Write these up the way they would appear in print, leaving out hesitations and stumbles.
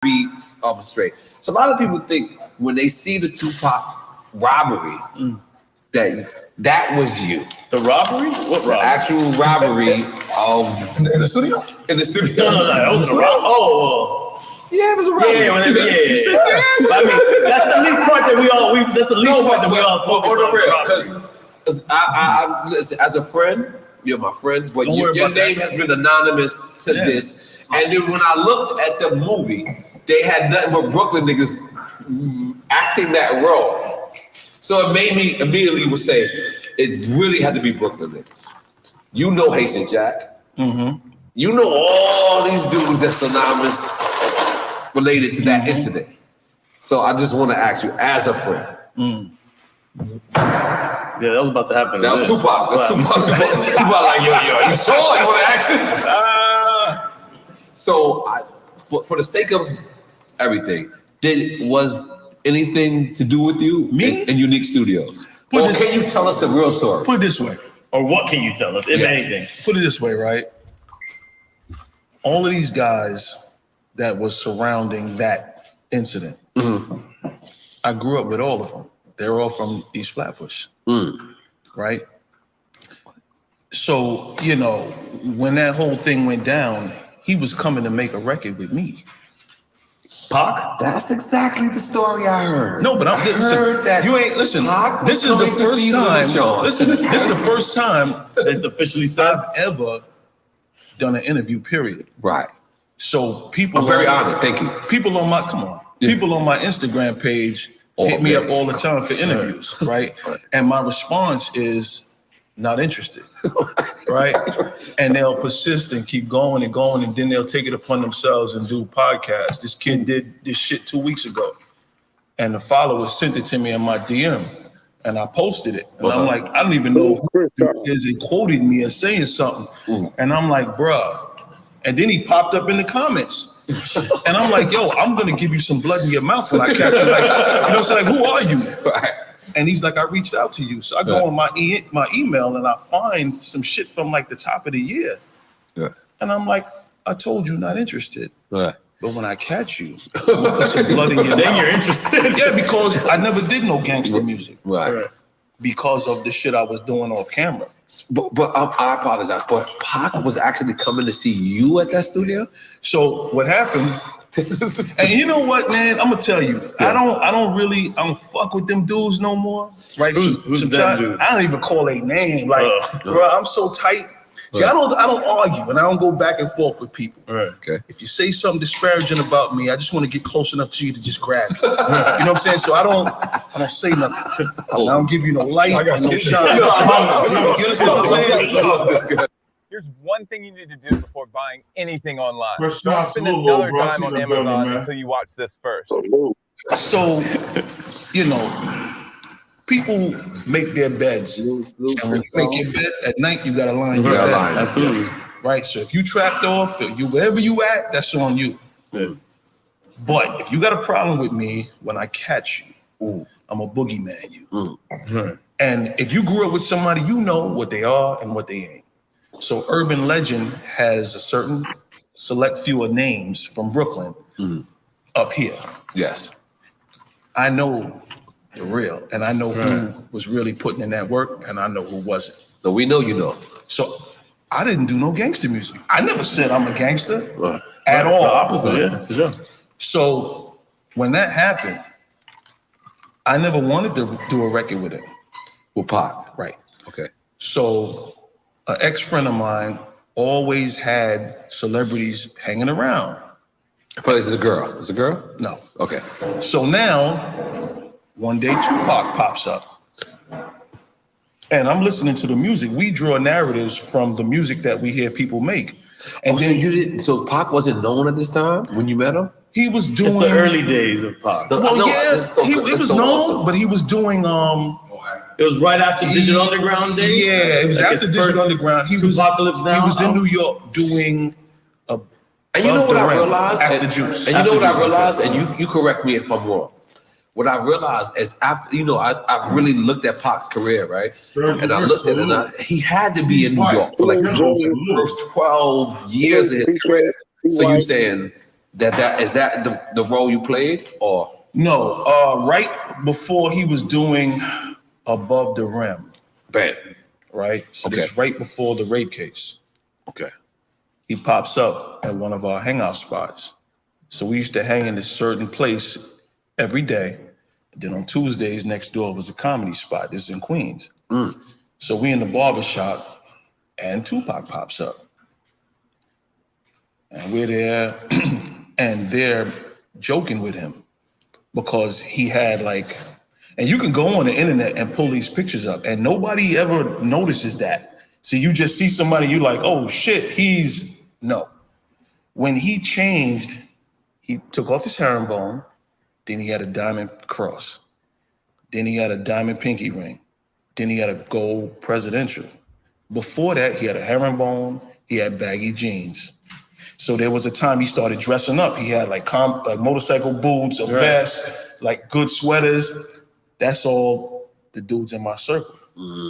be straight. So a lot of people think when they see the Tupac robbery that was you. The robbery? What robbery? The actual robbery of in the studio. In the studio. No, that was a robbery. Yeah, it was a robbery. Yeah. I mean, that's the least part that we all. That's the least part that we all focus on. Because I listen, as a friend, you're my friend, but your name has been anonymous to this. And then when I looked at the movie, they had nothing but Brooklyn niggas acting that role. So it made me immediately would say, it really had to be Brooklyn niggas. You know Haitian Jack. Mm-hmm. You know all these dudes that's synonymous related to that incident. So I just want to ask you, as a friend. Yeah, that was about to happen. That was Tupac. That's Tupac. Tupac like, yo, you saw it. You want to ask this? So for the sake of everything, was anything to do with you in Unique Studios? Or can you tell us the real story? Put it this way. Or what can you tell us, if anything? Put it this way, right? All of these guys that was surrounding that incident, I grew up with all of them. They're all from East Flatbush, right? So, when that whole thing went down, he was coming to make a record with me. Pac? That's exactly the story I heard. No, but listen, this is the first time. Listen, this is the first time it's officially said I've ever done an interview, period. Right. So people I'm very honored, thank you. People on my people on my Instagram page hit me up all the time for interviews, right? And my response is not interested, right? And they'll persist and keep going, and then they'll take it upon themselves and do podcasts. This kid did this shit 2 weeks ago, and the follower sent it to me in my DM, and I posted it. And I'm like, I don't even know who is and quoted me as saying something. And I'm like, bruh. And then he popped up in the comments. And I'm like, yo, I'm gonna give you some blood in your mouth when I catch you. Like, what I'm saying? Who are you? Right. And he's like, I reached out to you. So I go on my email and I find some shit from like the top of the year. Yeah. And I'm like, I told you not interested. Right. But when I catch you, put some blood in your mouth. Then you're interested. Yeah, because I never did no gangster music. Right. Because of the shit I was doing off camera. But I apologize. But Pac was actually coming to see you at that studio. So what happened? And you know what, man? I'm gonna tell you. I don't fuck with them dudes no more. Right? Who's them dudes? I don't even call a name. Like, bro, I'm so tight. See, I don't argue and I don't go back and forth with people. Right. Okay. If you say something disparaging about me, I just want to get close enough to you to just grab you. You know what I'm saying? So I don't say nothing. I don't give you no light. I got no shine. Here's one thing you need to do before buying anything online. Fresh Don't shots, spend Lulu, another bro. dime on See Amazon that, until you watch this first. So, people make their beds. And when you make your bed at night, you gotta line your bed. Absolutely. Right. So if you trapped off, wherever you at, that's on you. Yeah. But if you got a problem with me, when I catch you, I'm a boogeyman you. And if you grew up with somebody, you know what they are and what they ain't. So urban legend has a certain select few of names from Brooklyn up here. Yes. I know the real, and I know who was really putting in that work, and I know who wasn't. So we know you know. So I didn't do no gangster music. I never said I'm a gangster at all. The opposite, yeah, for sure. So when that happened, I never wanted to do a record with him. With Pac. Right. Okay. So an ex-friend of mine always had celebrities hanging around. I thought this is a girl. Is it a girl? No. Okay. So now, one day Tupac pops up. And I'm listening to the music. We draw narratives from the music that we hear people make. And then you didn't. So Pac wasn't known at this time when you met him. He was doing the early days of Pac. Well, he was known, awesome. But he was doing. It was right after Digital Underground days. Yeah, it was after Digital Underground. He was Apocalypse Now. He was in New York doing. And you know what I realized? After Juice. And you know what I realized? And you correct me if I'm wrong. What I realized is after, I really looked at Pac's career, right? And I looked at it and he had to be in New York for like the first 12 years of his career. So you're saying That is that the role you played, or no? Right before he was doing Above the Rim. bad? Right. So Okay. this right before the rape case. Okay. He pops up at one of our hangout spots. So we used to hang in this certain place every day. Then on Tuesdays, next door was a comedy spot. This is in Queens. So we in the barbershop, and Tupac pops up. And we're there, and they're joking with him because he had like, and you can go on the internet and pull these pictures up, and nobody ever notices that. So you just see somebody, you like, oh shit, no. When he changed, he took off his herringbone, then he had a diamond cross, then he had a diamond pinky ring, then he had a gold presidential. Before that, he had a herringbone, he had baggy jeans. So there was a time he started dressing up. He had like motorcycle boots, a vest, like good sweaters. That's all the dudes in my circle.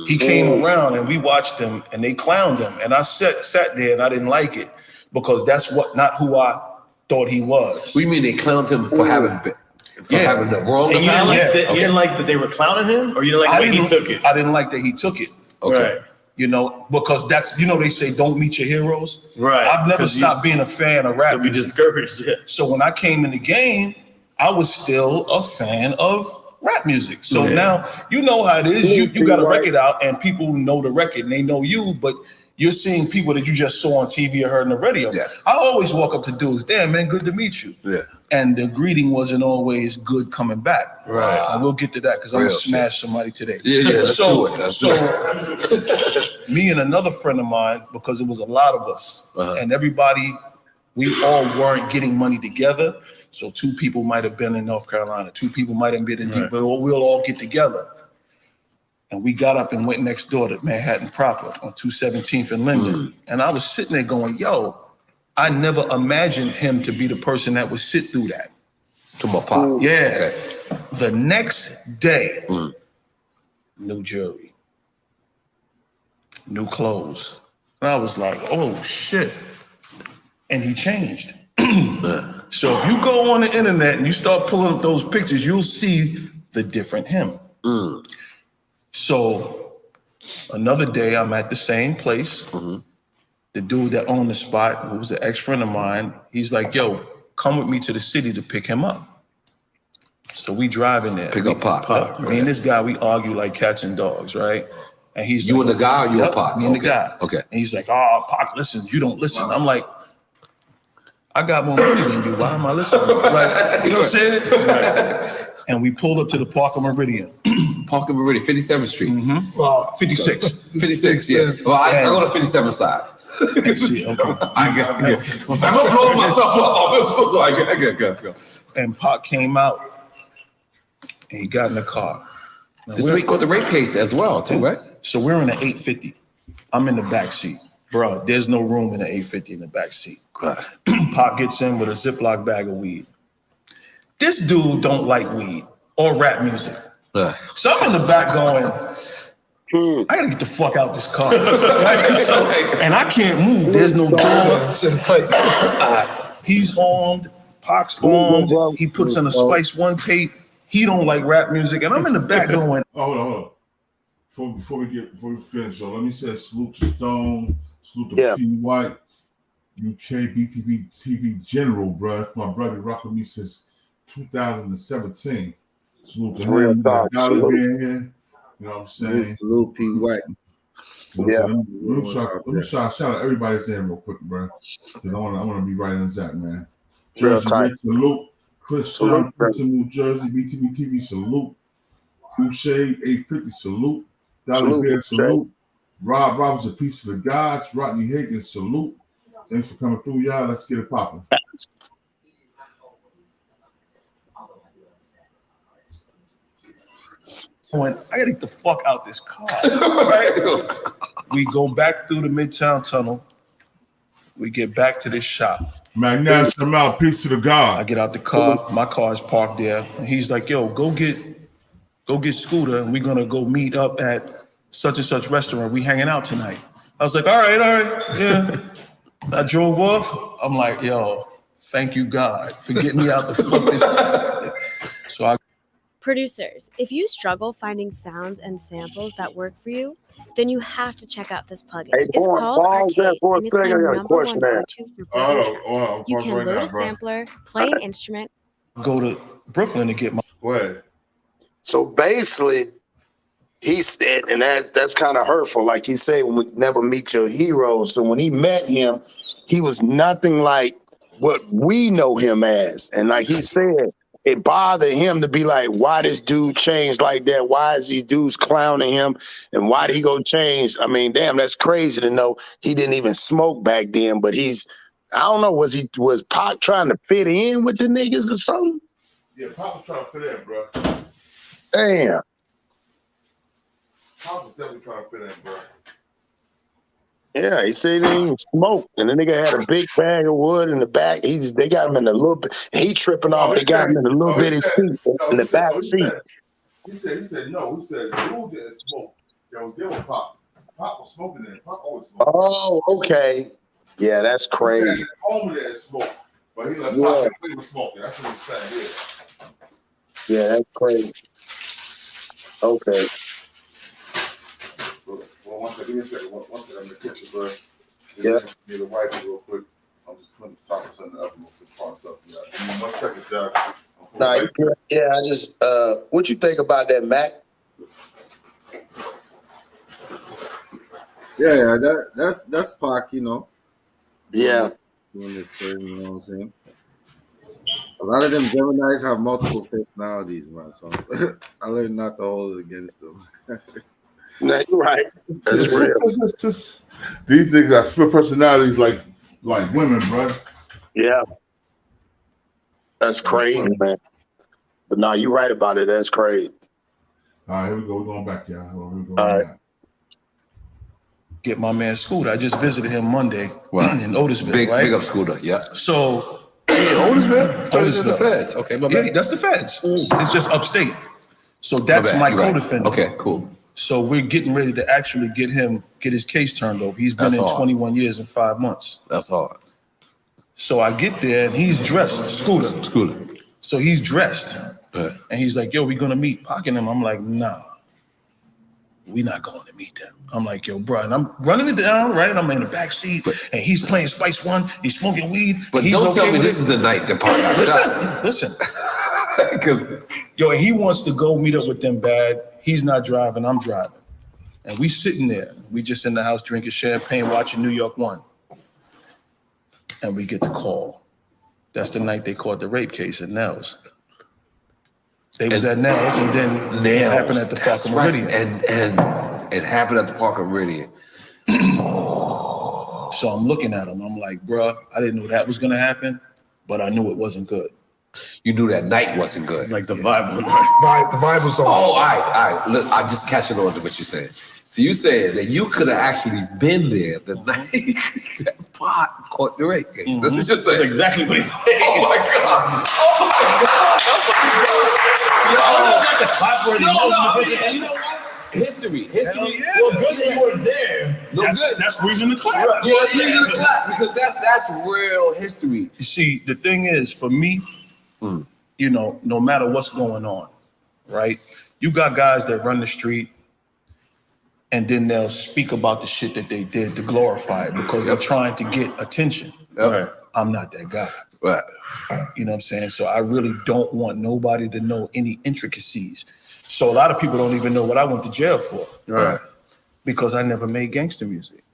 He came around and we watched him and they clowned him. And I sat there and I didn't like it because that's not who I thought he was. What do you mean they clowned him for having the wrong? And you didn't like that they were clowning him, or you didn't like the way he took it? I didn't like that he took it. Okay. Right. You know, because that's, they say don't meet your heroes. Right. I've never stopped being a fan of rap. You'll be discouraged. Yeah. So when I came in the game, I was still a fan of rap music. So now, you know how it is. You got a record out and people know the record and they know you, but you're seeing people that you just saw on TV or heard on the radio. Yes. I always walk up to dudes, damn man, good to meet you. Yeah. And the greeting wasn't always good coming back. Right. And we'll get to that because I'm going to smash somebody today. Yeah, let's do it. Me and another friend of mine, because it was a lot of us, and everybody, we all weren't getting money together. So 2 people might have been in North Carolina, 2 people might have been in deep, but we'll all get together. And we got up and went next door to Manhattan proper on 217th and Linden. And I was sitting there going, yo, I never imagined him to be the person that would sit through that. To my pop. Yeah. Okay. The next day, new jewelry, new clothes. And I was like, oh shit. And he changed. So if you go on the internet and you start pulling up those pictures, you'll see the different him. So another day I'm at the same place. The dude that owned the spot, who was an ex-friend of mine, he's like, yo, come with me to the city to pick him up. So we drive in there. Pick up Pop. Me and this guy, we argue like cats and dogs, right? And he's You like, and the guy or you and Pop? Me and the guy. Okay. And he's like, oh, Pop, listen, you don't listen. I'm like, I got more money than you. Why am I listening? Like, you know what I'm saying? Right. And we pulled up to the Parker Meridian. Parker Meridian, 57th Street. 56. 56, yeah. Well, I go to 57th side. I'm gonna blow myself up. I'm so sorry. I go. And Pop came out and he got in the car. Now This week got the rape case as well, too, right? So we're in the 850. I'm in the back seat. Bro, there's no room in the 850 in the back seat. Pop gets in with a Ziploc bag of weed. This dude don't like weed or rap music. So I'm in the back going, I gotta get the fuck out this car. And I can't move. There's no door. He's armed. Pac's armed. He puts in a Spice One tape. He don't like rap music. And I'm in the back going, hold on. Before we finish, let me say salute to Stone, salute to P. White, UK BTV TV General, bro. That's my brother, rock with me since 2017. Salute to him. Dollar being here. You know what I'm saying? Salute P. White. Let me shout out everybody that's in real quick, bro. Because I want to be right on that, man. Jersey, salute. Chris Shawn, New Jersey, BTV TV, salute. Boucher, 850, salute. Dollar Bear, salute. Rob Roberts, a piece of the gods. Rodney Higgins, salute. Thanks for coming through, y'all. Let's get it popping. I gotta get the fuck out this car. Right? We go back through the Midtown Tunnel. We get back to this shop. Magnificent amount, peace to the God. I get out the car. My car is parked there. And he's like, yo, go get Scooter and we're gonna go meet up at such and such restaurant. We hanging out tonight. I was like, all right, yeah. I drove off. I'm like, yo, Thank you, God, for getting me out the fuck this. So I. Producers, if you struggle finding sounds and samples that work for you, then you have to check out this plugin. Hey, It's called Arcade, for a and it's my second. I got a question #1 there. go-to for breaking tracks. You can load a sampler, play an instrument. Go to Brooklyn to get my. Go ahead. So basically, he said, and that's kind of hurtful. Like he said, when we never meet your hero. So when he met him, he was nothing like what we know him as. And like he said, it bothered him to be like, why this dude changed like that? Why is these dudes clowning him? And why did he go change? I mean, damn, that's crazy to know he didn't even smoke back then. But I don't know, was Pac trying to fit in with the niggas or something? Yeah, Pop was trying to fit in, bro. Damn. Pop was definitely trying to fit in, bro. Yeah, he said he didn't even smoke. And the nigga had a big bag of wood in the back. They got him in a little bit. He tripping off. They got him in a little bitty seat in the back seat. He said no. He said dude didn't smoke. That was there with Pop. Pop was smoking in. Pop always smoked. Oh, okay. Yeah, that's crazy. He home didn't smoke, but he let Pop think he was smoking. That's what he's saying. Yeah, that's crazy. Okay. Well, one second. Give me a second. One second. I'm in the kitchen, bro. Yeah. Need to wipe it real quick. I'm just putting the top of something up and the parts up. Yeah. Give me 1 second, Doug. Nah, yeah, I just what you think about that, Mac? Yeah, that's Pac, you know. Yeah. Doing this thing, you know what I'm saying? A lot of them Geminis have multiple personalities, man. So I learned not to hold it against them. No, you're right. That's real. These niggas got split personalities like women, bro. Yeah. That's crazy, man. But no, you're right about it. That's crazy. All right, here we go. We're going back, y'all. Here we go. All right. Get my man Scooter. I just visited him Monday in Otisville, right? Big up Scooter, yeah. So Otisville? Otisville, the feds. Okay, my bad. yeah, that's the feds. It's just upstate. So that's my co-defendant. Okay, cool. So we're getting ready to actually get his case turned over. He's been in 21 years and 5 months. That's hard. So I get there and he's dressed, Scooter. So he's dressed. Right. And he's like, yo, we gonna meet Pac and him. I'm like, nah, we not going to meet them. I'm like, yo, bro, and I'm running it down, right? I'm in the back seat, and he's playing Spice One. He's smoking weed. But he's don't tell me this is the night that Pac got Listen. Because yo, and he wants to go meet up with them bad. He's not driving. I'm driving, and we sitting there. We just in the house drinking champagne, watching New York 1, and we get the call. That's the night they caught the rape case at Nels. They was at Nels, and then it happened at the Parker Meridian. And it happened at the Parker Meridian. So I'm looking at him. I'm like, bruh, I didn't know that was gonna happen, but I knew it wasn't good. You knew that night wasn't good. Like the vibe was The vibe was off. Oh, all right. Look, I'm just catching on to what you're saying. So you said that you could have actually been there the night that Pac caught the rape case. That's what you're saying. That's exactly what he's saying. Oh my God. That's a clap-worthy moment. You know what? History. Well, good that you were there. That's reason to clap. Yeah, that's reason to clap because that's real history. You see, the thing is, for me, you know, no matter what's going on, right? You got guys that run the street and then they'll speak about the shit that they did to glorify it because they're trying to get attention. Right. I'm not that guy. Right. You know what I'm saying? So I really don't want nobody to know any intricacies. So a lot of people don't even know what I went to jail for. Right. Because I never made gangster music.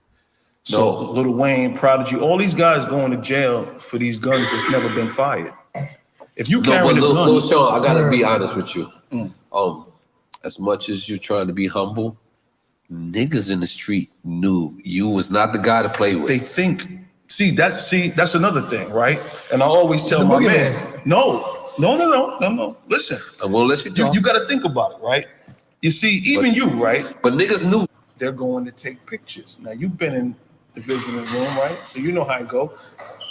So Lil Wayne, Prodigy, all these guys going to jail for these guns that's never been fired. If you carry the gun, Lil Shawn, I gotta be honest with you. As much as you're trying to be humble, niggas in the street knew you was not the guy to play with. They think. See, that's another thing, right? And I always tell my man, no. Listen, I'm gonna let you talk. You got to think about it, right? You see, even you, right? But niggas knew. They're going to take pictures. Now, you've been in the visiting room, right? So you know how it go.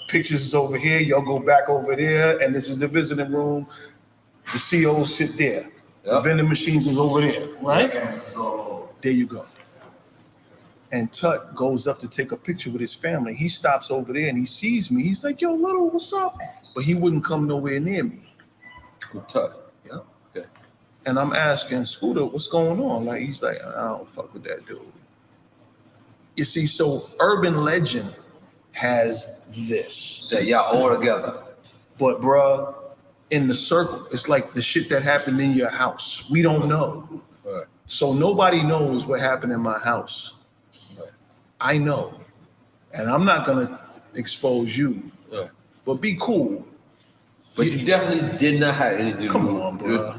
Pictures is over here. Y'all go back over there. And this is the visiting room. The COs sit there. The vending machines is over there, right? There you go. And Tut goes up to take a picture with his family. He stops over there and he sees me. He's like, yo, Little, what's up? But he wouldn't come nowhere near me. Tut. Yeah. Okay. And I'm asking Scooter, what's going on? Like, he's like, I don't fuck with that dude. You see, so urban legend has this. That y'all all together. But bruh, in the circle, it's like the shit that happened in your house. We don't know. Right. So nobody knows what happened in my house. Right. I know. And I'm not gonna expose you. Right. But be cool. But you definitely did not have anything to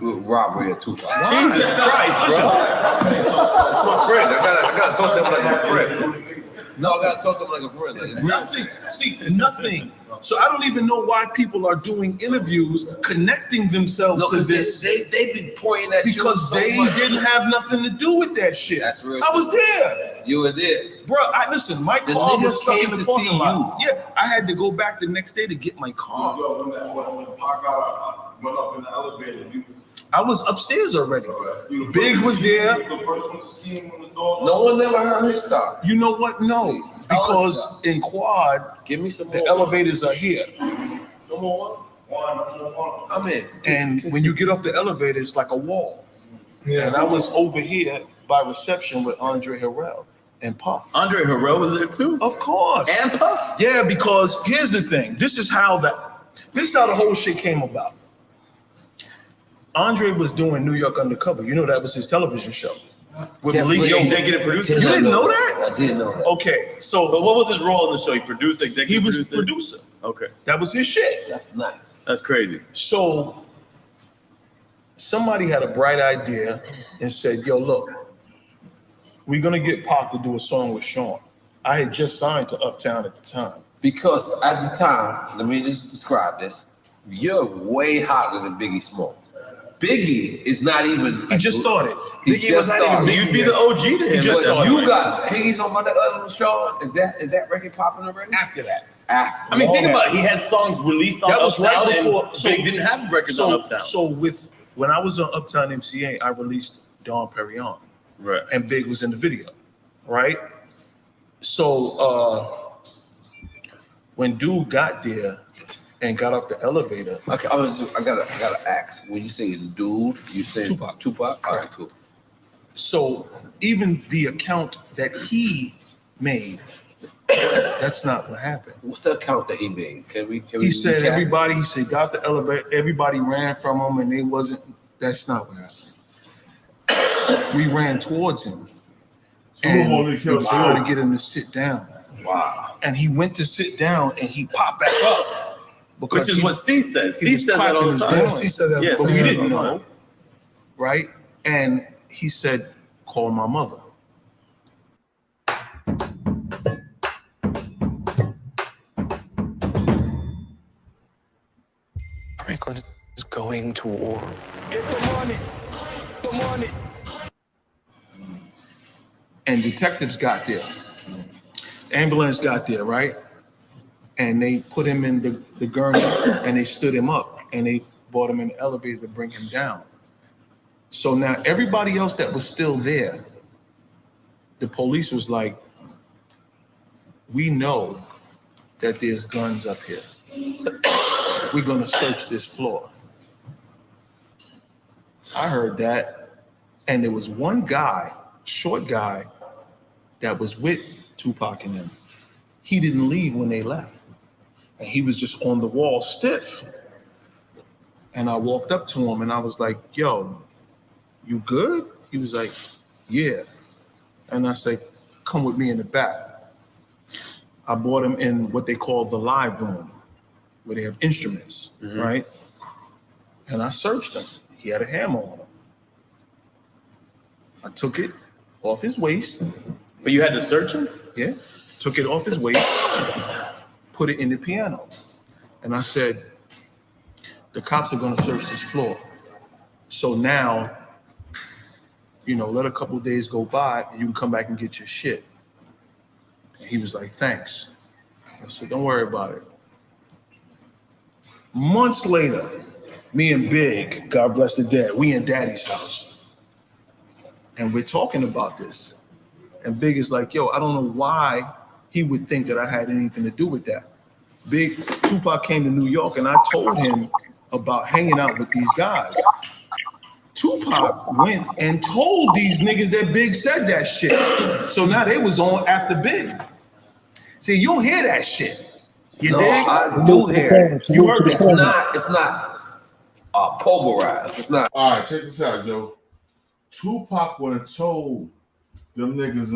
do with robbery or Tupac. Jesus Christ, bro. That's my friend. I gotta talk to him like my friend. No, I gotta talk to him like a friend. Like, Nothing. See, nothing. So I don't even know why people are doing interviews connecting themselves to this. They be pointing at because you so they much. didn't have nothing to do with that shit. That's real. I was there. You were there. Bro, listen, my The car niggas was stuck came in the to parking see lot. Yeah, I had to go back the next day to get my car. Yo, when Pac went up in the elevator, I was upstairs already. Big was there. The first one to see him on the door. No one never heard his story. You know what? No, because in Quad, Give me some the more. elevators are here. No more one. I'm in. And when you get off the elevator, it's like a wall. Yeah. And I was over here by reception with Andre Harrell and Puff. Andre Harrell was there too? Of course. And Puff? Yeah, because here's the thing. This is how the whole shit came about. Andre was doing New York Undercover. You know that was his television show. With Definitely Malik Yoba. executive producer. You didn't know that? I didn't know that. Okay, so But what was his role in the show? He produced, he executive was producer? producer. Okay. That was his shit. That's nice. That's crazy. So somebody had a bright idea and said, yo, look, we're gonna get Pac to do a song with Shawn. I had just signed to Uptown at the time. Because at the time, let me just describe this. You're way hotter than Biggie Smalls. Biggie is not even. He just started. He Biggie just was not started. even You'd be the OG to him. just at that started. You point. got Higgy's on my other Shawn. Is that record popping already? After that. After. I mean, think Long about it. He had songs released on That was right Uptown, before- and so- Big didn't have records on Uptown. So when I was on Uptown MCA, I released Dom Perignon. Right. And Big was in the video, right? So when dude got there and got off the elevator, Okay, I gotta ask. When you say dude, you say Tupac. Tupac. All right, cool. so even the account that he made, that's not what happened. What's the account that he made? Can we? He said recap? he said got the elevator, everybody ran from him and they wasn't, that's not what happened. We ran towards him and we tried to get him to sit down. Wow. And he went to sit down and he popped back up. Which is what C says. he C was says that all clapping the his time. hands. He said that Yes, But we he didn't does. know, right? And he said, call my mother. Franklin is going to war. And detectives got there. Ambulance got there, right? And they put him in the gurney and they stood him up and they brought him in the elevator to bring him down. So now everybody else that was still there, the police was like, we know that there's guns up here. We're gonna search this floor. I heard that, and there was one guy, short guy, that was with Tupac and them. He didn't leave when they left. And he was just on the wall stiff. And I walked up to him and I was like, yo, you good? He was like, yeah. And I said, come with me in the back. I brought him in what they call the live room, where they have instruments, right? And I searched him. He had a hammer on him. I took it off his waist. But you had to search him? Yeah. Took it off his waist, put it in the piano. And I said, the cops are gonna search this floor. So now, let a couple days go by and you can come back and get your shit. And he was like, thanks. I said, don't worry about it. Months later, me and Big, God bless the dead, we in Daddy's house. And we're talking about this. And Big is like, yo, I don't know why he would think that I had anything to do with that. Tupac came to New York and I told him about hanging out with these guys. Tupac went and told these niggas that Big said that shit. So now they was on after Big. See, you don't hear that shit. You dig? I do hear it. You heard it. It's not pulverized. It's not. All right, check this out, Joe. Tupac would have told them niggas,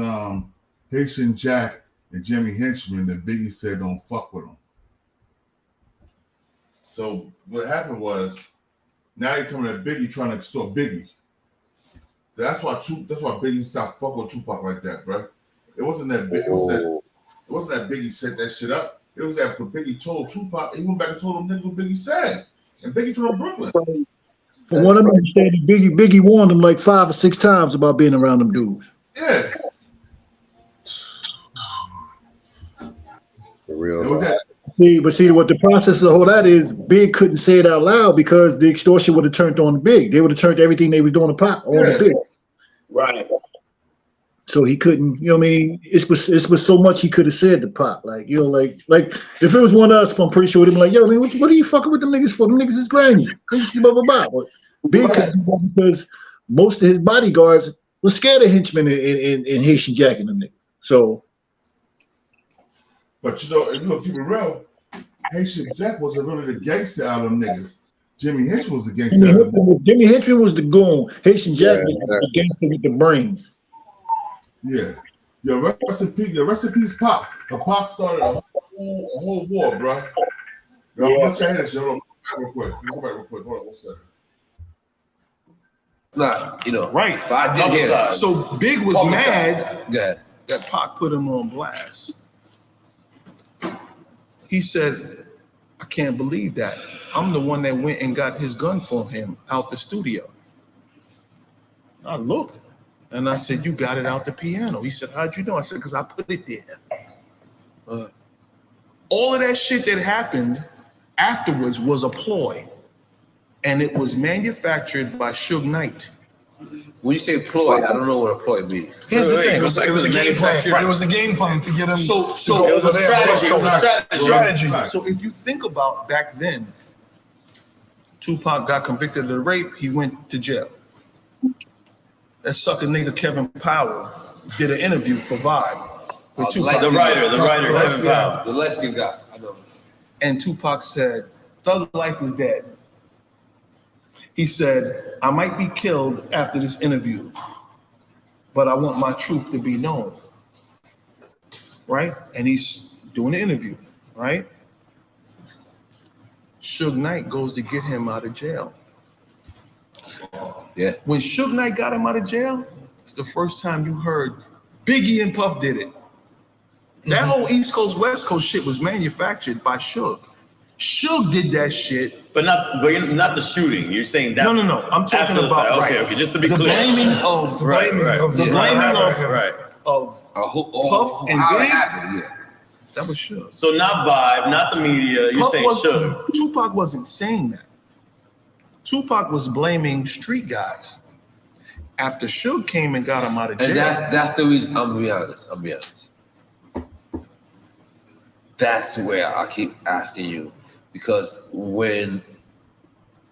Haitian Jack and Jimmy Henchman, that Biggie said don't fuck with him. So what happened was, now they coming at Biggie trying to extort Biggie. So that's why Biggie stopped fucking with Tupac like that, bro. It wasn't that big. It wasn't that Biggie set that shit up. It was that Biggie told Tupac. He went back and told them niggas what Biggie said. And Biggie from Brooklyn. From what I'm understanding, Biggie warned him like 5 or 6 times about being around them dudes. Yeah. For real. See, what the process of all that is, Big couldn't say it out loud because the extortion would have turned on Big. They would have turned everything they was doing to Pop on Big. Right. So he couldn't, you know what I mean? It was so much he could have said to Pop. Like, you know, like if it was one of us, I'm pretty sure he'd be like, yo, man, what are you fucking with them niggas for? Them niggas is grimy. Blah, blah, blah. But Big couldn't do that because most of his bodyguards were scared of henchmen and Haitian Jack and them niggas. So. But you know, keep it real. Haitian Jack wasn't really the gangster out of them niggas. Jimmy Henchman was the gangster. Jimmy Henchman was the goon. Haitian Jack was the gangster with the brains. Yeah. Yo, rest in peace, Pop. The Pop started a whole war, bro. Yo, I'm gonna check this shit. Hold on. Go back real quick. Hold on 1 second. It's not, you know. Right. But I did hear that. So Big was mad that Pac put him on blast. He said, I can't believe that. I'm the one that went and got his gun for him out the studio. I looked and I said, you got it out the piano. He said, how'd you know? I said, because I put it there. All of that shit that happened afterwards was a ploy. And it was manufactured by Suge Knight. When you say ploy, I don't know what a ploy means. Here's the thing. It was a game plan. Right. It was a game plan to get him. So it was a strategy. It was a strategy. So if you think about back then, Tupac got convicted of the rape. He went to jail. That sucker nigga Kevin Powell did an interview for Vibe with Tupac. The writer Kevin Powell. The light-skinned guy. I know. And Tupac said, "Thug life is dead." He said, I might be killed after this interview, but I want my truth to be known. Right? And he's doing the interview, right? Suge Knight goes to get him out of jail. Yeah. When Suge Knight got him out of jail, it's the first time you heard Biggie and Puff did it. That whole East Coast, West Coast shit was manufactured by Suge. Suge did that shit, but not the shooting. You're saying that? No. I'm talking about okay. Just to be the clear, blaming of Puff and Big. That was Suge. So not Vibe, not the media. You're saying Suge. Tupac wasn't saying that. Tupac was blaming street guys. After Suge came and got him out of jail. And that's the reason. I'm gonna be honest. That's where I keep asking you. Because when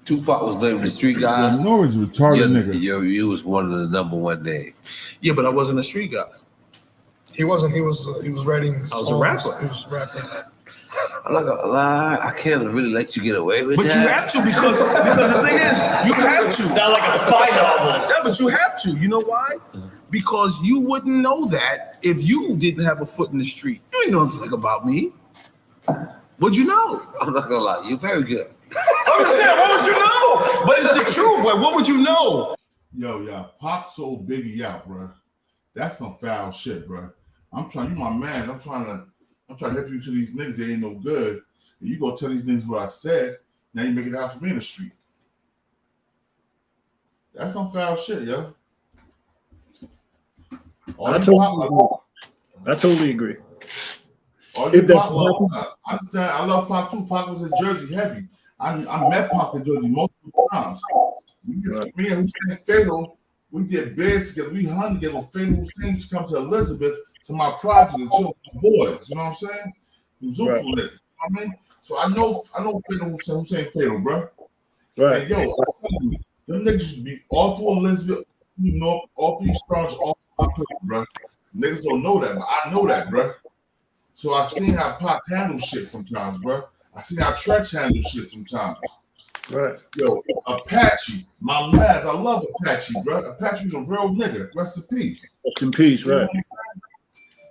Tupac was blaming the street guys, Norris retarded nigga. You was one of the #1 names. Yeah, but I wasn't a street guy. He wasn't. He was writing. I was a rapper. He was rapping. I'm not gonna lie. I can't really let you get away with that. But you have to because the thing is, you have to. Sound like a spy novel. Yeah, but you have to. You know why? Because you wouldn't know that if you didn't have a foot in the street. You ain't know anything about me. What'd you know? I'm not gonna lie. You're very good. I'm just saying, what would you know? But it's the truth. Like, what would you know? Yo, Pop sold Biggie out, bro. That's some foul shit, bro. You my man. I'm trying to help you to these niggas. They ain't no good. And you go tell these niggas what I said. Now you make it out for me in the street. That's some foul shit, yo. I totally agree. All you Pac, I understand. I love Pac too. Pac was in Jersey heavy. I met Pac in Jersey multiple times. Me and Hussein Fatal We did beds together. We hung together. Fatal things to come to Elizabeth to my project and chill with my boys. You know what I'm saying? Zuko niggas. You know what I mean? So I know Fatal Hussein Fatal, bro. Right. And yo, I'm telling you, them niggas used to be all through Elizabeth, you know, all through stars, all through my place, bro. Niggas don't know that, but I know that, bro. So I seen how Pop handles shit sometimes, bro. I seen how Trench handles shit sometimes. Right. Yo, Apache, my man, I love Apache, bro. Apache was a real nigga. Rest in peace. Rest in peace, right.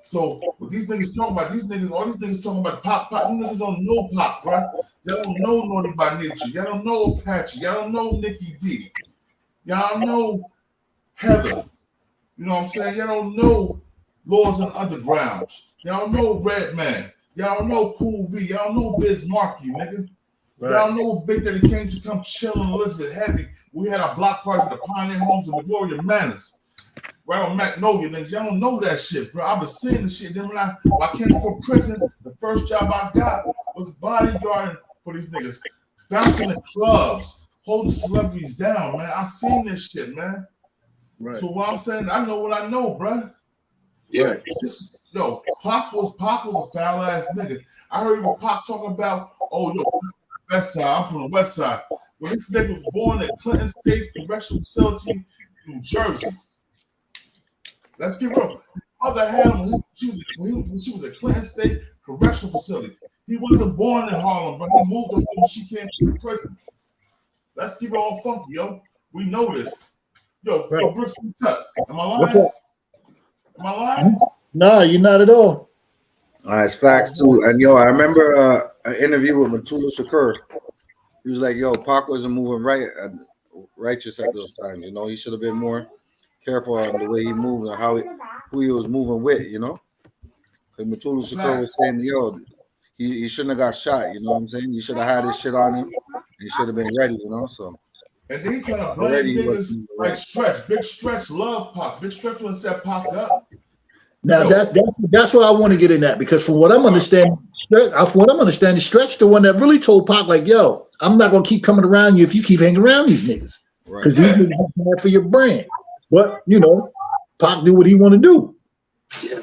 So what these niggas talking about, all these niggas talking about Pop, you niggas don't know Pop, bro. Y'all don't know Naughty by Nature. Y'all don't know Apache. Y'all don't know Nikki D. Y'all know Heather. You know what I'm saying? Y'all don't know Lords and Undergrounds. Y'all know Redman. Y'all know Cool V. Y'all know Biz Markie, nigga. Right. Y'all know Big Daddy came to come chill in Elizabeth Heavy. We had our block parties at the Pioneer Homes in Gloria Manors. Right on Magnolia, niggas. Y'all don't know that shit, bro. I was seeing the shit. Then when I came from prison, the first job I got was bodyguarding for these niggas. Bouncing in clubs, holding celebrities down, man. I seen this shit, man. Right. So what I'm saying, I know what I know, bro. Yeah. Yo, Pac was a foul ass nigga. I heard even Pac talking about, oh, yo, West Side. I'm from the West Side. When this nigga was born at Clinton State Correctional Facility, New Jersey. Let's get real. Mother had him when she was at Clinton State Correctional Facility. He wasn't born in Harlem, but he moved to Harlem when she came to the prison. Let's keep it all funky, yo. We know this. Yo, right. Yo, Brooks and Tuck. Am I lying? Am I lying? No, you're not at all. All right, it's facts too. And yo, I remember an interview with Matula Shakur. He was like, yo, Pac wasn't moving righteous at those times. You know, he should have been more careful on the way he moved and who he was moving with, you know? Because Matula Shakur was saying, yo, he shouldn't have got shot, you know what I'm saying? He should have had his shit on him. He should have been ready, you know? So. And then he trying to blame niggas like Stretch. Big Stretch love Pac. Big Stretch would have set Pac up. Now that's what I want to get in that, because from what I'm understanding, Stretch the one that really told Pac, like, yo, I'm not gonna keep coming around you if you keep hanging around these niggas, because these niggas are bad for your brand. But you know, Pac do what he want to do. Yeah.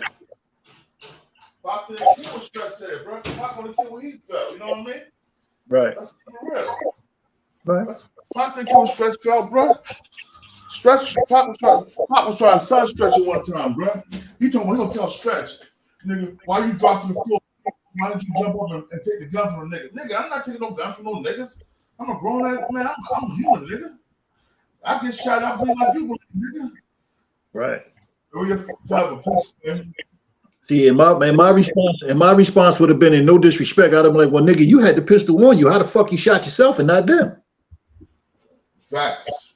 Pac didn't care what Stretch said, bro. Pac only care what he felt. You know what I mean? Right. That's real. Right. Pac didn't care what Stretch felt, bro. Pac was trying to sun Stretch at one time, bro. He told me he'll tell Stretch, nigga, why you drop to the floor? Why did you jump up and take the gun from a nigga? Nigga, I'm not taking no gun from no niggas. I'm a grown ass man. I'm a human, nigga. I get shot out, bleed like you believe, nigga. Right. Or you're forever, please, man. See, and my response would have been, in no disrespect, I'd have been like, well, nigga, you had the pistol on you. How the fuck you shot yourself and not them? Facts.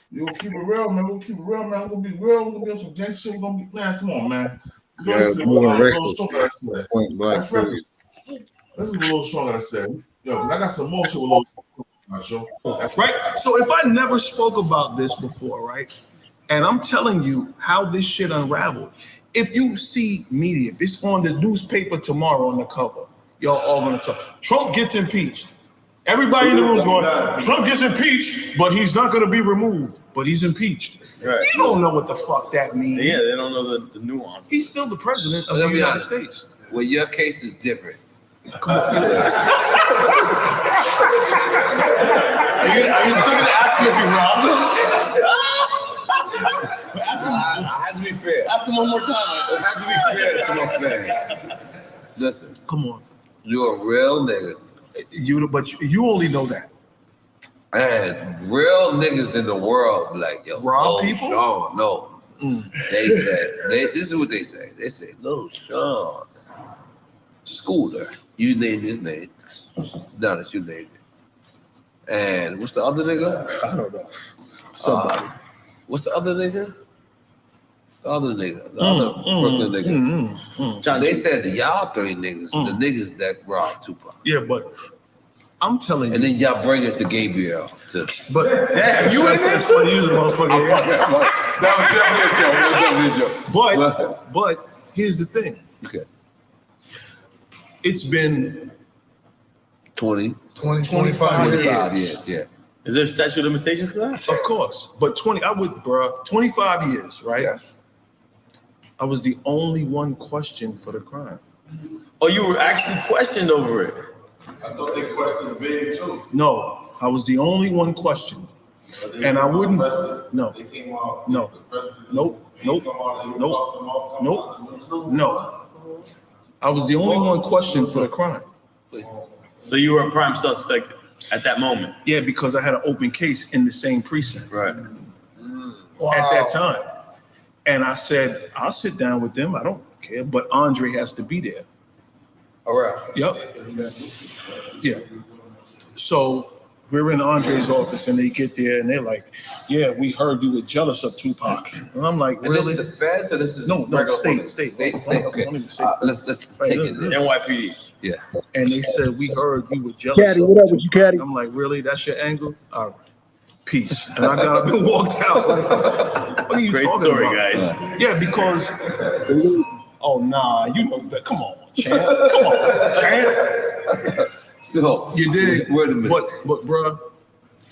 You gonna keep it real, man. We'll keep it real, man. We're gonna be real. We're gonna be on some gangster shit. We're gonna be, man. Come on, man. This is a little strong that I said. That's right. This is a little strong that I said. Yo, I got some more shit with my show. That's right. So if I never spoke about this before, right? And I'm telling you how this shit unraveled. If you see media, if it's on the newspaper tomorrow on the cover, y'all all gonna talk. Trump gets impeached. Everybody in the room is going, Trump gets impeached, but he's not going to be removed, but he's impeached. Right. You don't know what the fuck that means. Yeah, they don't know the nuance. He's still the president of the United States. Well, your case is different. Come on. Are you still going to ask him if he robbed him? I had to be fair. Ask him one more time. I had to be fair to my fans. Listen. Come on. You're a real nigga. But you only know that. And real niggas in the world like, yo, rob people? Shawn, no. They said, this is what they say. They say, Lil Shawn, Scooter, you named his name. Now that you named it. And what's the other nigga? I don't know. Somebody. What's the other nigga? The other nigga. The other Brooklyn nigga. John, they said the y'all three niggas, the niggas that robbed Tupac. Yeah, but I'm telling you. And then y'all bring it to Gabriel. But damn, you ain't that funny, you motherfucker. That was definitely a joke. But here's the thing. Okay. It's been 25 years. Yeah. Is there a statute of limitations to that? Of course, but 25 years, right? Yes. I was the only one questioned for the crime. Oh, you were actually questioned over it? I thought they questioned Big too. No, I was the only one questioned. And I wouldn't. No. They came out. No. Nope. No. I was the only one questioned for the crime. So you were a prime suspect at that moment? Yeah, because I had an open case in the same precinct. Right. At that time. And I said, I'll sit down with them. I don't care. But Andre has to be there. All right. Yep. Yeah. So we're in Andre's office and they get there and they're like, yeah, we heard you were jealous of Tupac. And I'm like, And really? this is the feds or this is No, regular state. Okay. Let's take it. NYPD. Yeah. And they said, we heard you were jealous. Caddy, of what up with you, Caddy? I'm like, really? That's your angle? All right. Peace. And I got up and walked out. Like, what are you Great talking story, about? guys. Yeah, because, oh, nah, you know that. Come on, champ. Come on, champ. So You did. Wait a minute. But bro,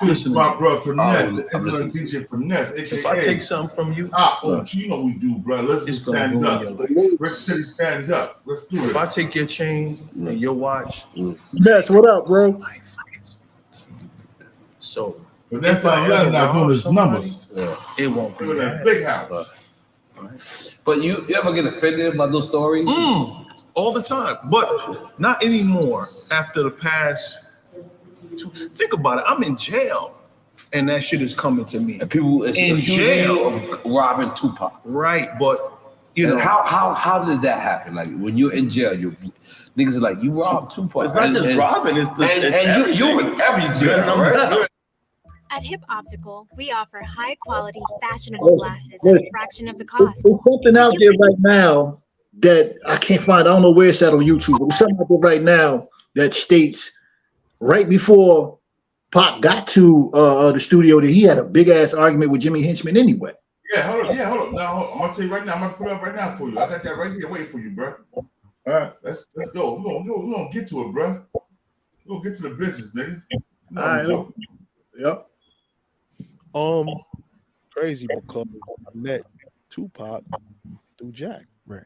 listen to My me. bro Finesse, I'm listening. DJ Finesse, aka. If I take something from you, you know we do, bro. Let's it's just gonna stand ruin up. your life. Rick City, stand up. Let's do it. If I take your chain and your watch, Yes, what up, bro? so But that's if I not ever not doing rob his somebody, numbers. it won't be We're in a that. big house. But you ever get offended by those stories? All the time, but not anymore. After the past, think about it. I'm in jail, and that shit is coming to me. And people is in accusing jail you of robbing Tupac. Right, but you And know how did that happen? Like when you're in jail, you niggas are like you robbed Tupac. It's not just robbing. It's you in every jail, right? At Hip Optical, we offer high-quality, fashionable glasses at a fraction of the cost. There's something out there right now that I can't find. I don't know where it's at on YouTube, but there's something out there right now that states right before Pop got to the studio that he had a big ass argument with Jimmy Hinchman anyway. Yeah, hold up. Now I'm gonna tell you right now. I'm gonna put it up right now for you. I got that right here waiting for you, bro. All right. Let's go. We're gonna get to it, bro. We're gonna get to the business, nigga. All right. Yep. Crazy because I met Tupac through Jack. Right.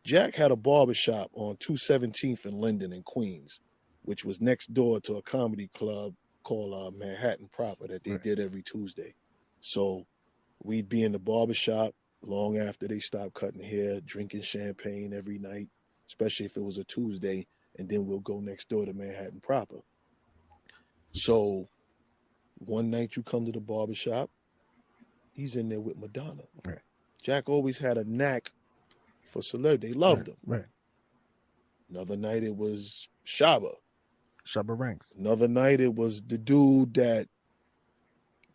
Jack had a barbershop on 217th in Linden in Queens, which was next door to a comedy club called Manhattan Proper that they did every Tuesday. So we'd be in the barbershop long after they stopped cutting hair, drinking champagne every night, especially if it was a Tuesday, and then we'll go next door to Manhattan Proper. So one night you come to the barbershop, he's in there with Madonna. Right. Jack always had a knack for celebrity. They loved him. Right. Another night it was Shabba Ranks. Another night it was the dude that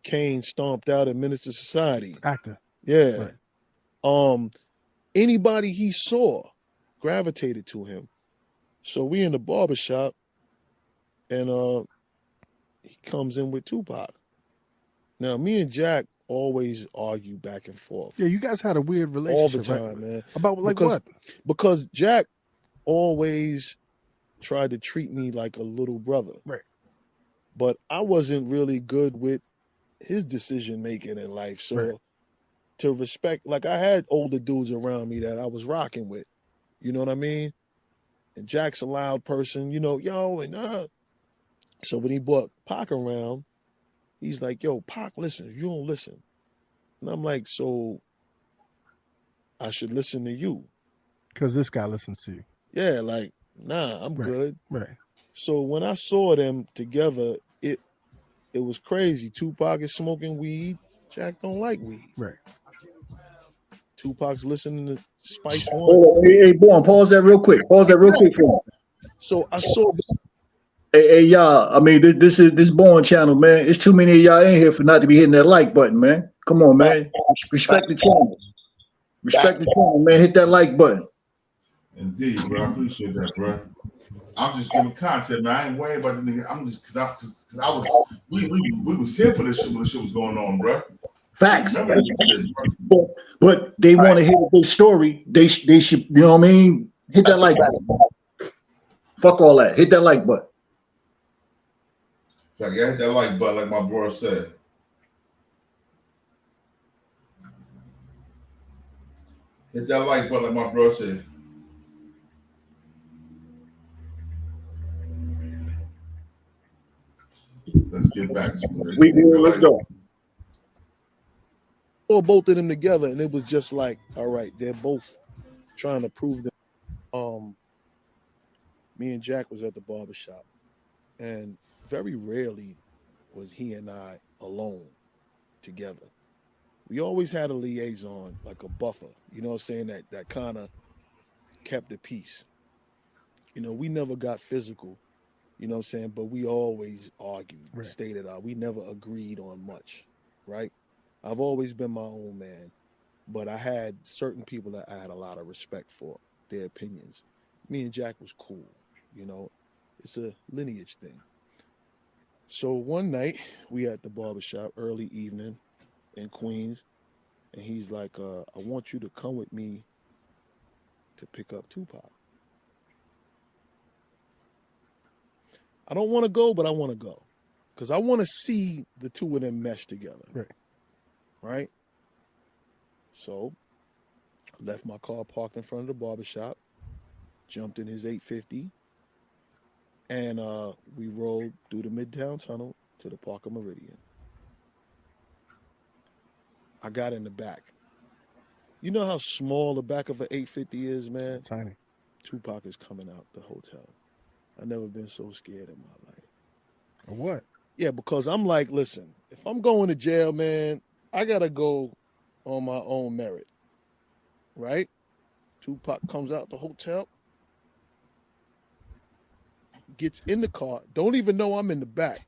Kane stomped out at Minister Society. Actor. Yeah. Right. Anybody he saw gravitated to him. So we in the barbershop and he comes in with Tupac. Now me and Jack always argue back and forth. Yeah, you guys had a weird relationship all the time, right? man. About like because, what? Because Jack always tried to treat me like a little brother. Right. But I wasn't really good with his decision making in life. So to respect, like I had older dudes around me that I was rocking with. You know what I mean? And Jack's a loud person, So when he brought Pac around, he's like, yo, Pac listens, you don't listen. And I'm like, so I should listen to you. Because this guy listens to you. Yeah, like, nah, I'm good. Right. So when I saw them together, it was crazy. Tupac is smoking weed. Jack don't like weed. Right. Tupac's listening to Spice One. Hey, Born, pause that real quick. For me. So I saw. Hey, y'all. I mean, this is this Born channel, man. It's too many of y'all in here for not to be hitting that like button, man. Come on, man. Respect the channel. Respect the channel, man. Hit that like button. Indeed, bro. I appreciate that, bro. I'm just giving content, man. I ain't worried about the nigga. I'm just because I was we was here for this shit when the shit was going on, bro. Facts. But they want to hear the story. They should, you know what I mean? Hit that like button. Fuck all that. Hit that like button. Like, hit that like button, like my bro said. Hit that like button, like my bro said. Let's get back to it. Let's go. Or both of them together, and it was just like, all right, they're both trying to prove them. Me and Jack was at the barbershop, and very rarely was he and I alone together. We always had a liaison, like a buffer, you know what I'm saying, that kind of kept the peace. You know, we never got physical, you know what I'm saying, but we always argued, stated out. We never agreed on much, right? I've always been my own man, but I had certain people that I had a lot of respect for, their opinions. Me and Jack was cool, you know. It's a lineage thing. So one night we at the barbershop, early evening in Queens, and he's like, I want you to come with me to pick up Tupac. I don't want to go, but I want to go. Because I want to see the two of them mesh together. Right? So I left my car parked in front of the barbershop, jumped in his 850, and we rolled through the Midtown Tunnel to the Parker Meridian. I got in the back. You know how small the back of an 850 is, man? Tiny. Tupac is coming out the hotel. I've never been so scared in my life. Or what? Yeah, because I'm like, listen, if I'm going to jail, man, I got to go on my own merit. Right? Tupac comes out the hotel, gets in the car, don't even know I'm in the back.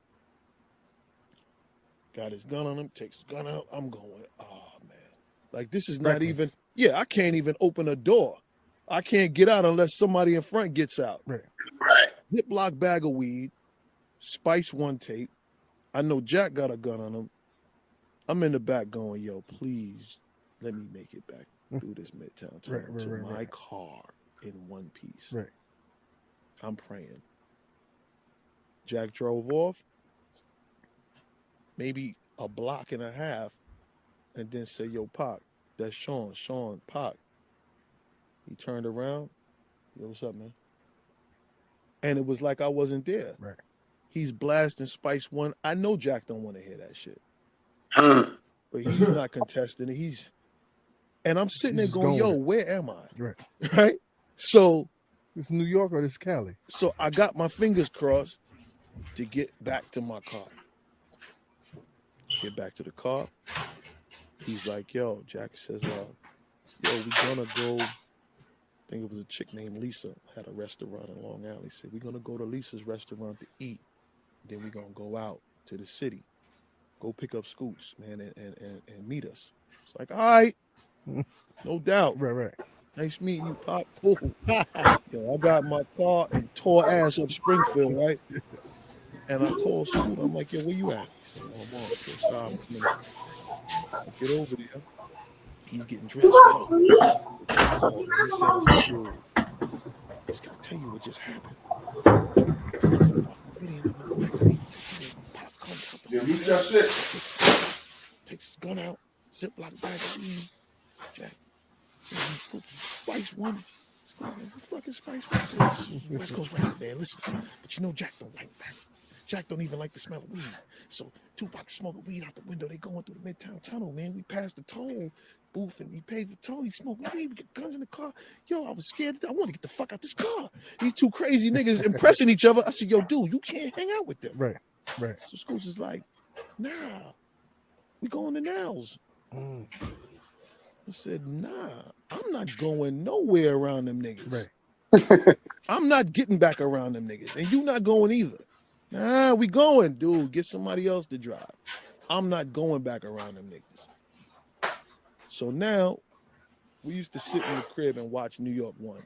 Got his gun on him, takes his gun out. I'm going, oh, man. Like, this is not even, I can't even open a door. I can't get out unless somebody in front gets out. Right. Ziploc bag of weed, Spice One tape. I know Jack got a gun on him. I'm in the back going, yo, please let me make it back through this Midtown tunnel to my car in one piece. Right. I'm praying. Jack drove off, maybe a block and a half, and then said, yo, Pac, that's Shawn. Shawn, Pac. He turned around. Yo, what's up, man? And it was like I wasn't there. Right. He's blasting Spice One. I know Jack don't want to hear that shit. But he's not contesting it. And I'm sitting there going, yo, where am I? Right. Right? So this New York or this Cali? So I got my fingers crossed to get back to my car. Get back to the car. He's like, yo, Jack says, yo, we gonna go. I think it was a chick named Lisa, had a restaurant in Long Island. He said, we're gonna go to Lisa's restaurant to eat. Then we're gonna go out to the city. Go pick up Scoots, man, and meet us. It's like, all right, no doubt. Right. Nice meeting you, Pop. Cool. Yo, I got my car and tore ass up Springfield, right? And I called Scoot. I'm like, yo, where you at? He said, oh, I'm on. Stop a minute. I get over there. He's getting dressed. Yo. He said, yo, he's gonna tell you what just happened. Yeah, you just shit. Takes his gun out, Ziploc bag of weed. Jack. He puts Spice One. Fucking Spice One. West Coast rapper, man. Listen, but you know Jack don't like rap. Jack don't even like the smell of weed. So Tupac smoking weed out the window. They going through the Midtown Tunnel, man. We passed the toll booth and he paid the toll. He smoking weed. We got guns in the car. Yo, I was scared. I want to get the fuck out this car. These two crazy niggas impressing each other. I said, yo, dude, you can't hang out with them. Right. So Scoots is like, nah, we going to Nels. I said, nah, I'm not going nowhere around them niggas. Right. I'm not getting back around them niggas. And you not going either. Nah, we going, dude. Get somebody else to drive. I'm not going back around them niggas. So now, we used to sit in the crib and watch New York 1.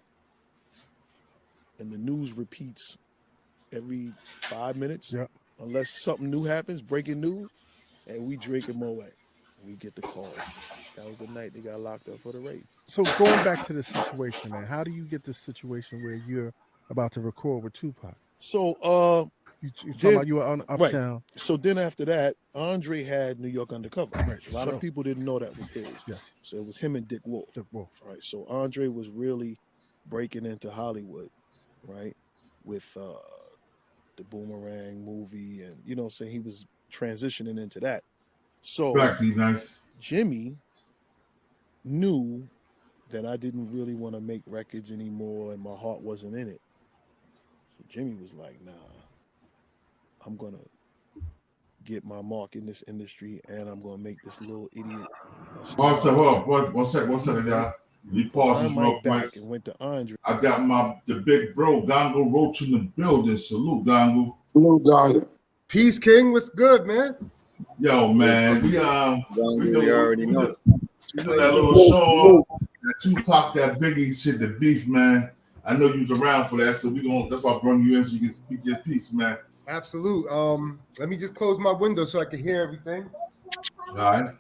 And the news repeats every 5 minutes. Yep. Unless something new happens, breaking news, and we drinking Moet. We get the call. That was the night they got locked up for the rape. So going back to the situation, man, how do you get this situation where you're about to record with Tupac? So You talking about you were on Uptown. Right. So then after that, Andre had New York Undercover. Right, A lot of people didn't know that was his. Yes. So it was him and Dick Wolf. Right. So Andre was really breaking into Hollywood, right? With the Boomerang movie, and you know what I'm saying, he was transitioning into that. So nice. Jimmy knew that I didn't really want to make records anymore and my heart wasn't in it. So Jimmy was like, nah, I'm gonna get my mark in this industry and I'm gonna make this little idiot. One second, y'all. You pause this real quick. And went to Andre. I got the big bro, Gongo Roach in the building. Salute, Gongo. Salute, Gongo. Peace King, what's good, man? Yo, man, we already know. We do that little Shawn, that Tupac, that Biggie shit, the beef, man. I know you was around for that, so that's why I brought you in so you can speak your piece, man. Absolute. Let me just close my window so I can hear everything. All right.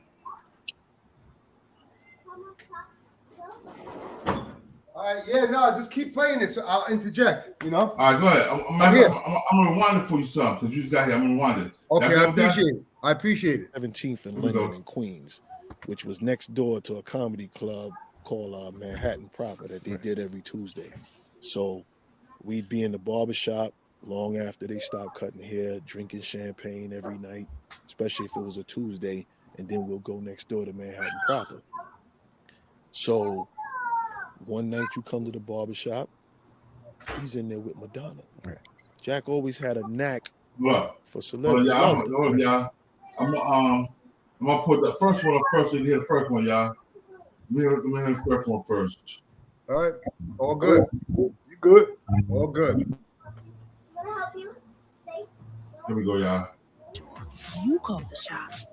All right, yeah, no, just keep playing it, so I'll interject, you know? All right, go ahead. I'm going to rewind it for you some, because you just got here. I'm going to rewind it. Okay, I appreciate it. 17th in London and Queens, which was next door to a comedy club called Manhattan Proper that they did every Tuesday. So we'd be in the barbershop long after they stopped cutting hair, drinking champagne every night, especially if it was a Tuesday, and then we'll go next door to Manhattan Proper. So one night you come to the barbershop, he's in there with Madonna. Right. Jack always had a knack for Hold celebrity. on, y'all. I'm gonna put the first one up first so you hear the first one, y'all. Let me hear the first one first. All right, all good. You good? All good. Here we go, y'all. You call the shots.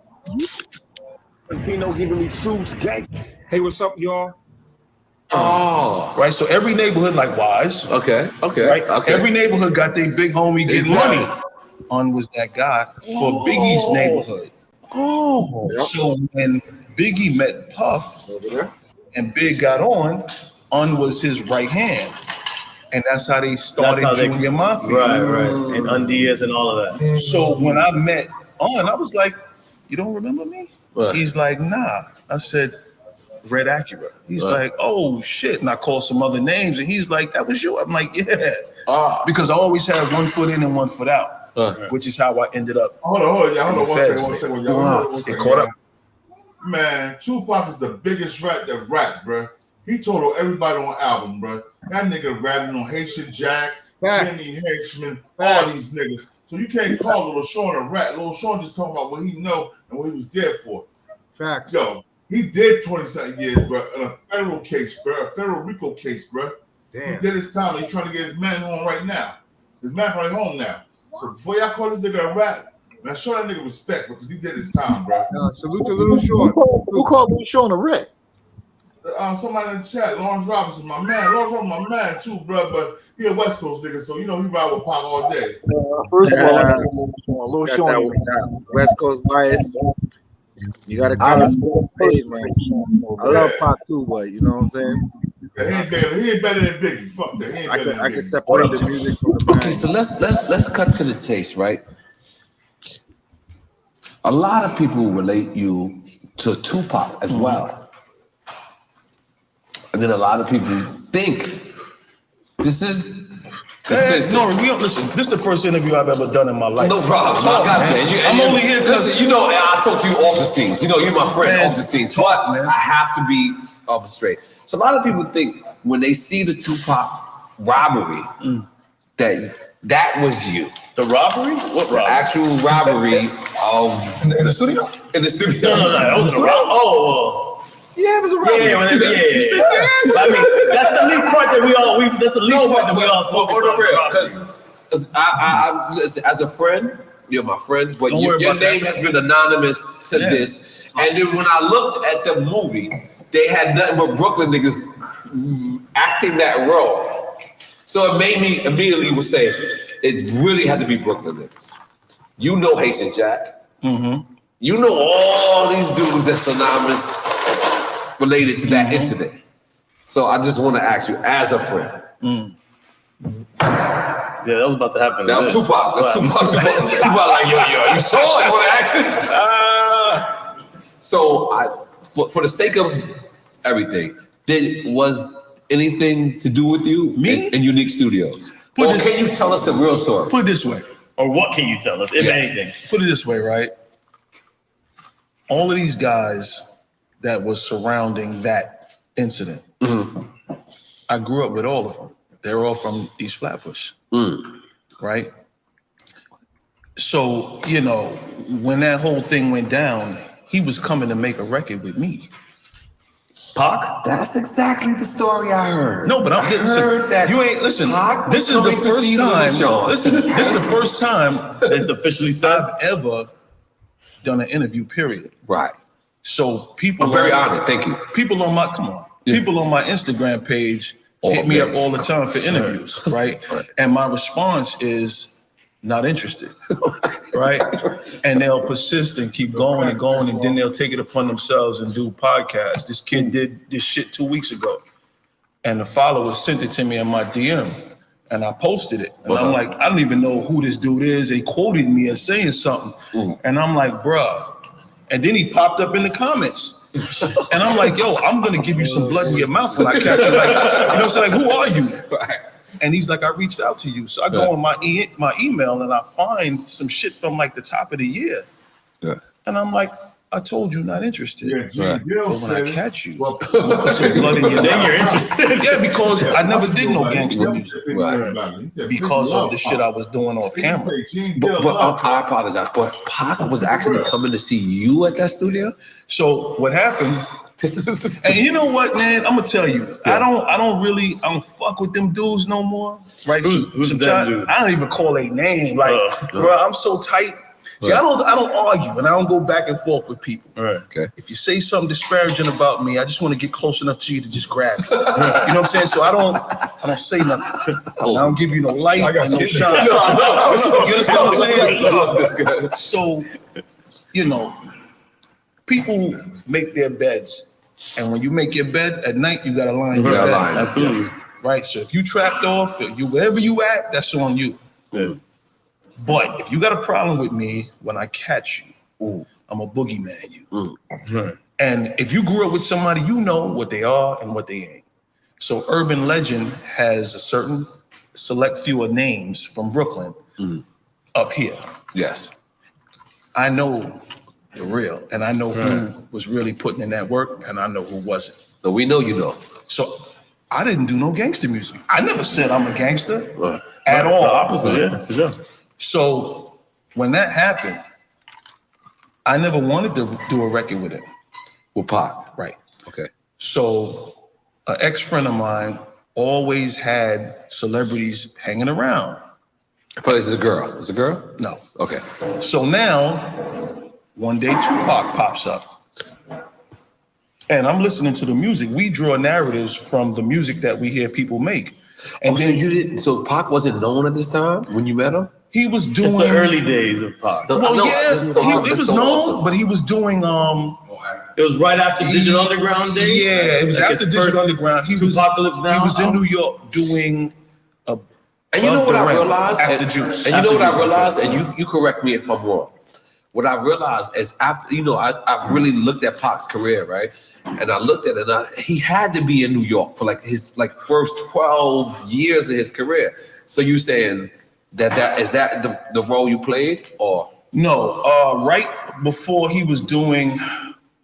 Pino giving me suits, gang. Hey, what's up, y'all? Oh, right. So every neighborhood like Wise. Okay. Right. Every neighborhood got their big homie getting money. Was that guy for Biggie's neighborhood. Oh. So when Biggie met Puff and Big got on was his right hand. And that's how they started Junior Mafia. Right. And Undies and all of that. So when I met I was like, you don't remember me? Right. He's like, nah. I said, Red Acura. He's like, oh shit. And I called some other names and he's like, that was you? I'm like, yeah. Because I always had 1 foot in and 1 foot out, which is how I ended up. Hold on, y'all. Hold on, one second. It caught up. Man, Tupac is the biggest rap that rap, bro. He told everybody on album, bro. That nigga rapping on Haitian Jack, Jimmy Henchman, all these niggas. So you can't call Lil Shawn a rat. Lil Shawn just talking about what he know and what he was there for. Facts. Yo, he did 20-something years, bro, in a federal case, bro, a federal RICO case, bro. Damn. He did his time. He's trying to get his man home right now. His man right home now. So before y'all call this nigga a rat, man, show that nigga respect because he did his time, bro. Salute to Lil Shawn. Who called Lil Shawn a rat? Somebody in the chat, Lawrence Robinson, my man. Lawrence Robinson, my man too, bro. But he a West Coast nigga, so you know he ride with Pop all day. First of all, Lil Shawn. West Coast bias. You gotta call us page, man. I love Pop too, but you know what I'm saying? He ain't better than Biggie. Fuck that. He ain't better than Biggie. I can separate the music from the mind. Okay, so let's cut to the chase, right? A lot of people relate you to Tupac as well. And then a lot of people think this is listen, this is the first interview I've ever done in my life. No problem. I got you. I'm only here because you know I talk to you off the scenes. You know you're my friend off the scenes. But I have to be straight. So a lot of people think when they see the Tupac robbery that was you. The robbery? What robbery? The actual robbery of in the studio? In the studio. No, that wasn't a robbery. Yeah, it was a robbery. Yeah. I mean, that's the least part that we all focus on. Because I listen, as a friend, you're my friend, but your name has been anonymous to this. And then when I looked at the movie, they had nothing but Brooklyn niggas acting that role. So it made me immediately say, it really had to be Brooklyn niggas. You know Haitian Jack. Mm-hmm. You know all these dudes that's anonymous related to that incident. So I just want to ask you, as a friend, Yeah, that was about to happen. That was Tupac. That's Tupac. Tupac like, yo, you saw it. You want to ask this? So for the sake of everything, was anything to do with you in Unique Studios? Or can you tell us the real story? Put it this way. Or what can you tell us, if anything? Put it this way, right? All of these guys that was surrounding that incident, I grew up with all of them. They're all from East Flatbush, right? So, you know, when that whole thing went down, he was coming to make a record with me. Pac? That's exactly the story I heard. No, but I'm heard that you ain't listen. Pac This is was the coming to first see you, time. Shawn. Listen, this is the first time it's officially said I've ever done an interview. Period. Right. So people. I'm very honored. Thank you. People on my people on my Instagram page hit me up all the time for interviews, right? And my response is not interested, right? And they'll persist and keep going and going, and then they'll take it upon themselves and do podcasts. This kid did this shit 2 weeks ago, and the follower sent it to me in my DM, and I posted it. And I'm like, I don't even know who this dude is. They quoted me as saying something, and I'm like, bruh. And then he popped up in the comments. And I'm like, yo, I'm gonna give you some blood in your mouth when I catch you. Like, you know what I'm saying? Like, who are you? And he's like, I reached out to you. So I go on my email and I find some shit from like the top of the year. Yeah. And I'm like, I told you not interested. Yeah, but when I catch you, put some blood in your then mouth. you're interested. Yeah, because I never did no gangster music. Right. Because of the shit I was doing off camera. But I apologize. But Pac was actually coming to see you at that studio. So what happened? And you know what, man? I'm gonna tell you, I don't fuck with them dudes no more. Right? Who's that dude? I don't even call a name. Like, bro, I'm so tight. See, I don't argue and I don't go back and forth with people. Right. Okay. If you say something disparaging about me, I just want to get close enough to you to just grab you. You know what I'm saying? So I don't say nothing. I don't give you no light and no shine. You understand what I'm saying? So, you know, people make their beds, and when you make your bed at night, you gotta line your bed. Absolutely. Right. So if you trapped off, wherever you at, that's on you. Yeah. But if you got a problem with me, when I catch you, I'm a boogeyman you. Right. And if you grew up with somebody, you know what they are and what they ain't. So Urban Legend has a certain select few of names from Brooklyn up here. Yes. I know the real, and I know who was really putting in that work, and I know who wasn't. So we know you know. So I didn't do no gangster music. I never said I'm a gangster at all. The opposite, yeah, for sure. So when that happened, I never wanted to do a record with him. With Pac. Right. Okay. So an ex-friend of mine always had celebrities hanging around. I thought this is a girl. Is it a girl? No. Okay. So now, one day Tupac pops up. And I'm listening to the music. We draw narratives from the music that we hear people make. And then you didn't. So Pac wasn't known at this time when you met him. He was doing It's the early days of Pac. Well, yes, he was known, but he was doing. It was right after Digital Underground days. Yeah, it was Like after his Digital first Underground. He was Apocalypse Now. He was in New York doing. And you know what I realized? After Juice. And you know what I realized? And you correct me if I'm wrong. What I realized is after, I really looked at Pac's career, right? And I looked at it, he had to be in New York for his first 12 years of his career. So you saying that is that the role you played, or? No, right before he was doing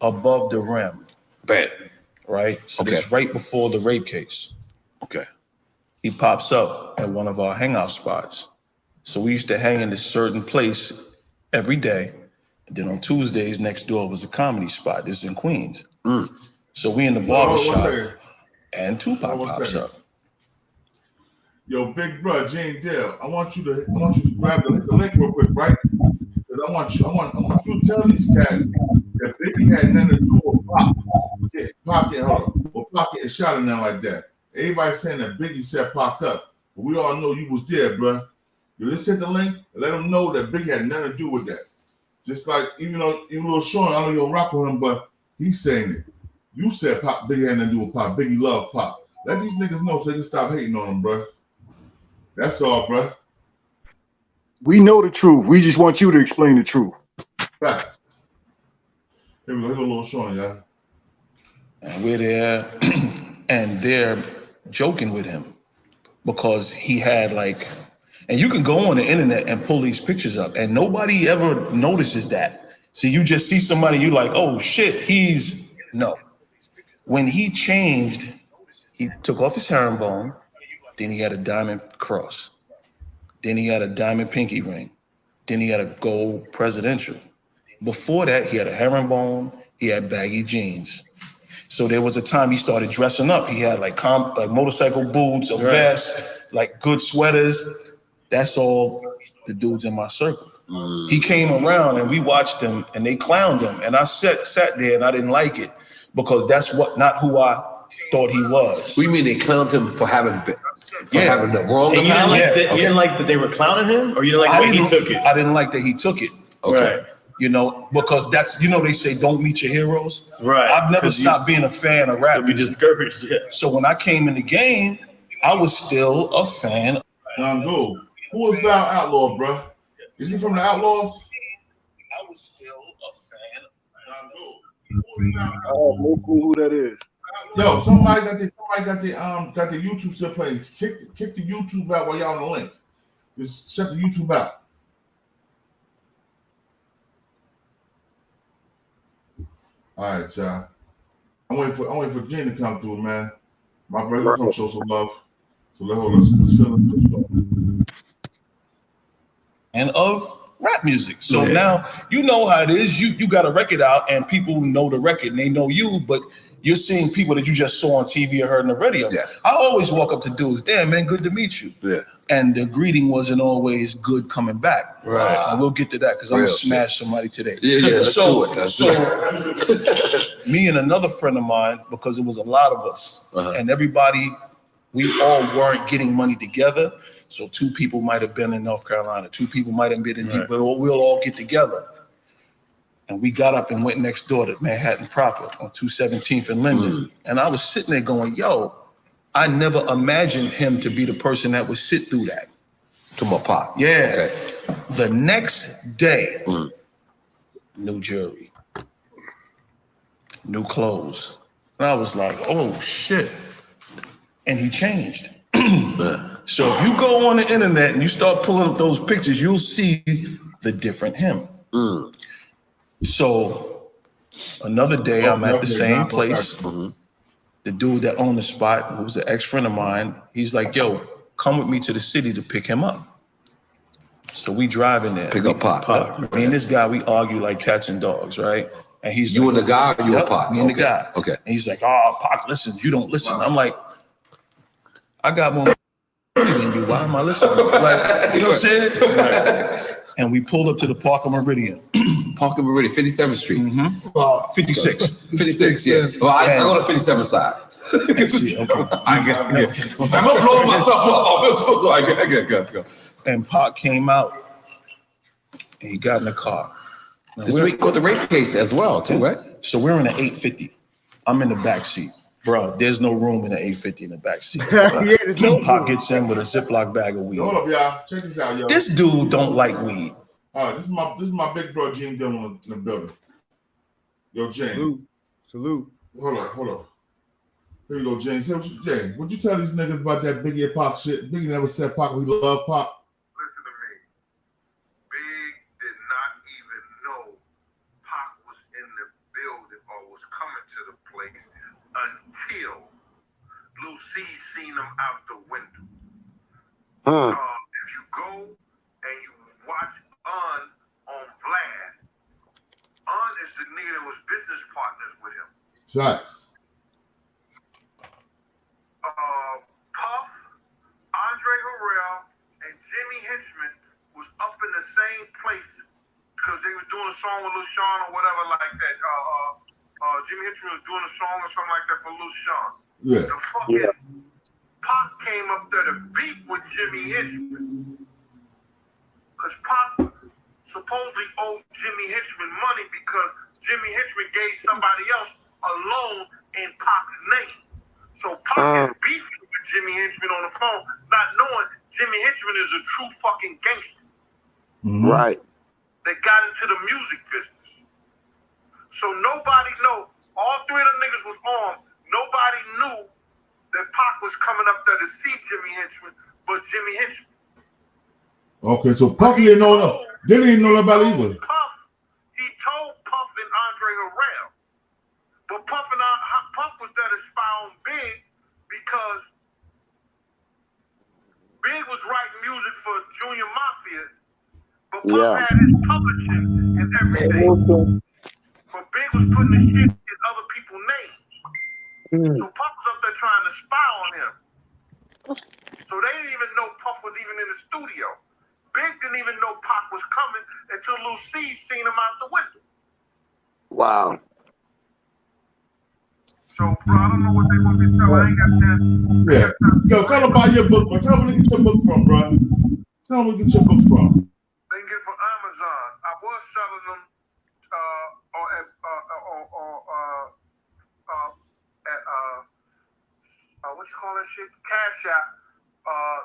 Above the Rim. Bam. Right? So Okay. this right before the rape case. Okay. He pops up at one of our hangout spots. So we used to hang in this certain place every day. And then on Tuesdays, next door was a comedy spot. This is in Queens. So we in the barbershop, and Tupac pops up. Yo, big bro, Jane Dale, I want you to grab hit the link real quick, right? Because I want you to tell these cats that Biggie had nothing to do with Pac. Pac getting shot and nothing like that. Everybody saying that Biggie set Pac up, but we all know you was there, bro. You just hit the link and let them know that Biggie had nothing to do with that. Just like even little Shawn, I know you don't rock with him, but he's saying it. You said Pac, Biggie had nothing to do with Pac. Biggie loved Pac. Let these niggas know so they can stop hating on him, bro. That's all, bro. We know the truth. We just want you to explain the truth. Facts. Here we go. Here's a little Shawn, yeah. And we're there, and they're joking with him because he had like, and you can go on the internet and pull these pictures up, and nobody ever notices that. So you just see somebody, you like, oh shit, no. When he changed, he took off his herringbone, then he had a diamond cross, then he had a diamond pinky ring, then he had a gold presidential. Before that, he had a herringbone, he had baggy jeans. So there was a time he started dressing up. He had like motorcycle boots, a vest, like good sweaters. That's all the dudes in my circle. He came around and we watched him and they clowned him. And I sat there and I didn't like it because that's not who I thought he was. What do you mean they clowned him for having the wrong? And you didn't like that they were clowning him, or you didn't like the way he took it? I didn't like that he took it. Okay. Right. You know, because that's, they say don't meet your heroes. Right. I've never stopped being a fan of rap. You'll be discouraged. Yeah. So when I came in the game, I was still a fan. Now go. Who was Val Outlaw, bro? Is he from the Outlaws? I was still a fan. I have no clue who that is. Yo, somebody got the YouTube still playing. Kick the YouTube out while y'all on the link. Just shut the YouTube out. All right, y'all. I'm waiting for Jen to come through, man. My brother come show some love. So let's feel it. And of rap music. So now you know how it is. You got a record out and people know the record and they know you, but you're seeing people that you just saw on TV or heard on the radio. Yes. I always walk up to dudes, damn man, good to meet you. Yeah. And the greeting wasn't always good coming back. Right. And we'll get to that because I'm Real gonna smash somebody today. Yeah, let's do it. Let's do it. Me and another friend of mine, because it was a lot of us, and everybody, we all weren't getting money together. So 2 people might have been in North Carolina, 2 people might have been in deep, but we'll all get together. And we got up and went next door to Manhattan proper on 217th and Linden. And I was sitting there going, yo, I never imagined him to be the person that would sit through that. To my pop. Yeah. Okay. The next day, new jewelry, new clothes. And I was like, oh shit. And he changed. So if you go on the internet and you start pulling up those pictures, you'll see the different him. So another day, I'm at the same place. The dude that owned the spot, who was an ex-friend of mine, he's like, yo, come with me to the city to pick him up. So we drive in there. Pick up Pop. Me and this guy, we argue like cats and dogs, right? And he's you like, and the guy or you and Pop? Me and the guy. Okay. And he's like, oh, Pop listens, you don't listen. I'm like, I got more than you. Why am I listening? Like, you know what I'm saying? And we pulled up to the Park of Meridian. Park of Meridian, 57th Street. 56. 56, yeah. Well, I go to 57th side. I'm gonna blow myself up. I'm so sorry. I get. And Pac came out and he got in the car. Now this week got the rape case as well, too, right? So we're in an 850. I'm in the back seat. Bro, there's no room in the 850 in the back seat. There's no Pac gets in with a Ziploc bag of weed. Hold up, y'all. Check this out, yo. This dude don't like weed. All right, this is my big bro Gene Dillon in the building. Yo, James. Salute. Hold on. Here we go, James. James, would you tell these niggas about that Biggie and Pac shit? Biggie never said Pac, we love Pac. Listen to me. Big did not even know Pac was in the building or was coming to the place until Lucy seen him out the window. If you go and you watch on Vlad, is the nigga that was business partners with him. Shots. Puff, Andre Harrell, and Jimmy Henchman was up in the same place because they was doing a song with Lil Shawn or whatever like that. Jimmy Henchman was doing a song or something like that for Lil Shawn. Yeah. The fucking Pac came up there to beef with Jimmy Henchman because Pac supposedly owed Jimmy Henchman money because Jimmy Henchman gave somebody else a loan in Pac's name. So Pac is beefing with Jimmy Henchman on the phone, not knowing Jimmy Henchman is a true fucking gangster. Right. That got into the music business. So nobody know. All three of them niggas was armed. Nobody knew that Pac was coming up there to see Jimmy Henchman, but Jimmy Henchman. Okay, so Puff didn't know about either. He told Puff and Andre Harrell. But Puff was there to spy on Big because Big was writing music for Junior Mafia, but Puff had his publishing and everything. But Big was putting the shit in other people's names. So Puff was up there trying to spy on him. So they didn't even know Puff was even in the studio. Big didn't even know Pac was coming until Lil C seen him out the window. Wow. So, bro, I don't know what they want me to tell. I ain't got time. Yeah. Yo, tell them about your book, bro. Tell them where to get your book from, bro. Tell them where to get your books from. They can get it from Amazon. I was selling them what you call that shit? Cash App.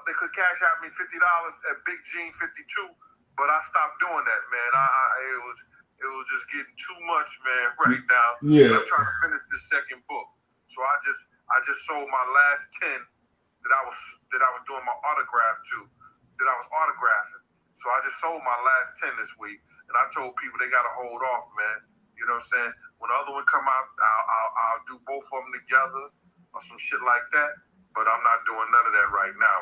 They could cash out me $50 at Big Gene 52, but I stopped doing that, man. It was just getting too much, man, right now. Yeah. I'm trying to finish the second book. So I just sold my last 10 that I was doing my autograph to, that I was autographing. So I just sold my last 10 this week, and I told people they gotta hold off, man. You know what I'm saying? When the other one come out, I'll do both of them together or some shit like that. But I'm not doing none of that right now.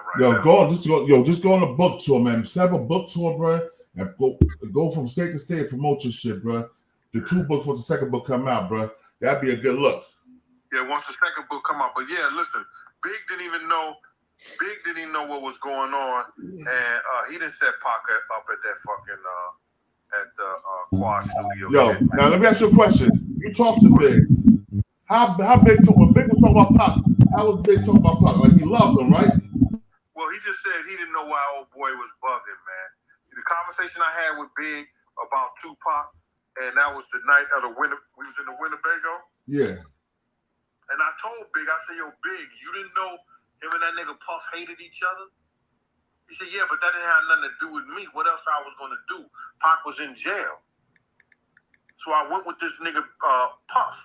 Just go on a book tour, man. Set up a book tour, bro, and go from state to state and promote your shit, bro. The 2 books once the second book come out, bro. That'd be a good look. Yeah, once the second book come out. But yeah, listen, Big didn't even know what was going on, and he didn't set Pac up at that fucking at the Quad Studio. Yo, now let me ask you a question. You talk to Big. How Big talk? When Big was talking about Pac, how was Big talking about Pac? Like he loved him, right? Well, he just said he didn't know why old boy was bugging, man. The conversation I had with Big about Tupac, and that was the night of we was in the Winnebago. Yeah. And I told Big, I said, yo, Big, you didn't know him and that nigga Puff hated each other? He said, yeah, but that didn't have nothing to do with me. What else I was going to do? Pac was in jail. So I went with this nigga Puff.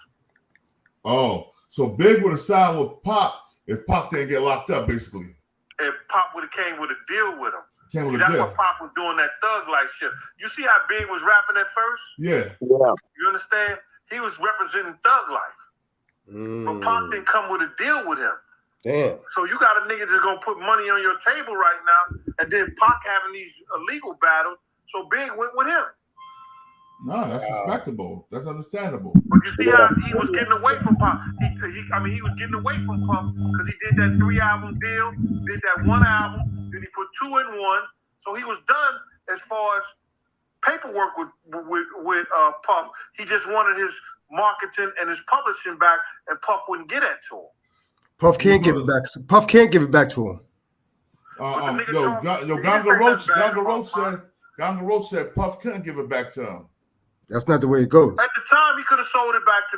Oh, so Big would have sided with Pac if Pac didn't get locked up, basically. If Pac would have came with a deal with him. That's why Pac was doing that thug life shit. You see how Big was rapping at first? Yeah. You understand? He was representing thug life. But Pac didn't come with a deal with him. Damn. So you got a nigga that's gonna put money on your table right now, and then Pac having these illegal battles. So Big went with him. No, that's respectable. That's understandable. But you see how he was getting away from Pac. He was getting away from Puff because he did that 3-album deal, did that 1 album, then he put 2 in 1. So he was done as far as paperwork with Puff. He just wanted his marketing and his publishing back, and Puff wouldn't get that to him. Puff can't give it back. Puff can't give it back to him. Ganga Roach said Puff couldn't give it back to him. That's not the way it goes. At the time, he could have sold it back to.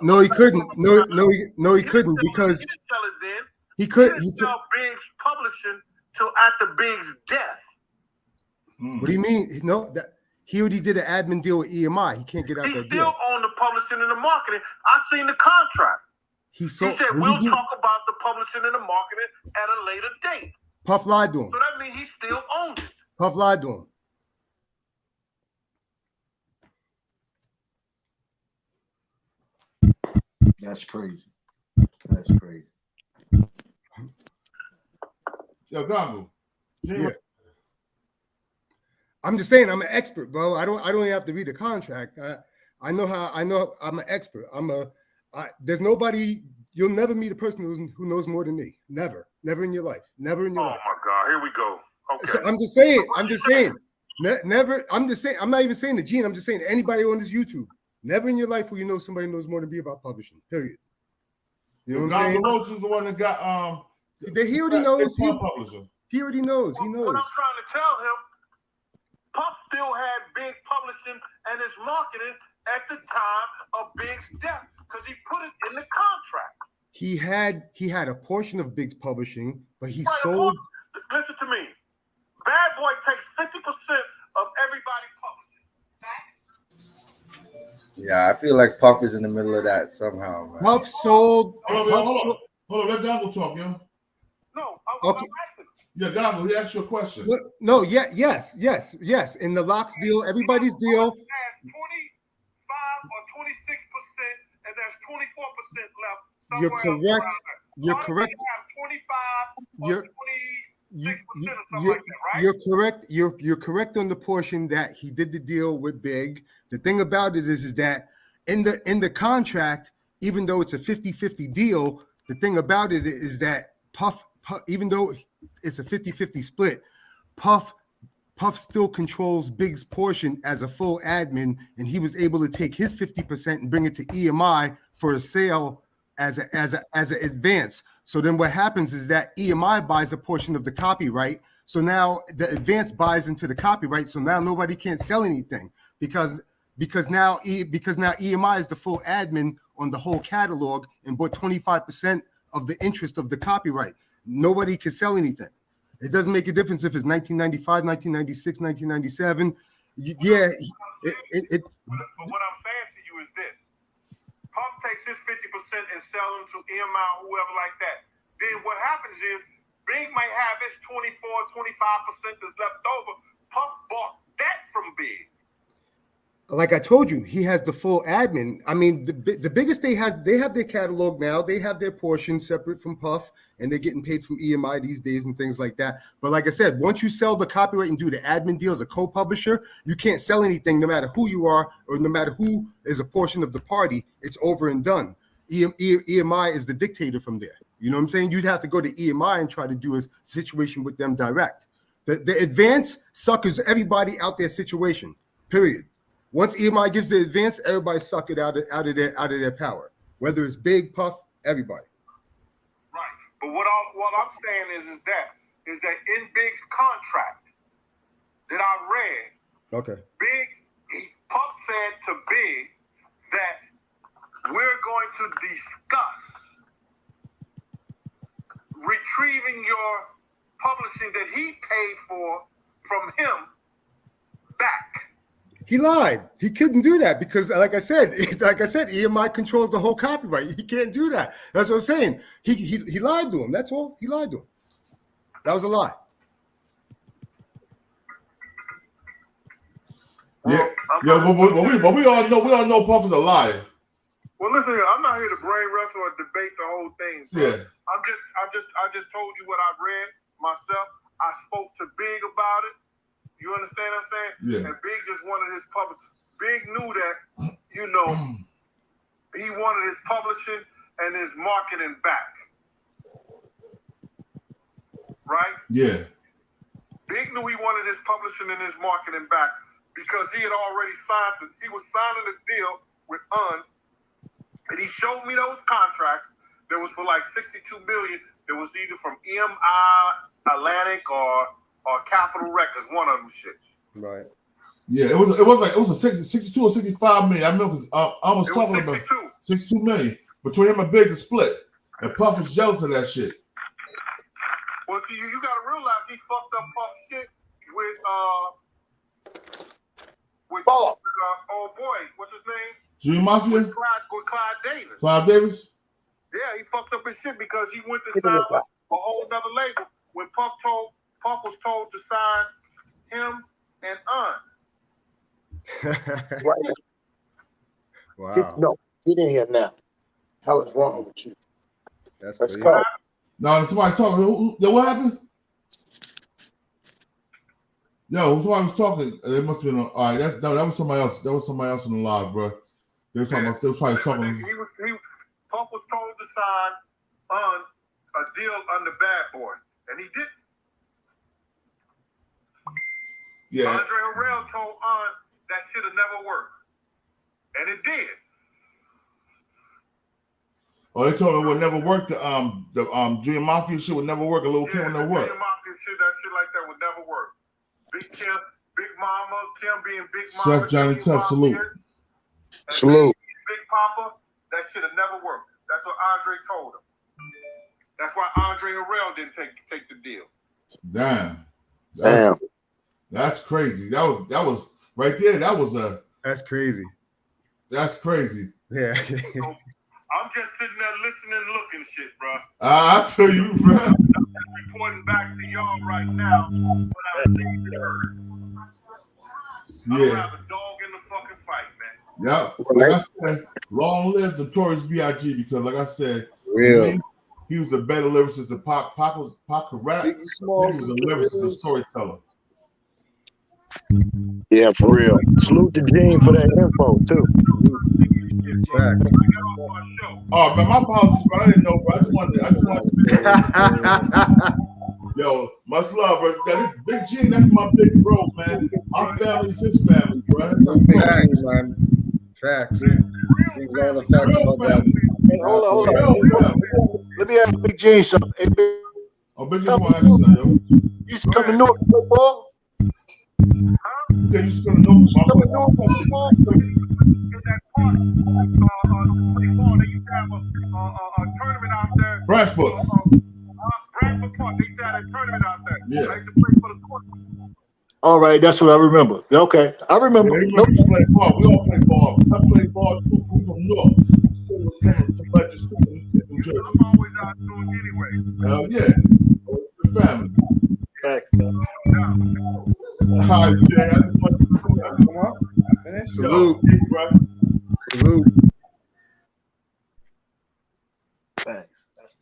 No, he couldn't. No, he couldn't because he didn't sell it then. He could. He didn't sell Big's publishing till after Big's death. What do you mean? No, that he already did an admin deal with EMI. He can't get out that deal. He still owned the publishing and the marketing. I seen the contract. He said we'll talk about the publishing and the marketing at a later date. Puff lied to him. So that means he still owned it. Puff lied to him. That's crazy. That's crazy. Yo, Gongo. Yeah. I'm just saying, I'm an expert, bro. I don't even have to read the contract. I know I'm an expert. There's nobody. You'll never meet a person who knows more than me. Never in your life. Never in your life. Oh my God, here we go. Okay. So I'm just saying. Never. I'm just saying. I'm not even saying the Gene. I'm just saying anybody on this YouTube. Never in your life will you know somebody knows more than me about publishing. Period. You know what I'm saying? Roach is the one that got He already knows. He already knows. He knows. What I'm trying to tell him, Puff still had Big publishing and his marketing at the time of Big's death because he put it in the contract. He had a portion of Big's publishing, but he sold. Listen to me. Bad Boy takes 50% Yeah, I feel like Puff is in the middle of that somehow, man. Puff sold. Hold on. Let Goggle talk, yo. No, Okay. Yeah, Goggle, he asked you a question. No, yes. In the locks deal, everybody's deal. 25 or 26%, and there's 24% left. You're correct. You're correct. 25 or 26% or something like that, right? You're correct. You're correct on the portion that he did the deal with Big. The thing about it is that in the contract, even though it's a 50-50 deal, the thing about it is that Puff, even though it's a 50-50 split, Puff still controls Big's portion as a full admin, and he was able to take his 50% and bring it to EMI for a sale as an advance. So then what happens is that EMI buys a portion of the copyright. So now the advance buys into the copyright. So now nobody can't sell anything because now EMI is the full admin on the whole catalog and bought 25% of the interest of the copyright. Nobody can sell anything. It doesn't make a difference if it's 1995, 1996, 1997. But what I'm saying to you is this. Puff takes his 50% and sell them to EMI or whoever like that. Then what happens is Big might have his 24, 25% that's left over. Puff bought that from Big. Like I told you, he has the full admin. I mean, the biggest they have their catalog now. They have their portion separate from Puff, and they're getting paid from EMI these days and things like that. But like I said, once you sell the copyright and do the admin deal as a co-publisher, you can't sell anything no matter who you are or no matter who is a portion of the party. It's over and done. EMI is the dictator from there. You know what I'm saying? You'd have to go to EMI and try to do a situation with them direct. The advance suckers everybody out their situation, period. Once EMI gives the advance, everybody suck it out of their power. Whether it's Big, Puff, everybody. Right. But what I'm saying is that in Big's contract that I read, okay, Puff said to Big that we're going to discuss retrieving your publishing that he paid for from him back. He lied. He couldn't do that because, like I said, EMI controls the whole copyright. He can't do that. That's what I'm saying. He lied to him. That's all. He lied to him. That was a lie. Yeah, but we all know Puff is a liar. Well, listen here. I'm not here to brain wrestle or debate the whole thing. Bro. Yeah. I just told you what I read myself. I spoke to Big about it. You understand what I'm saying? Yeah. And Big just wanted his publishing. Big knew that, he wanted his publishing and his marketing back. Right? Yeah. Big knew he wanted his publishing and his marketing back because he had already he was signing a deal with and he showed me those contracts that was for like $62 million. That was either from EMI, Atlantic, or Capitol Records, one of them shits. Right. Yeah, it was a 62 or 65 million. I remember I was talking about 62 million between him and Big to split, and Puff was jealous of that shit. Well, you gotta realize he fucked up Puff shit with old boy, what's his name? Junior Mafia? With Clyde Davis. Clyde Davis? Yeah, he fucked up his shit because he went to sign a whole nother label when Puff was told to sign him and Right. Wow. No, get in here now. Hell is wrong with you? Let's go. No, somebody talking. Yo, what happened? Yo, somebody was talking. It must have been. All right, that was somebody else. That was somebody else in the live, bro. They were talking. They were probably talking. Puff was told to sign on a deal under Bad Boy, and he didn't. Yeah. Andre Harrell told that should have never worked, and it did. Oh, they told him it would never work. The Junior Mafia shit would never work. A little Kim would never work. Junior Mafia shit, that shit like that would never work. Big Kim, Big Mama, Kim being Big Mama. Chef Johnny Tough, salute. Salute. Big Papa, that should have never worked. That's what Andre told him. That's why Andre Harrell didn't take the deal. Damn. That's crazy. That was right there. That's crazy. That's crazy. Yeah. I'm just sitting there listening, looking shit, bro. I feel you, bro. I'm reporting back to y'all right now what I've seen and heard. I'd Yeah. rather dog in the fucking fight, man. Yep. Like I said, long live Notorious B.I.G. because, like I said, Real. to me, he was a better lyricist than Pac. Pac could rap. He was a lyricist, a storyteller. Yeah, for real. Salute to Gene for that info too. Oh man, my apologies, bro. I didn't know, bro. I just wanted to. Yo, much love, bro. That is Big G, that's my big bro, man. My family's his family, bro. That's Facts, man. Facts. Brings all the facts about that. Hey, hold on. Let me ask Big G something. Hey, oh, Big G's want to ask you something, yo. You used to come to North football? He said you used to come to North football. Bradford. Bradford Park, they had a tournament out there. Yeah. I used to play for the court. All right, that's what I remember. Okay, I remember. Yeah, he remember to play ball. We all play ball. I play ball too from North. Some legends too in New Jersey. I'm always out doing anyway. Yeah. It's the family. Thanks. Hi, Jay. I just want to come up. Salute. Peace, bro. Salute. Thanks.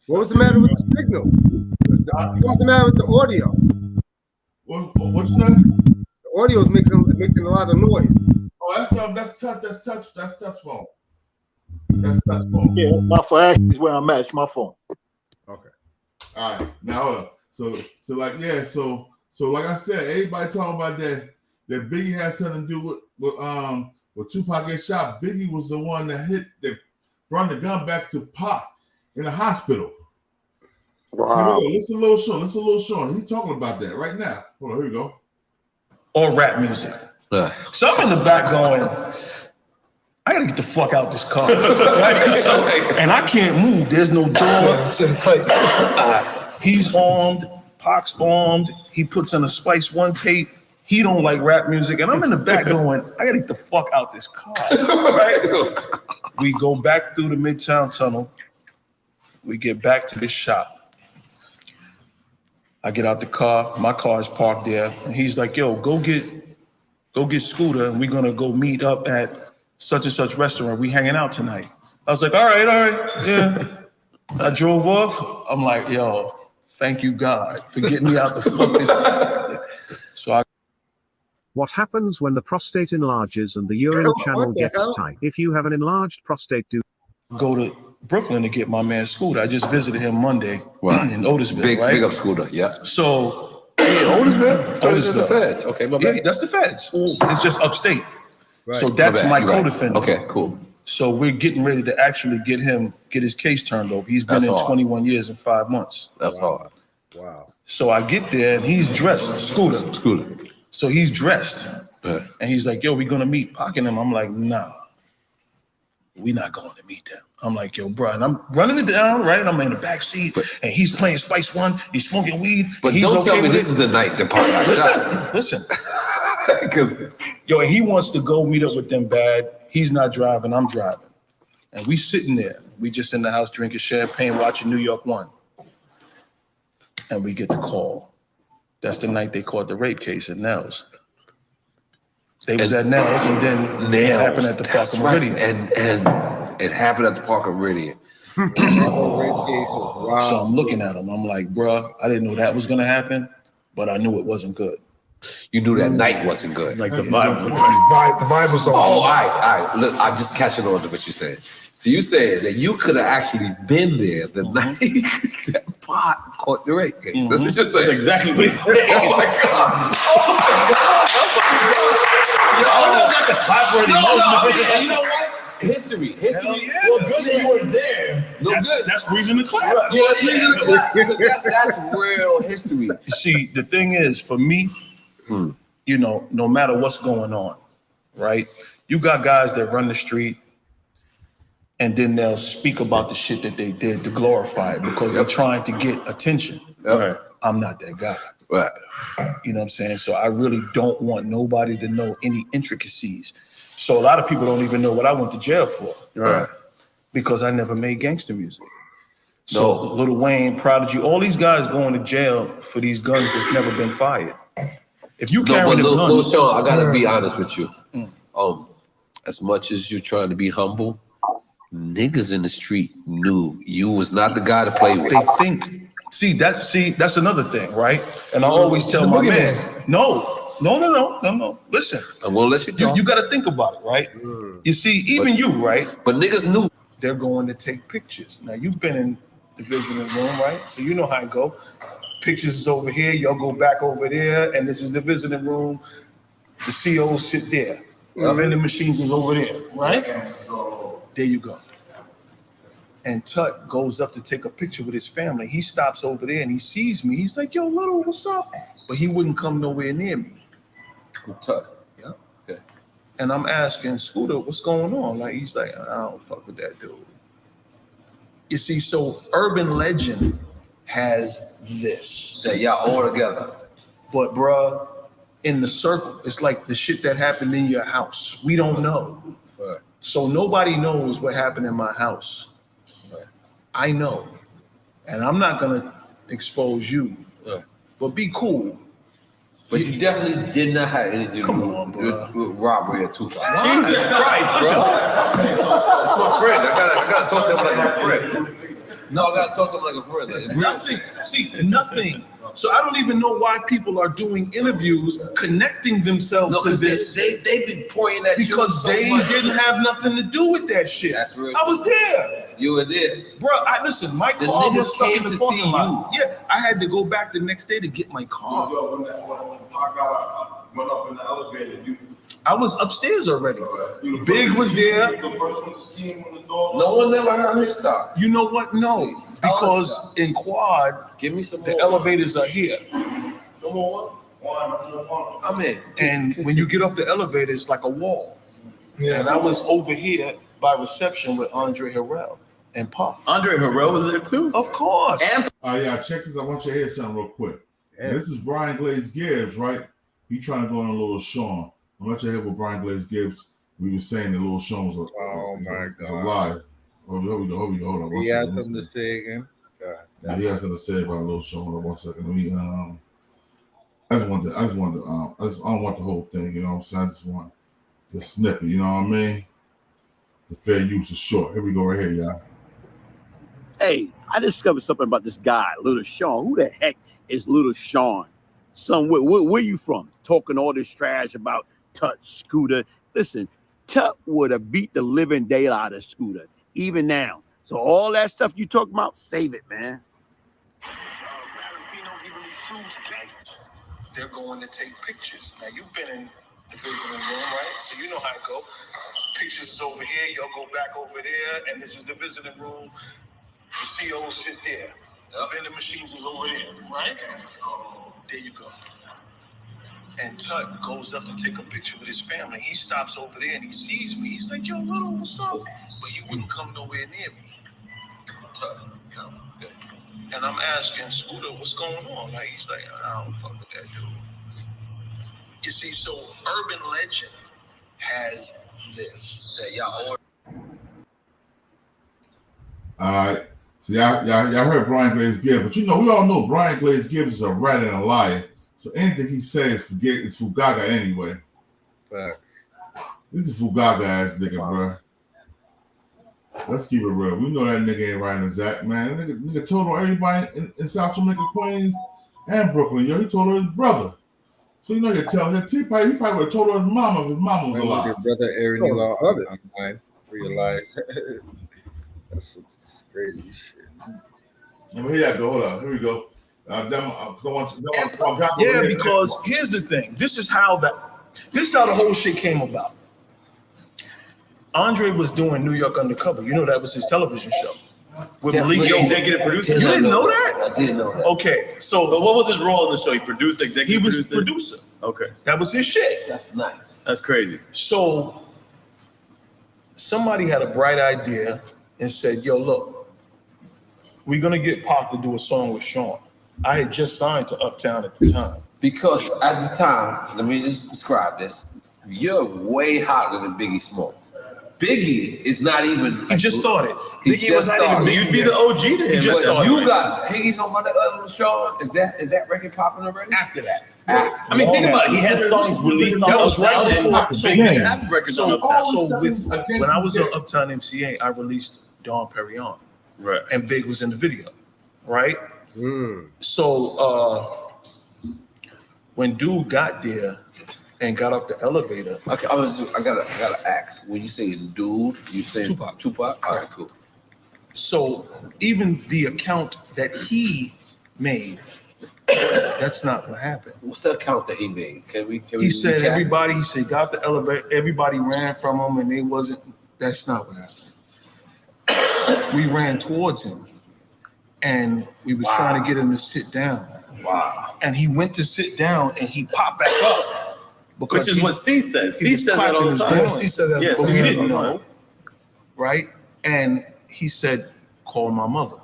What was the matter with the signal? What was the matter with the audio? What's that? The audio is making a lot of noise. Oh, that's touch phone. That's touch phone. Yeah, my phone is where I'm at. It's my phone. Okay. All right. Now hold up. So like like I said, everybody talking about that Biggie had something to do with Tupac get shot. Biggie was the one that brought the gun back to Pac in the hospital. Wow. Here we go. Listen a little Shawn. He's talking about that right now. Hold on, here we go. Or rap music. So I'm in the back going, I gotta get the fuck out this car. Right? And I can't move. There's no door. He's armed. Pac's armed. He puts on a Spice One tape. He don't like rap music. And I'm in the back going, I gotta get the fuck out this car. Right? We go back through the Midtown Tunnel. We get back to this shop. I get out the car. My car is parked there. And he's like, yo, go get Scooter and we're gonna go meet up at such and such restaurant. We hanging out tonight. I was like, all right, yeah. I drove off. I'm like, yo, thank you, God, for getting me out the fuck this. What happens when the prostate enlarges and the urine channel gets tight? If you have an enlarged prostate, go to Brooklyn to get my man Scooter. I just visited him Monday in Otisville, Big right? up Scooter, yeah. So, Otisville? Otisville. The feds. Okay, my bad. Yeah, that's the feds. It's just upstate. Right. So that's my co-defendant. Okay, cool. So we're getting ready to actually get his case turned over. He's been in 21 years and 5 months. That's hard. Wow. So I get there and he's dressed, Scooter. So he's dressed. And he's like, yo, we gonna meet Pac and him. I'm like, nah, we not going to meet them. I'm like, yo, bro, and I'm running it down, right? I'm in the back seat, and he's playing Spice One. He's smoking weed. But he's don't okay tell me with this it. is the night the Pac got shot. Listen. Because yo, and he wants to go meet up with them bad. He's not driving, I'm driving. And we sitting there. We just in the house drinking champagne, watching New York 1. And we get the call. That's the night they caught the rape case at Nels. They was at Nels, and then it happened at the Park of Meridian. And it happened at the Park of Meridian. So I'm looking at him. I'm like, bruh, I didn't know that was gonna happen, but I knew it wasn't good. You knew that night wasn't good. Like the vibe. The vibe was off. Oh, all right. Look, I'm just catching on to what you said. So you said that you could have actually been there the night that Pac caught the rape case. That's what you're saying. That's exactly what he said. Oh my God. Oh my God. That's a clap-worthy moment. And you know what? History. Well, good that you were there. That's reason to clap. Yeah, that's reason to clap. Because that's real history. See, the thing is, for me, you know, no matter what's going on, right? You got guys that run the street and then they'll speak about the shit that they did to glorify it because they're trying to get attention. Right. I'm not that guy. Right. You know what I'm saying? So I really don't want nobody to know any intricacies. So a lot of people don't even know what I went to jail for. Right. Because I never made gangster music. So Lil Wayne, Prodigy, all these guys going to jail for these guns that's never been fired. If you carry them guns, Lil Shawn, I gotta be honest with you. As much as you're trying to be humble, niggas in the street knew you was not the guy to play with. They think. See, that's another thing, right? And I always tell my man, no. Listen, I'm gonna let you talk. You got to think about it, right? You see, even you, right? But niggas knew. They're going to take pictures. Now, you've been in the visiting room, right? So you know how it go. Pictures is over here, y'all go back over there, and this is the visiting room. The COs sit there. The vending machines is over there, right? There you go. And Tut goes up to take a picture with his family. He stops over there and he sees me. He's like, yo, Little, what's up? But he wouldn't come nowhere near me. Tut, yeah, okay. And I'm asking Scooter, what's going on? Like, he's like, I don't fuck with that dude. You see, so urban legend has this. That y'all all together. But bruh, in the circle, it's like the shit that happened in your house. We don't know. Right. So nobody knows what happened in my house. Right. I know. And I'm not gonna expose you. Right. But be cool. But you definitely did not have anything to do with robbery or Tupac. Jesus Christ, bro. That's my friend. I gotta talk to him like a friend. No, I gotta talk to him like a friend. Like, Nothing. See, nothing. So I don't even know why people are doing interviews connecting themselves to this. They be pointing at you because so they much. didn't have nothing to do with that shit. That's real. I was there. You were there. Bro, listen, my The car was niggas stuck came in the to parking see lot. Yeah, I had to go back the next day to get my car. When Pac went up in the elevator, I was upstairs already. Big was there. The first one to see him on the door. No one never heard his stuff. You know what? No, because in Quad, give me some. The elevators are here. No more. I'm in. And when you get off the elevator, it's like a wall. Yeah. And I was over here by reception with Andre Harrell and Puff. Andre Harrell was there too? Of course. And Yeah, check this. I want you to hear something real quick. This is Brian Glaze Gibbs, right? He trying to go on a little Shawn. I want you to hear what Brian Glaze Gibbs. We were saying that Little Shawn was a lie. Hold on. He has something to say again. Yeah, he has something to say about Little Shawn. Hold on 1 second. I don't want the whole thing, you know what I'm saying? I just want the snippet, you know what I mean? The fair use is short. Here we go right here, y'all. Hey, I discovered something about this guy, Little Shawn. Who the heck is Little Shawn? Son, where you from? Talking all this trash about Tut, Scooter. Listen, Tut would have beat the living daylight out of Scooter, even now. So all that stuff you talking about, save it, man. They're going to take pictures. Now, you've been in the visiting room, right? So you know how it go. Pictures is over here, y'all go back over there, and this is the visiting room. The COs sit there. The vending machines is over there, right? There you go. And Tut goes up to take a picture with his family. He stops over there and he sees me. He's like, yo, Little, what's up? But he wouldn't come nowhere near me. Tut, yeah, okay. And I'm asking Scooter, what's going on? Like, he's like, I don't fuck with that dude. You see, so urban legend has this that y'all order. All right. So y'all heard Brian Glaze Gibbs, but we all know Brian Glaze Gibbs is a rat and a liar. So anything he says, forget it's Fugaga anyway. Facts. This is Fugaga ass nigga, bro. Let's keep it real. We know that nigga ain't riding his act, man. That nigga told on everybody in South Jamaica, Queens, and Brooklyn. Yo, he told her his brother. So you're telling him, he probably would have told her his mama if his mama was alive. Your brother airing you out online for your lies. That's some crazy shit. Here we go. Hold on. Here we go. Because here's the thing. This is how the whole shit came about. Andre was doing New York Undercover. You know that was his television show. With Malik executive producer. You didn't know that? I didn't know that. Okay, so but what was his role in the show? He produced, executive producer? He was producer. Okay. That was his shit. That's nice. That's crazy. So somebody had a bright idea and said, yo, look, we're gonna get Pac to do a song with Shawn. I had just signed to Uptown at the time. Because at the time, let me just describe this. You're way hotter than Biggie Smalls. Biggie is not even. He just started. He Biggie was not even. You'd be the OG to him. He just started. You got Higgy's on my Shawn. Is that record popping already? After that. I mean, think about it. He had songs released on That was Uptown. right before. Big didn't have records on Uptown. So when I was on Uptown MCA, I released Dom Perignon. Right. And Big was in the video. Right? So when dude got there and got off the elevator. Okay, I gotta ask. When you say dude, you say Tupac. All right, cool. So even the account that he made, that's not what happened. What's the account that he made? Can we He said recap? everybody. He said got the elevator. Everybody ran from him, and they wasn't. That's not what happened. We ran towards him, and we was trying to get him to sit down. Wow. And he went to sit down, and he popped back up. Which is what C says. C says that all the time. C said that. Yes, but we he didn't did. know, right? And he said, "Call my mother."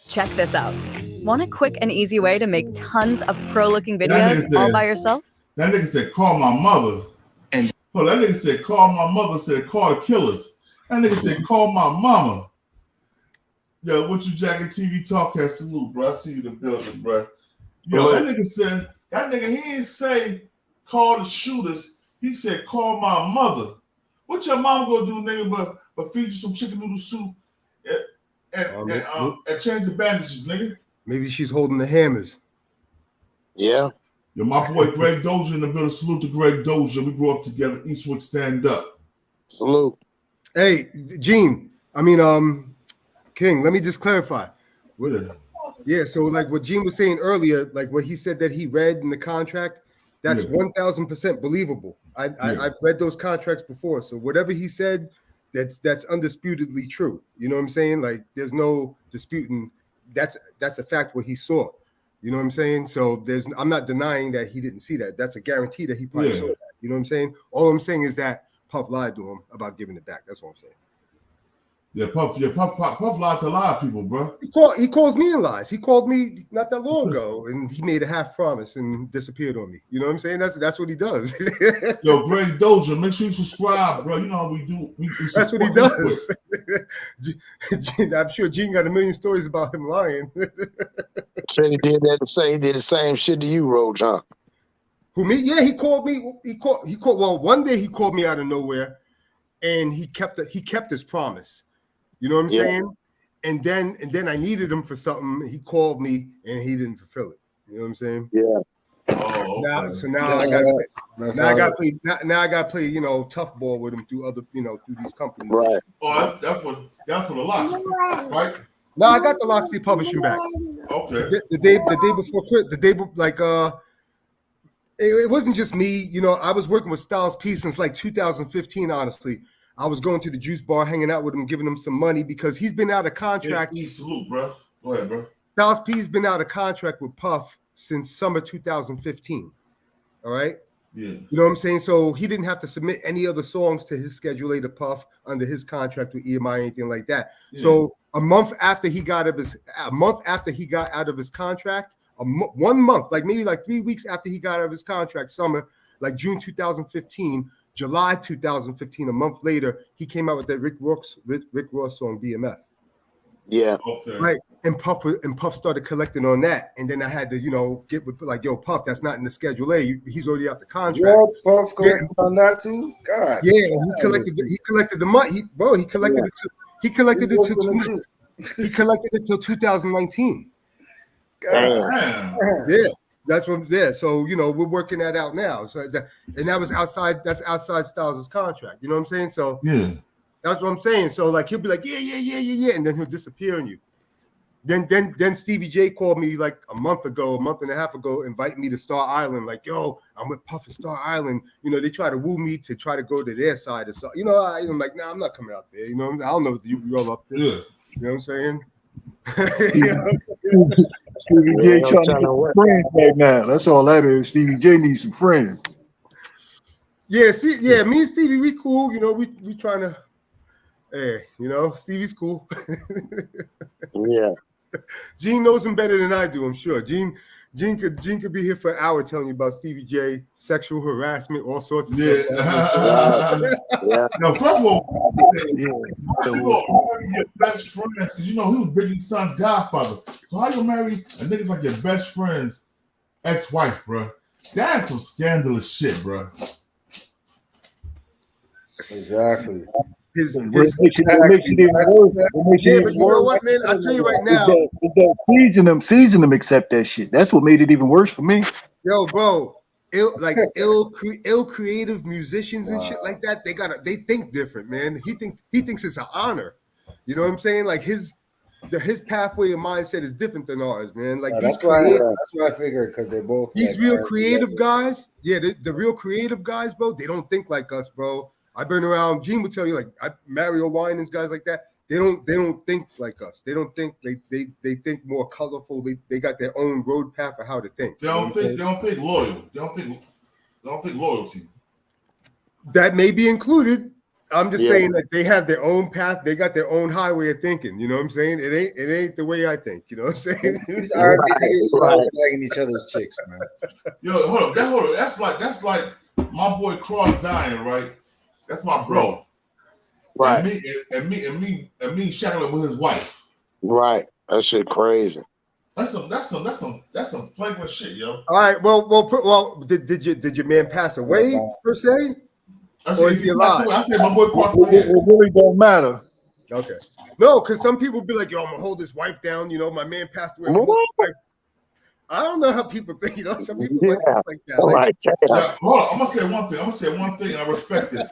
Check this out. Want a quick and easy way to make tons of pro-looking That videos nigga said- all by yourself? That nigga said, call my mother. And that nigga said, call my mother, said, call the killers. That nigga said, call my mama. Yo, what you jacking TV talk has salute, bro. I see you in the building, bro. Yo, that nigga said, he didn't say call the shooters. He said, call my mother. What your mom gonna do, nigga, but feed you some chicken noodle soup and change the bandages, nigga? Maybe she's holding the hammers. Yeah. Yo, my boy Greg Dozier in the building. Salute to Greg Dozier. We grew up together. Eastwick, stand up. Salute. Hey, Gene. King. Let me just clarify. Yeah. So, like what Gene was saying earlier, like what he said that he read in the contract, that's 1,000% believable. I've read those contracts before. So whatever he said, that's undisputedly true. You know what I'm saying? Like there's no disputing. That's a fact what he saw. You know what I'm saying? So I'm not denying that he didn't see that. That's a guarantee that he probably saw that. You know what I'm saying? All I'm saying is that Puff lied to him about giving it back. That's all I'm saying. Puff lied to a lot of people, bro. He calls me in lies. He called me not that long ago, and he made a half promise and disappeared on me. You know what I'm saying? That's what he does. Yo, Greg Dozier, make sure you subscribe, bro. You know how we do. That's what he does. I'm sure Gene got a million stories about him lying. Said he did that. He did the same shit to you, Roach, huh? Who me? Yeah, he called me. He called. Well, one day he called me out of nowhere, and he kept his promise. You know what I'm saying? And then I needed him for something. He called me and he didn't fulfill it. You know what I'm saying? Yeah. Now I got to play, tough ball with him through through these companies. Right. Oh, that's for the lock, right? No, I got the Lockstate Publishing back. Okay. The day before, it wasn't just me. I was working with Styles P since like 2015. Honestly, I was going to the juice bar, hanging out with him, giving him some money because he's been out of contract. Salute, bro. Go ahead, bro. Styles P's been out of contract with Puff since summer 2015. All right. Yeah. You know what I'm saying? So he didn't have to submit any other songs to his Schedule A to Puff under his contract with EMI, anything like that. Yeah. So a month after he got out of his contract, 1 month, like maybe like 3 weeks after he got out of his contract, summer, like June 2015, July 2015, a month later, he came out with that Rick Ross song BMF. Yeah. Okay. Right. And Puff started collecting on that. And then I had to, get with like, yo, Puff, that's not in the Schedule A. He's already out the contract. Yo, Puff collected on that too? God. Yeah, he collected the money. He collected it till 2019. God. Yeah. That's what there. So, we're working that out now. So that's outside Styles' contract. You know what I'm saying? So yeah. That's what I'm saying. So like he'll be like, yeah, and then he'll disappear on you. Then Stevie J called me like a month and a half ago, inviting me to Star Island. Like, yo, I'm with Puff at Star Island. They try to woo me to try to go to their side or so. I'm like, nah, I'm not coming out there. I don't know if you roll up there. Yeah. You know what I'm saying? Stevie J trying to get some friends right now. That's all that is. Stevie J needs some friends. Yeah, me and Stevie, we cool. We trying to. Hey, Stevie's cool. Yeah. Gene knows him better than I do, I'm sure. Gene Gene could be here for an hour telling you about Stevie J, sexual harassment, all sorts of stuff. No, first of all, your best friends, because you know he was Biggie's son's godfather. So how you marry a nigga like your best friend's ex-wife, bro? That's some scandalous shit, bro. Exactly. It makes it even worse. Yeah, but you know what, man? I'll tell you right now. Season them accept that shit. That's what made it even worse for me. Yo, bro, ill creative musicians and shit like that. They think different, man. He thinks it's an honor. You know what I'm saying? Like his pathway and mindset is different than ours, man. Like that's why I figured, because they're both these like, real creative guys. Yeah, the real creative guys, bro. They don't think like us, bro. I've been around. Gene will tell you, like Mario Winans, guys like that. They don't think like us. They don't think they think more colorful. They got their own road path for how to think. They don't think loyal. They don't think loyalty. That may be included. I'm just saying that they have their own path. They got their own highway of thinking. You know what I'm saying? It ain't the way I think. You know what I'm saying? These R&B niggas bagging each other's chicks, man. Yo, hold up. That's like my boy Cross dying, right? That's my bro. Right. And me shackling with his wife. Right. That shit crazy. That's some flagrant shit, yo. All right. Well. Did your man pass away per se? Or is he alive? I said my boy Cross. It really don't matter. Okay. No, because some people be like, yo, I'm gonna hold his wife down. You know, my man passed away. I don't know how people think. You know, some people like that. Hold on. I'm gonna say one thing. And I respect this.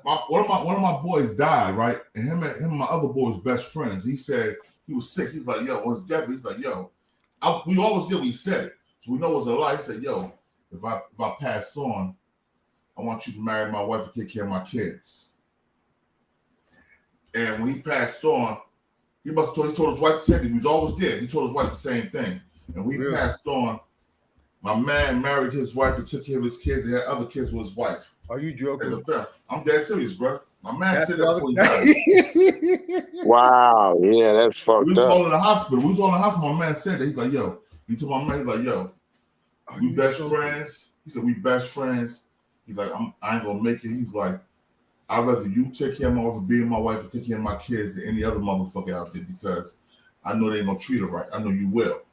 One of my boys died, right? And him and my other boy was best friends. He said he was sick. He's like, yo, what's dead? He's like, yo, we always did. We said it, so we know it was a lie. He said, yo, if I pass on, I want you to marry my wife and take care of my kids. And when he passed on, he told his wife the same thing. He was always there. He told his wife the same thing. And when he passed on, my man married his wife and took care of his kids. He had other kids with his wife. Are you joking? I'm dead serious, bro. My man said that before he died. Wow. Yeah, that's fucked up. We was all in the hospital. My man said that. He's like, yo. He told my man, he's like, yo, we best friends. He said, we best friends. He's like, I ain't gonna make it. He's like, I'd rather you take care of my wife and be with my wife and take care of my kids than any other motherfucker out there, because I know they ain't gonna treat her right. I know you will.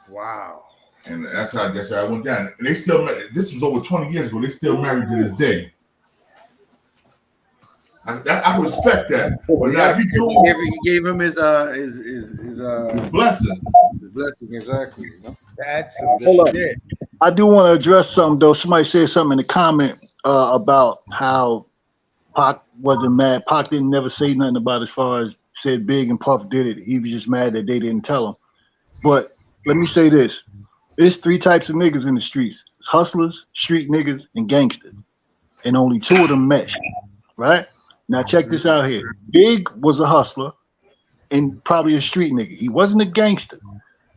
Wow. And that's how it went down. And they still met. This was over 20 years ago. They still married to this day. I respect that. But now he gave him his blessing. His blessing, exactly. You know? That's Hold up. I do want to address something though. Somebody said something in the comment about how Pac wasn't mad. Pac didn't never say nothing about as far as said Big and Puff did it. He was just mad that they didn't tell him. But let me say this. There's three types of niggas in the streets. It's hustlers, street niggas, and gangsters. And only two of them mesh. Right? Now check this out here. Big was a hustler and probably a street nigga. He wasn't a gangster.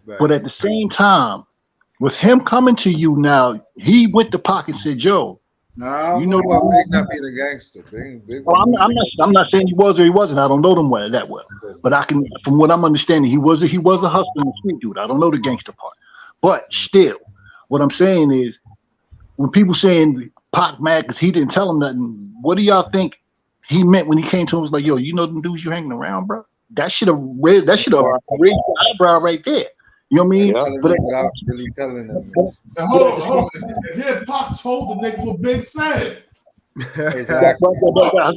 Right. But at the same time, with him coming to you now, he went to Pac and said, yo, no, you know what? Big not being a gangster. Big well, I'm not saying he was or he wasn't. I don't know them that well. But I can, from what I'm understanding, he was a hustler and a street dude. I don't know the gangster part. But still, what I'm saying is, when people saying Pac mad because he didn't tell him nothing, what do y'all think he meant when he came to him? Was like, yo, you know them dudes you hanging around, bro? That should have raised the eyebrow right there. You know what I mean? Yeah. But without really telling them. Hold on. And then Pac told the niggas what Big said. Exactly. I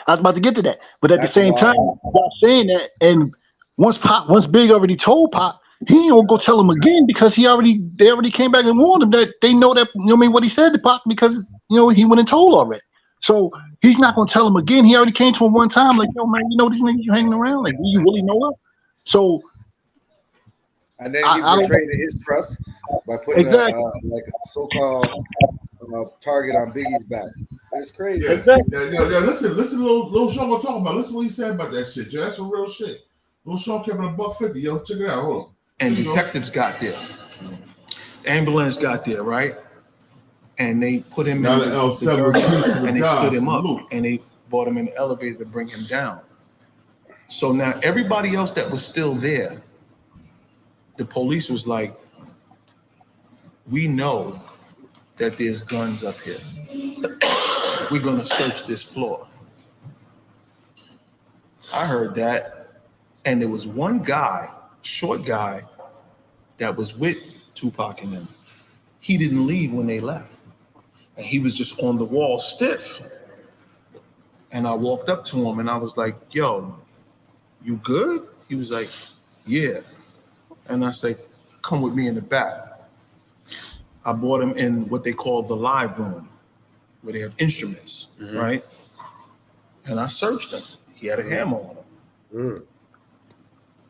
was about to get to that. But at the same time, y'all saying that, and once Big already told Pac, he ain't gonna go tell him again because they already came back and warned him that they know that, you know what I mean, what he said to Pac, because you know he went and told already. So he's not gonna tell him again. He already came to him one time, like, yo man, you know these niggas you hanging around, like, do you really know them? So and then he betrayed his trust by putting a so-called target on Biggie's back. It's crazy. Yeah. Listen, little Shawn gonna talk about. Listen what he said about that shit, yo. That's some real shit. Little Shawn kept it $150. Yo, check it out. Hold on. And detectives got there. Ambulance got there, right? And they put him in the dirt, and they stood him up, and they brought him in the elevator to bring him down. So now everybody else that was still there, the police was like, we know that there's guns up here. We're gonna search this floor. I heard that, and there was one guy, short guy, that was with Tupac and them. He didn't leave when they left. And he was just on the wall stiff. And I walked up to him and I was like, yo, you good? He was like, yeah. And I said, come with me in the back. I brought him in what they call the live room, where they have instruments, right? And I searched him. He had a hammer on him.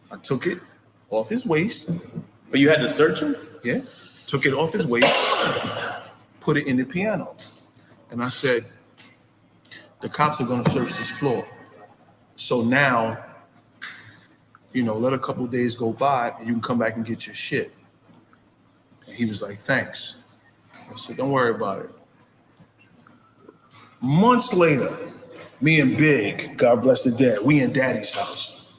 I took it off his waist. But you had to search him? Yeah. Took it off his waist, put it in the piano. And I said, the cops are gonna search this floor. So now, let a couple of days go by and you can come back and get your shit. And he was like, thanks. I said, don't worry about it. Months later, me and Big, God bless the dead, we in Daddy's house.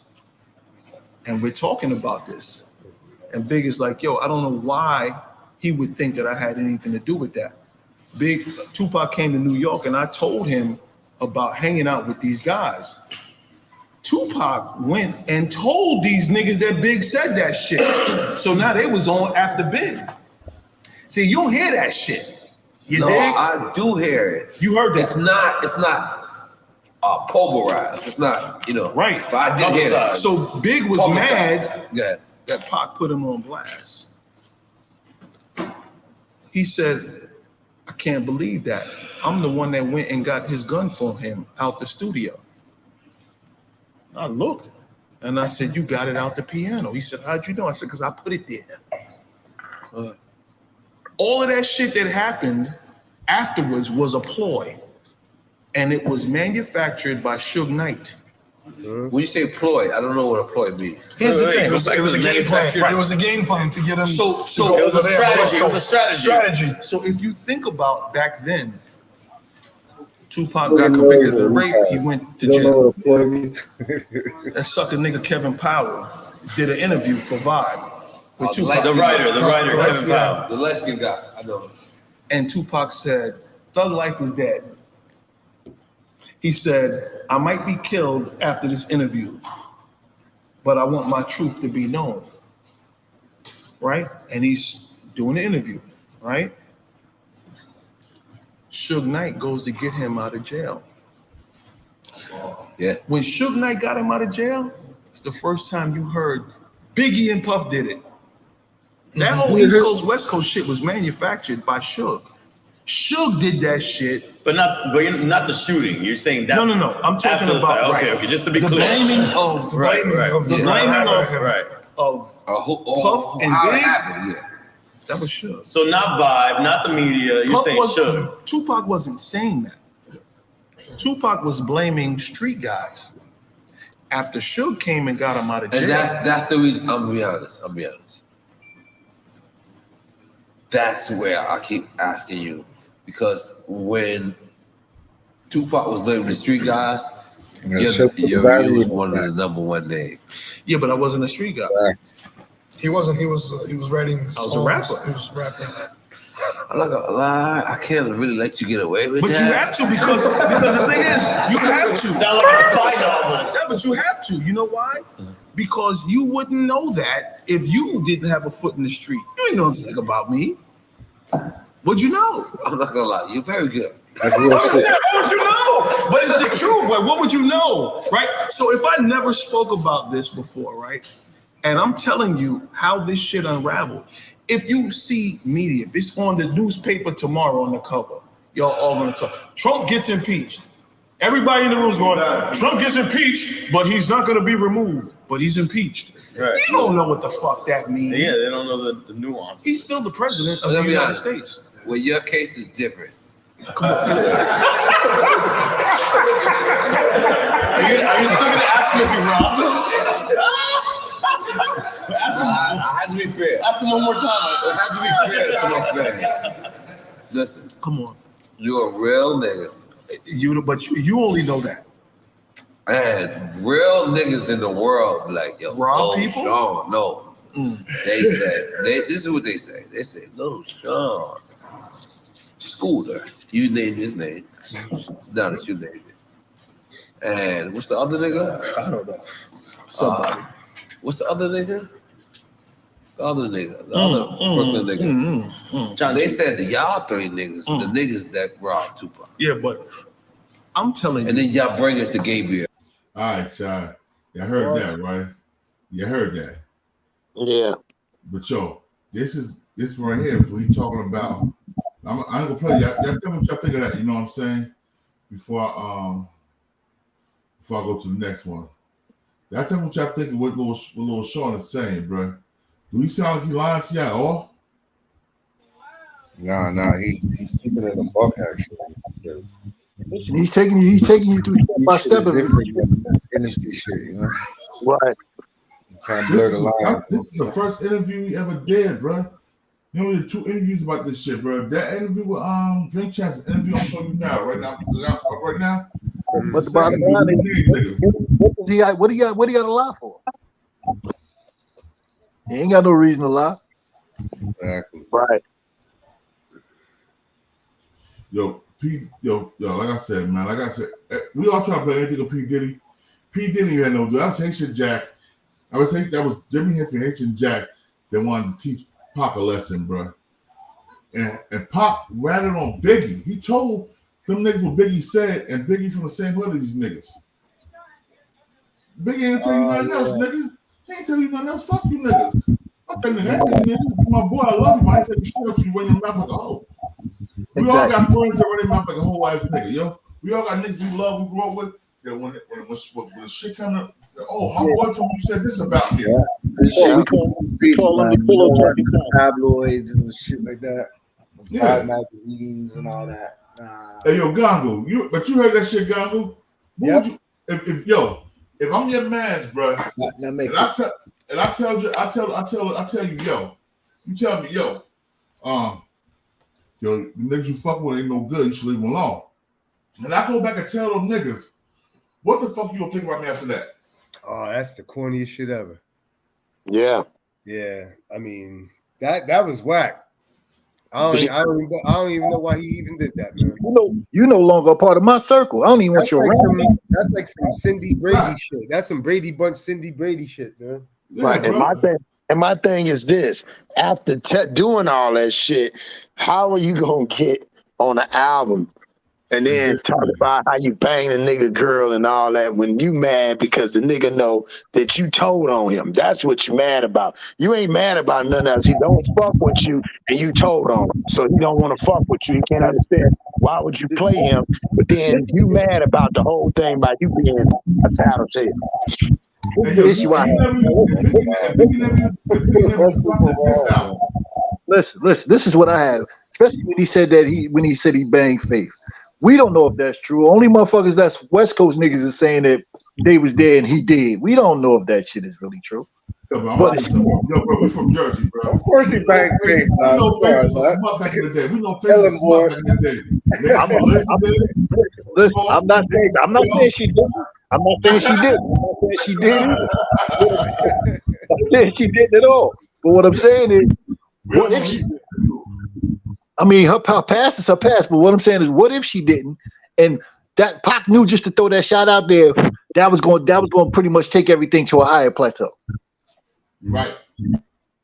And we're talking about this. And Big is like, yo, I don't know why he would think that I had anything to do with that. Tupac came to New York and I told him about hanging out with these guys. Tupac went and told these niggas that Big said that shit. So now they was on after Big. See, you don't hear that shit. You dig? I do hear it. You heard that. It's not pulverized. It's not, Right. But I did hear that. So Big was mad that Pac put him on blast. He said, I can't believe that. I'm the one that went and got his gun for him out the studio. I looked and I said, you got it out the piano. He said, how'd you know? I said, because I put it there. All of that shit that happened afterwards was a ploy. And it was manufactured by Suge Knight. When you say ploy, I don't know what a ploy means. Here's the thing. It was a game plan. It was a game plan to get him So it was a strategy. It was a strategy. So if you think about back then, Tupac got convicted of rape, he went to jail. That sucker nigga Kevin Powell did an interview for Vibe with Tupac. The writer Kevin Powell. The light-skinned guy, I know. And Tupac said, Thug Life is dead. He said, I might be killed after this interview, but I want my truth to be known. Right? And he's doing the interview, right? Suge Knight goes to get him out of jail. Yeah. When Suge Knight got him out of jail, it's the first time you heard Biggie and Puff did it. That whole East Coast, West Coast shit was manufactured by Suge. Suge did that shit. But not the shooting. You're saying that. No. I'm talking about okay, just to be the clear. Blaming of Puff and how it Big. happened, yeah. That was Suge. So not Vibe, not the media. You're saying Suge. Tupac wasn't saying that. Tupac was blaming street guys. After Suge came and got him out of jail. And that's the reason. I'm gonna be honest. That's where I keep asking you, because when Tupac was blaming the street guys, you was one of the number one names. Yeah, but I wasn't a street guy. He wasn't. He was writing. I was a rapper. He was rapping. I'm not gonna lie, I can't really let you get away with but that. But you have to because the thing is, you have to. Sound like a spy novel. Yeah, but you have to. You know why? Because you wouldn't know that if you didn't have a foot in the street. You ain't know anything about me. What'd you know? I'm not gonna lie, you're very good. What would you know? But it's the truth. Like, what would you know? Right? So if I never spoke about this before, right? And I'm telling you how this shit unraveled. If you see media, if it's on the newspaper tomorrow on the cover, y'all all gonna talk. Trump gets impeached. Everybody in the room is going, Trump gets impeached, but he's not gonna be removed, but he's impeached. Right. You don't know what the fuck that means. Yeah, they don't know the nuance. He's still the president of Let the me United honest. States. Well, your case is different. Come on. Are you still gonna ask him if he robbed? I had to be fair. Ask him one more time. I had to be fair to my fans. Listen, come on. You're a real nigga. But you only know that. And real niggas in the world be like, yo, rob people? Shawn, no. They said, this is what they say. They said, Little Shawn, Scooter, you named his name. Now that you named it. And what's the other nigga? I don't know. Somebody. What's the other nigga? The other nigga. The other Brooklyn nigga. John, they said the y'all three niggas, the niggas that robbed Tupac. Yeah, but I'm telling you. And then y'all bring it to Gabriel. All right, y'all. Y'all heard that, right? You heard that. Yeah. But yo, this right here, what he talking about. I'm gonna play y'all. Y'all tell me what y'all think of that. You know what I'm saying? Before I go to the next one. Y'all tell me what y'all think of what little Shawn is saying, bro. Do he sound like he lying to y'all at all? Nah, he's keeping it a buck actually. Because he's taking you through step by step of That's industry shit, you know. Right. You can't blur the line. This is the first interview he ever did, bro. He only did 2 interviews about this shit, bro. That interview with Drink Champs interview I'm showing you now, right now. What's the bottom line? What do you got to lie for? He ain't got no reason to lie. Exactly. Right. Yo, like I said, man, we all try to play anything with P. Diddy. P. Diddy had no do. I was Haitian Jack. I would say that was Jimmy Hippie and Haitian Jack that wanted to teach Pac a lesson, bro. And Pac ratted on Biggie. He told them niggas what Biggie said, and Biggie from the same hood as these niggas. Biggie ain't tell you nothing else, nigga. He ain't tell you nothing else. Fuck you niggas. Fuck that nigga. Nigga. My boy, I love you, but I ain't tell you shit up to you run your mouth like a hoe. We all got friends that run their mouth like a whole ass nigga, yo. We all got niggas we love, we grew up with. That when the shit come up, oh, my boy told me you said this about me. Tabloids and shit like that. Yeah. Magazines and all that. Hey, yo, Gongo, but you heard that shit, Gongo? Yep. If I'm your man's, bro, and I tell you, yo, you tell me, yo, the niggas you fuck with ain't no good. You should leave them alone. And I go back and tell them niggas, what the fuck you gonna think about me after that? Oh, that's the corniest shit ever. Yeah. Yeah. I mean, that was whack. I don't even know why he even did that, man. You no longer a part of my circle. I don't even want you around. That's like some Cindy Brady shit. That's some Brady Bunch Cindy Brady shit, man. Right. And my thing is this: after doing all that shit, how are you gonna get on an album and then talk about how you bang a nigga girl and all that when you mad because the nigga know that you told on him? That's what you mad about. You ain't mad about nothing else. He don't fuck with you and you told on him. So he don't want to fuck with you. He can't understand why would you play him, but then you mad about the whole thing by you being a tattletale. Listen, this is what I have. Especially when he said he banged Faith. We don't know if that's true. Only motherfuckers that's West Coast niggas is saying that they was there and he did. We don't know if that shit is really true. Yo, bro, we from Jersey, bro. Of course he banged Faith. We know Faith was smart back in the day. We know Faith was smart back in the day. I'm not saying she did. I'm not saying she did. She did. She did at all. But what I'm saying is, what if she? I mean, her past is her past. But what I'm saying is, what if she didn't? And that Pac knew just to throw that shot out there. That was going to pretty much take everything to a higher plateau. Right.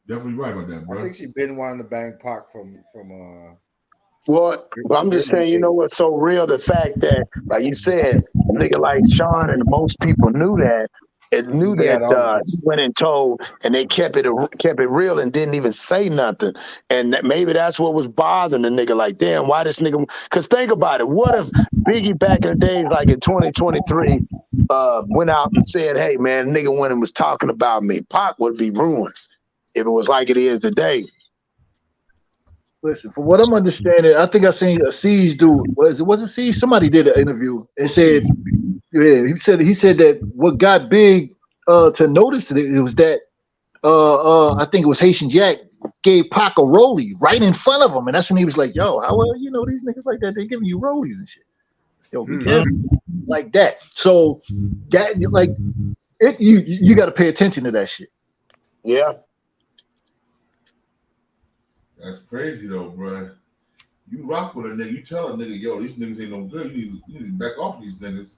Definitely right about that, bro. I think she been wanting to bang Pac from Well, I'm just saying, you know what's so real? The fact that, like you said, a nigga like Shawn and most people knew that. He went and told, and they kept it real and didn't even say nothing. And maybe that's what was bothering the nigga. Like, damn, why this nigga? Because think about it. What if Biggie back in the days, like in 2023, went out and said, "Hey, man, nigga went and was talking about me." Pac would be ruined if it was like it is today. Listen, from what I'm understanding, I think I seen a C's dude. Was it C's? Somebody did an interview and said, yeah, he said that what got Big to notice it was that I think it was Haitian Jack gave Pac a rollie right in front of him, and that's when he was like, "Yo, how well you know these niggas like that? They giving you rollies and shit. Yo, be careful like that." So that like it, you got to pay attention to that shit. Yeah. That's crazy though, bro. You rock with a nigga. You tell a nigga, yo, these niggas ain't no good. You need to back off these niggas.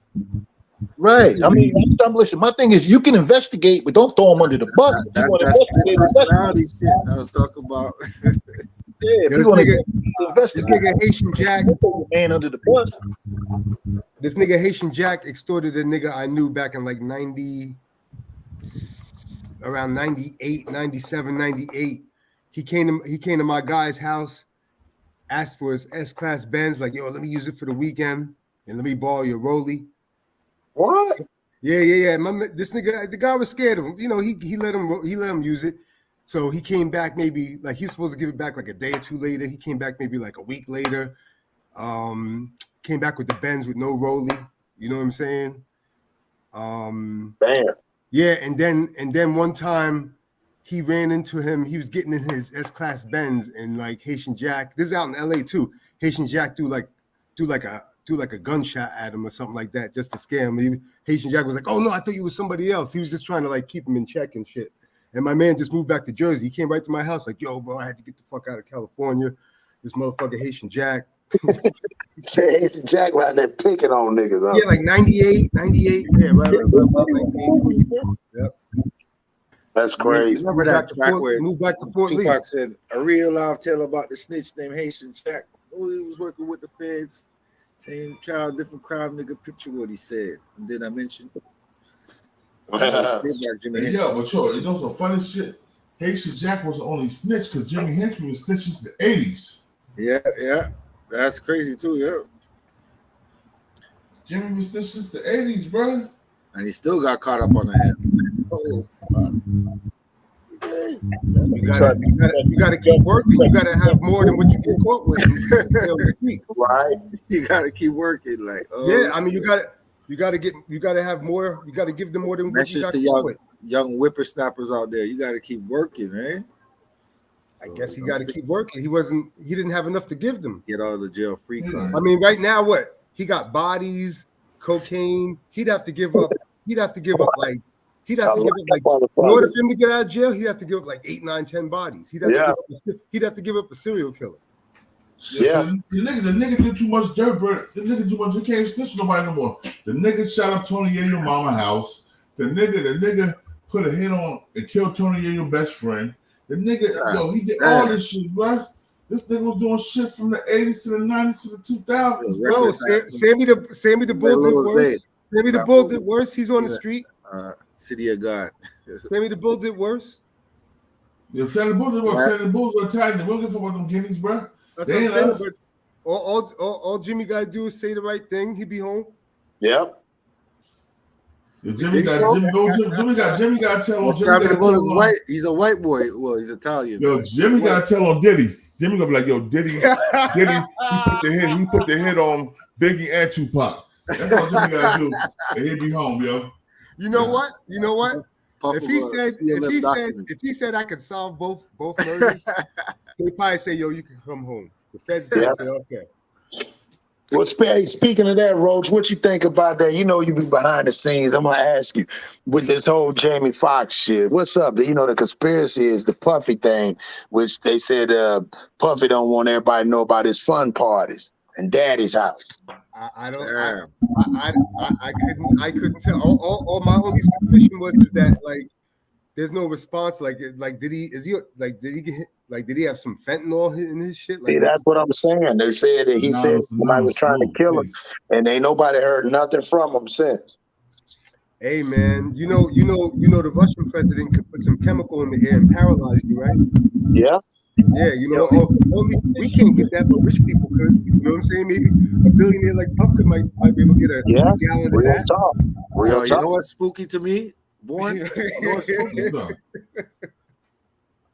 Right. I mean, listen. My thing is, you can investigate, but don't throw them under the bus. If you want to investigate, personality shit I was talking about. Yeah, if Yo, you want this to investigate, nigga Haitian Jack, throw your man under the bus. this nigga Haitian Jack extorted a nigga I knew back in like 90, around 98, 97, 98. He came to my guy's house, asked for his S-Class Benz, like, yo, let me use it for the weekend and let me borrow your Rollie. What? Yeah. This nigga, the guy was scared of him. You know, he let him use it. So he came back maybe like he was supposed to give it back like a day or two later. He came back maybe like a week later. Came back with the Benz with no Rollie. You know what I'm saying? Damn. Yeah, and then one time he ran into him. He was getting in his S-Class Benz, and like Haitian Jack. This is out in LA too. Haitian Jack do like a gunshot at him or something like that just to scare him. Haitian Jack was like, "Oh no, I thought you was somebody else." He was just trying to like keep him in check and shit. And my man just moved back to Jersey. He came right to my house like, "Yo, bro, I had to get the fuck out of California. This motherfucker Haitian Jack." Say Haitian Jack right there picking on niggas. Huh? Yeah, like 98. Yeah, right. 98. Yep. That's crazy. Remember that track where moved back to Fort Lee. Tupac said a real live tale about the snitch named Haitian Jack. Oh, he was working with the feds. Same child, different crime, nigga. Picture what he said. And then I mentioned. Yeah, but sure, you know some funny shit. Haitian Jack was the only snitch because Jimmy Henry was snitches in the 80s. Yeah. That's crazy too, yeah. Jimmy was snitches the 80s, bro. And he still got caught up on the head. Oh, fuck. You gotta keep working. You gotta have more than what you get caught with. Right. You gotta keep working. Like, I mean, you gotta have more. You gotta give them more than what you got caught with. Young whippersnappers out there. You gotta keep working, man. I guess he got to keep working. He didn't have enough to give them. Get out of the jail free card. I mean, right now, what? He got bodies, cocaine. He'd have to give up in order for him to get out of jail, he'd have to give up like 8, 9, 10 bodies. He'd have to give up a serial killer. Yeah. The nigga did too much dirt, bro. The nigga too much. He can't snitch nobody no more. The nigga shot up Tony Yayo mama house. The nigga put a hit on and killed Tony Yayo best friend. The nigga, he did all this shit, bro. This nigga was doing shit from the 80s to the 90s to the 2000s, bro. Sammy the Bull did worse. Sammy the Bull did worse. He's on the street. City of God. Sammy the Bull did worse. Yeah, Sammy the Bull did worse. Sammy the Bulls are Italian. They don't give a fuck about them guineas, bro. That's what I'm saying. But all Jimmy got to do is say the right thing. He'd be home. Yep. Yeah, Jimmy got to tell on Sammy the Bull is white. He's a white boy. Well, he's Italian. Yo, Jimmy got to tell on Diddy. Jimmy gonna be like, yo, Diddy, he put the hit on Biggie and Tupac. That's all Jimmy got to do, and he'll be home, yo. You know what? If he said I could solve both murders, he'd probably say, yo, you can come home. The feds say, okay. Well, speaking of that, Roach, what you think about that? You know, you be behind the scenes. I'm gonna ask you with this whole Jamie Foxx shit. What's up? You know, the conspiracy is the Puffy thing, which they said Puffy don't want everybody to know about his fun parties and Daddy's house. I couldn't tell. All my only suspicion was that like there's no response. Did he have some fentanyl in his shit? See, that's what I'm saying. They said that he said somebody was trying to kill him, and ain't nobody heard nothing from him since. Hey man, you know the Russian president could put some chemical in the air and paralyze you, right? Yeah. Yeah, only we can't get that, but rich people could. You know what I'm saying? Maybe a billionaire like Puff might be able to get a gallon of that. You know what's spooky to me? Born. You know what's spooky?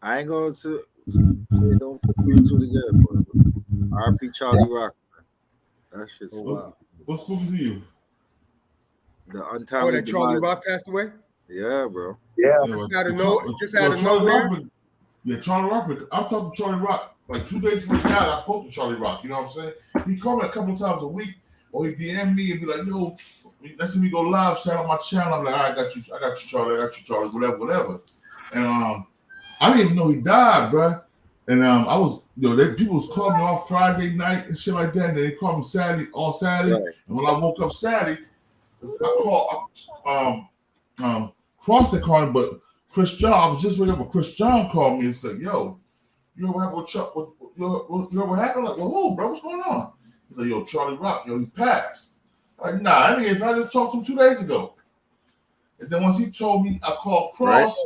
I ain't going to don't put two and two together, but R.P. Charlie Rock. That shit's wild. What's spooky to you? The untimely that Charlie Rock passed away? Yeah, bro. Yeah. Just out of nowhere. Yeah, Charlie Rock. I'm talking to Charlie Rock like 2 days before he died. I spoke to Charlie Rock. You know what I'm saying? He called me a couple times a week, or he DM me and be like, "Yo, let's see me go live chat on my channel." I'm like, "I got you, Charlie. Whatever." And I didn't even know he died, bro. And I was, people was calling me on Friday night and shit like that. And they called me Saturday, all Saturday. Right. And when I woke up Saturday, I called Cross had called me, but Chris John, I was just waking up, but Chris John called me and said, "Yo, you ever happened with Chuck? You ever happened? Like, well, who, bro? What's going on?" He's like, "Yo, Charlie Rock, he passed." I'm like, nah, I just talked to him 2 days ago. And then once he told me, I called Cross,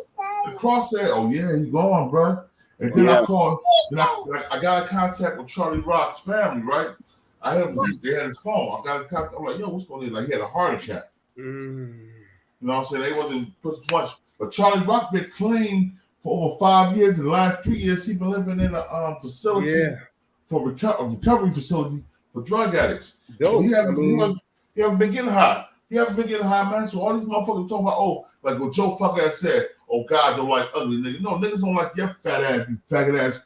and Cross said, "Oh yeah, he gone, bro." And then I called, I got in contact with Charlie Rock's family, right? I had him, they had his phone. I got in contact. I'm like, "Yo, what's going on?" Like, he had a heart attack. You know what I'm saying? They wasn't put much, but Charlie Rock been clean for over 5 years. In the last 3 years, he's been living in a facility for a recovery facility for drug addicts. So he haven't been getting high. He haven't been getting high, man. So all these motherfuckers talking about, like what Joe Fucker had said, "Oh, God don't like ugly niggas." No, niggas don't like your fat ass, you faggot ass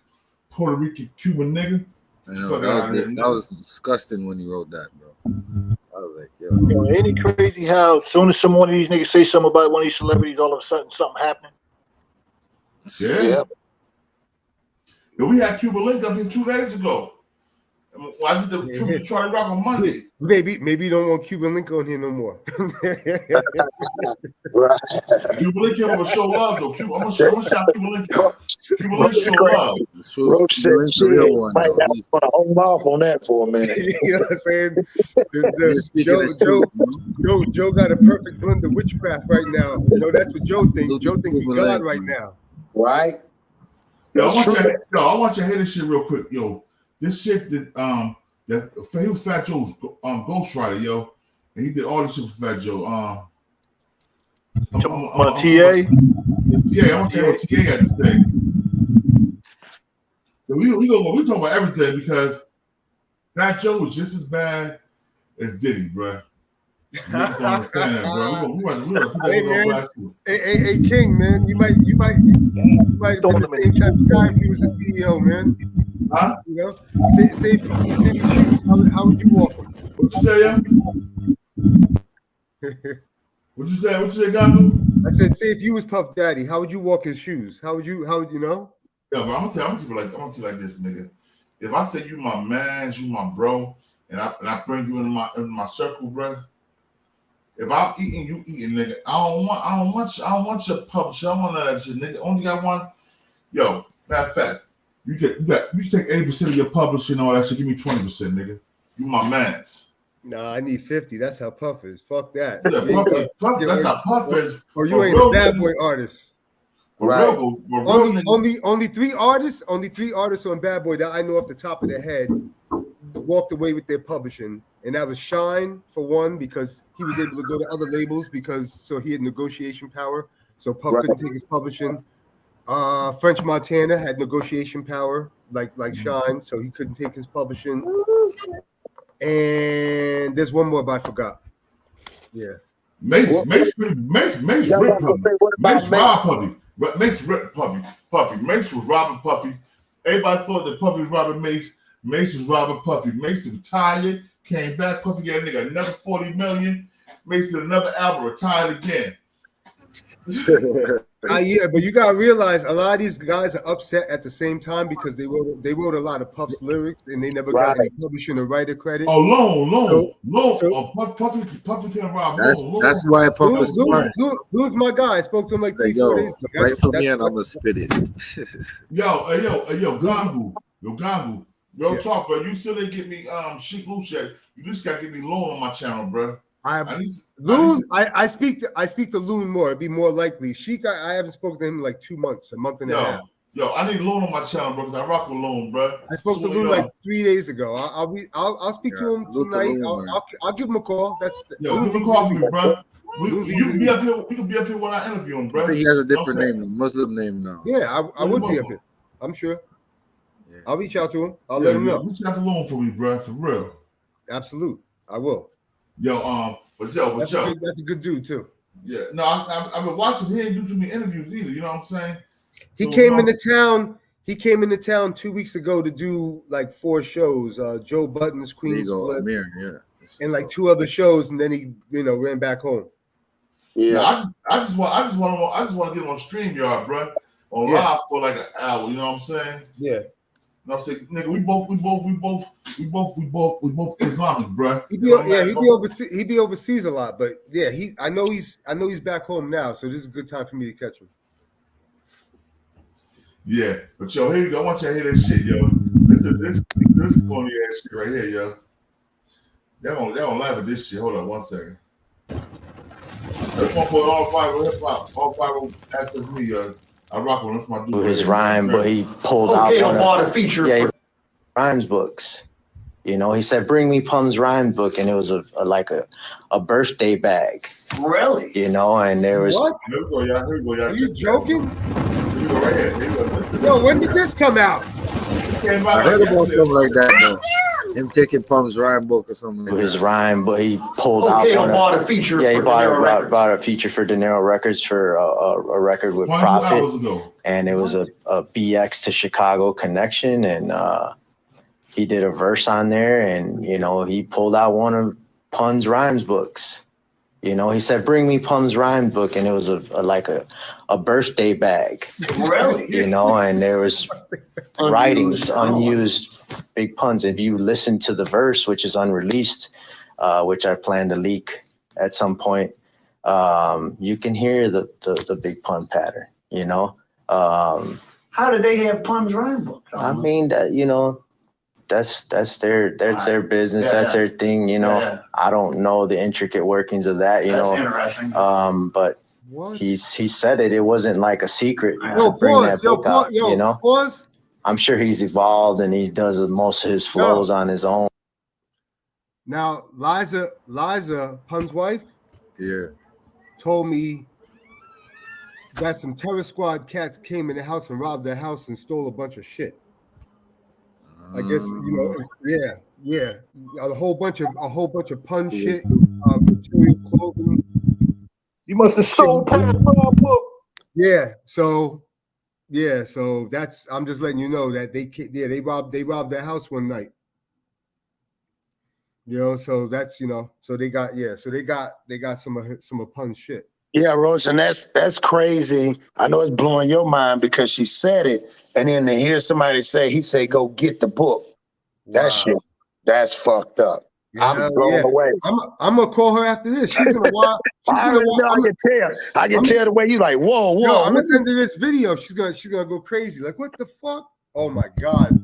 Puerto Rican Cuban nigga. I know, that was disgusting when he wrote that, bro. I was like, yo. Ain't it crazy how as soon as some one of these niggas say something about one of these celebrities, all of a sudden something happening? Yeah. We had Cuba Link up here 2 days ago. I did the Charlie Rock on Monday. Maybe you don't want Cuban Link on here no more. Right. Cuba Link came over to show love though. I'm gonna shout Cuba Link out. Cuba Link show love. Roach said, "Shit, might have to hold off on that for a minute." You know what I'm saying? Joe got a perfect blend of witchcraft right now. You know, that's what Joe thinks. Joe thinks he's God right now. Right? Yo, I want you to hear this shit real quick, yo. This shit that he was Fat Joe's ghostwriter, yo, and he did all this shit for Fat Joe. TA? Yeah, I want to hear what TA had to say. So we talk about everything because Fat Joe was just as bad as Diddy, bro. Niggas don't understand that, bro. We put that Hey, King, man, you might have been the same type of guy if he was a CEO, man. Huh? You know, say if you was in Diddy's shoes, how would you walk? What you say, yeah? What you say, Gandu? I said, say if you was Puff Daddy, how would you walk his shoes? How would you know? Yeah, but I'm gonna keep it like this, nigga. If I say you my man, you my bro, and I bring you into my circle, bro. If I'm eating, you eating, nigga. I don't want your publisher. I don't want none of that shit, nigga. Only got one. Yo, matter of fact, you take 80% of your publishing and all that shit. Give me 20%, nigga. You my mans. Nah, I need 50. That's how Puff is. Fuck that. Yeah, Puff, that's how Puff is. Or you ain't a bad boy artist. Right. Only three artists on Bad Boy that I know off the top of their head walked away with their publishing, and that was Shine for one, because he was able to go to other labels so he had negotiation power. So Puff couldn't take his publishing. French Montana had negotiation power like Shine, so he couldn't take his publishing. And there's one more, but I forgot. Yeah. Mace Rip Puffy. Mace Rip Puffy. Mace was robbing Puffy. Everybody thought that Puffy was robbing Mace. Mace was robbing Puffy. Mace retired, came back. Puffy got a nigga another 40 million. Mace did another album, retired again. Yeah, but you gotta realize a lot of these guys are upset at the same time because they wrote a lot of Puff's lyrics and they never got any publishing or writer credit. Oh, Loan. Puffy can't rob Loan. That's why Puff was smart. Lou's my guy. I spoke to him like 3-4 days ago. Right from here, and I'm gonna spit it. Yo, Gangu. Real talk, bro. You still didn't get me Sheik Lou check. You just gotta get me Loan on my channel, bro. I speak to Loon more. It'd be more likely. Sheik, I haven't spoken to him in like 2 months, a month and a half. Yo, I need Loon on my channel, bro, because I rock with Loon, bro. I spoke to Loon like 3 days ago. I'll speak to him tonight. I'll give him a call. Give him a call for me, bro. We can be up here when I interview him, bro. I think he has a different name, Muslim name now. Yeah, I would be up here. I'm sure. Yeah. I'll reach out to him. I'll let him know. Reach out to Loon for me, bro, for real. Absolute. I will. Yo, that's a good dude too. Yeah, no, I've been watching. He ain't do too many interviews either. You know what I'm saying? He came into town. He came into town 2 weeks ago to do like 4 shows. Joe Budden's Queen's Flip, and like 2 other shows, and then he ran back home. Yeah, I just want to get him on StreamYard, bro. on live for like an hour. You know what I'm saying? Yeah. You know what I'm saying? Nigga, we both Islamic, bruh. He be overseas a lot, but yeah, I know he's back home now, so this is a good time for me to catch him. Yeah, but yo, here you go. I want you to hear this shit, yo. This is corny ass shit right here, yo. Y'all gonna laugh at this shit. Hold on 1 second. That's one for all five hip hop. All five access me, I rock with that's my dude. His rhyme, but he pulled out one of the rhymes books. You know, he said, "Bring me Pum's rhyme book," and it was a birthday bag. Really? You know, and there was What? Here we go, y'all. Here we go, y'all. Are you joking? Here we go, right here. Here we go. Yo, when did this come out? I heard about something like that though. Him taking Pump's rhyme book or something. Like his rhyme, but he pulled out one of, bought a feature. Yeah, he for bought a feature for De Niro Records for a record with Prophet, and it was a BX to Chicago connection, and he did a verse on there, and you know he pulled out one of Pun's rhymes books. You know, he said, "Bring me Pum's rhyme book," and it was a birthday bag. Really? You know, and there was writings, unused Big Puns. If you listen to the verse, which is unreleased, which I plan to leak at some point, you can hear the Big Pun pattern. You know. How did they have Pun's rhyme book? I mean that that's their business. That's their thing. You know. Yeah. I don't know the intricate workings of that. That's interesting. But he said it. It wasn't like a secret to Yo, bring pause. that book out. You know. Pause. I'm sure he's evolved and he does most of his flows on his own. Now, Liza, Pun's wife, told me that some terror squad cats came in the house and robbed their house and stole a bunch of shit. I guess a whole bunch of Pun shit, material clothing. You must have stole Pun's book. Yeah, so that's I'm just letting you know that they robbed their house one night. You know, so that's so they got some of Pun's shit. Yeah, Roach, and that's crazy. I know it's blowing your mind because she said it, and then to hear somebody say, he said, "Go get the book." Wow. That shit, that's fucked up. Yeah, I'm blown away. I'm gonna call her after this. She's gonna watch. I can tell the way you like. Whoa. Yo, I'm gonna send her this video. She's gonna go crazy. Like, what the fuck? Oh my god.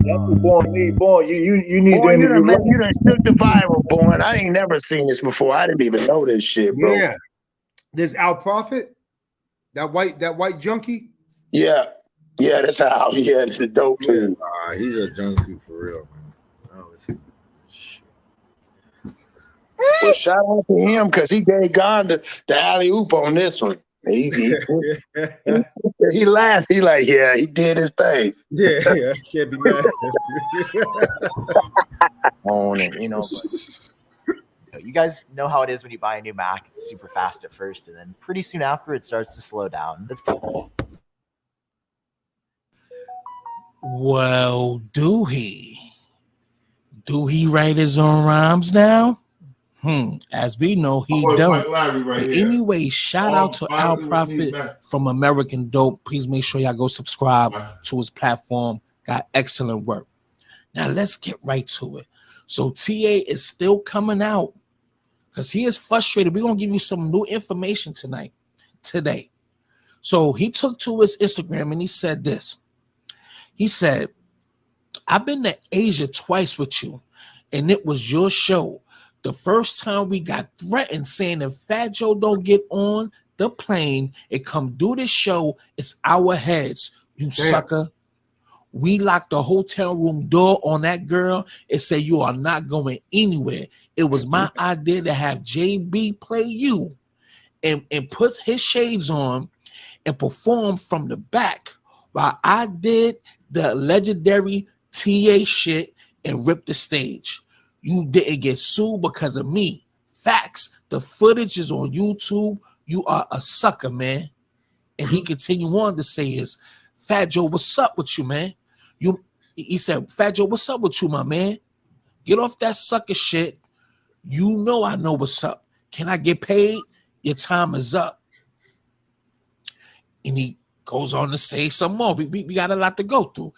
Born, you need boy, to you done shook the viral, boy. I ain't never seen this before. I didn't even know this shit, bro. Yeah. There's Al Prophet, that white junkie. Yeah, that's how. Yeah, it's a dope dude. He's a junkie for real, man. Well, shout out to him because he gave God the alley oop on this one. He laughed. He like, yeah, he did his thing. Yeah, can't be mad. On it, you know. You guys know how it is when you buy a new Mac. It's super fast at first, and then pretty soon after, it starts to slow down. That's pretty cool. Well, do he? Do he write his own rhymes now? As we know, he don't. But anyway, shout out to Al Prophet from American Dope. Please make sure y'all go subscribe to his platform. Got excellent work. Now let's get right to it. So TA is still coming out because he is frustrated. We're gonna give you some new information today. So he took to his Instagram and he said this. He said, "I've been to Asia twice with you, and it was your show. The first time we got threatened saying if Fat Joe don't get on the plane and come do this show, it's our heads, you sucker. We locked the hotel room door on that girl and said you are not going anywhere. It was my idea to have JB play you and put his shades on and perform from the back while I did the legendary TA shit and ripped the stage. You didn't get sued because of me. Facts. The footage is on YouTube. You are a sucker, man." And he continued on to say is, "Fat Joe, what's up with you, man? He said, Fat Joe, what's up with you, my man? Get off that sucker shit. You know I know what's up. Can I get paid? Your time is up." And he Goes on to say some more. We got a lot to go through.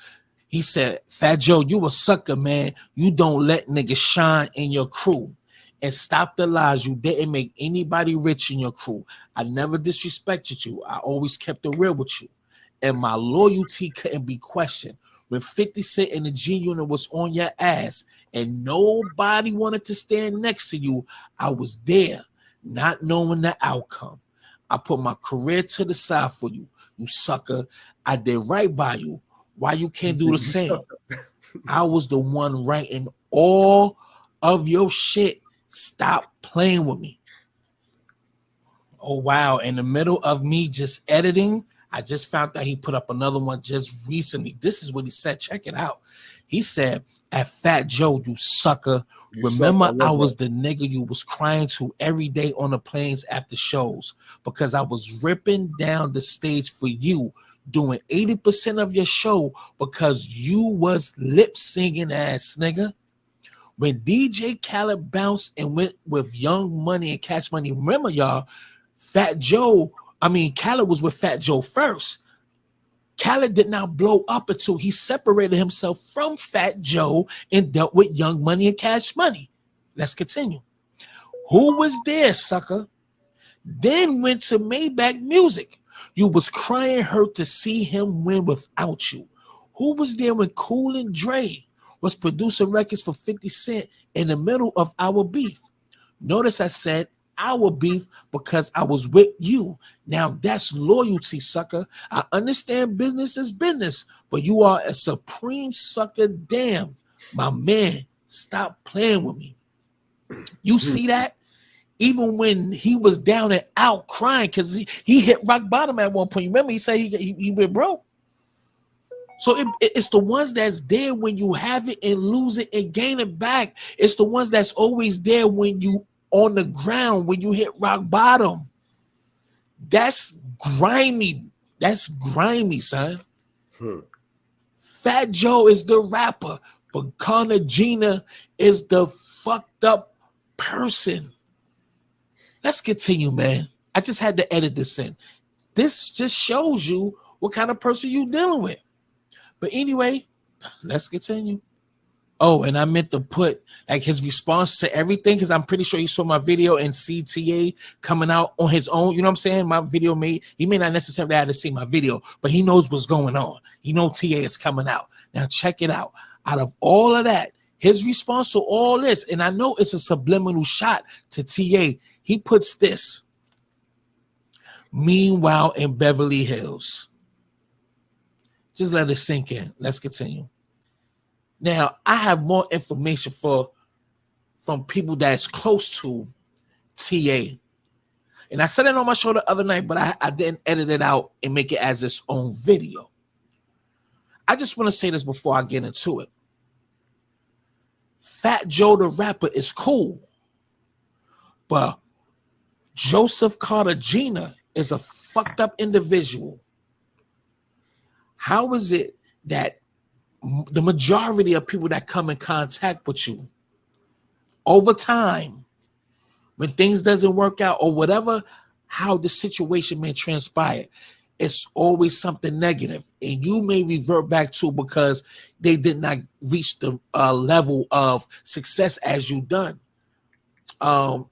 He said, Fat Joe, you a sucker, man. You don't let niggas shine in your crew. And stop the lies. You didn't make anybody rich in your crew. I never disrespected you. I always kept it real with you. And my loyalty couldn't be questioned. When 50 Cent and the G Unit was on your ass and nobody wanted to stand next to you, I was there, not knowing the outcome. I put my career to the side for you, you sucker. I did right by you. Why you can't do the same? I was the one writing all of your shit. Stop playing with me. Oh, wow. In the middle of me just editing, I just found that he put up another one just recently. This is what he said. Check it out. He said, at Fat Joe, you sucker. Remember, I was the nigga you was crying to every day on the planes after shows because I was ripping down the stage for you, doing 80% of your show because you was lip singing ass nigga. When DJ Khaled bounced and went with Young Money and Cash Money, remember y'all, Khaled was with Fat Joe first. Khaled did not blow up until he separated himself from Fat Joe and dealt with Young Money and Cash Money. Let's continue. Who was there, sucker? Then went to Maybach Music. You was crying hurt to see him win without you. Who was there when Cool and Dre was producing records for 50 Cent in the middle of our beef? Notice I said our beef because I was with you. Now that's loyalty, sucker. I understand business is business, but you are a supreme sucker. Damn, my man, stop playing with me. You see that? Even when he was down and out crying because he hit rock bottom at one point. Remember, he said he went broke. So it's the ones that's there when you have it and lose it and gain it back. It's the ones that's always there when you on the ground, when you hit rock bottom. That's grimy. That's grimy, son. Fat Joe is the rapper, but Connor Gina is the fucked up person. Let's continue, man. I just had to edit this in. This just shows you what kind of person you dealing with. But anyway, let's continue. Oh, and I meant to put like his response to everything because I'm pretty sure he saw my video and CTA coming out on his own. You know what I'm saying? My video he may not necessarily have to see my video, but he knows what's going on. He knows TA is coming out. Now check it out. Out of all of that, his response to all this, and I know it's a subliminal shot to TA, he puts this. Meanwhile, in Beverly Hills. Just let it sink in. Let's continue. Now, I have more information from people that's close to TA. And I said it on my show the other night, but I didn't edit it out and make it as its own video. I just want to say this before I get into it. Fat Joe the rapper is cool, but Joseph Carter Jr. is a fucked up individual. How is it that the majority of people that come in contact with you over time, when things doesn't work out or whatever, how the situation may transpire, it's always something negative, and you may revert back to because they did not reach the level of success as you done.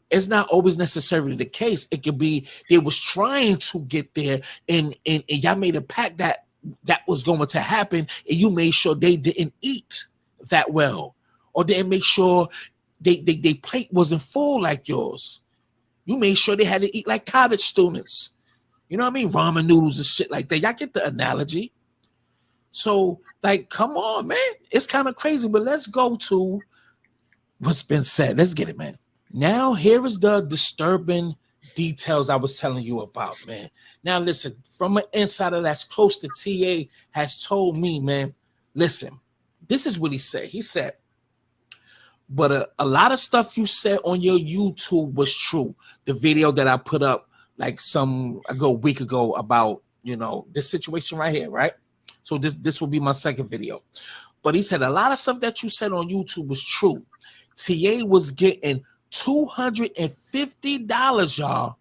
It's not always necessarily the case. It could be they was trying to get there, and y'all made a pact that was going to happen, and you made sure they didn't eat that well, or didn't make sure they plate wasn't full like yours. You made sure they had to eat like college students. You know what I mean? Ramen noodles and shit like that. Y'all get the analogy. So, like, come on, man. It's kind of crazy, but let's go to what's been said. Let's get it, man. Now, here is the disturbing details I was telling you about, man. Now, listen, from an insider that's close to TA has told me, man, listen, this is what he said. He said, but a lot of stuff you said on your YouTube was true. The video that I put up like a week ago about, you know, this situation right here, right? So this will be my second video. But he said a lot of stuff that you said on YouTube was true. TA was getting $250, y'all,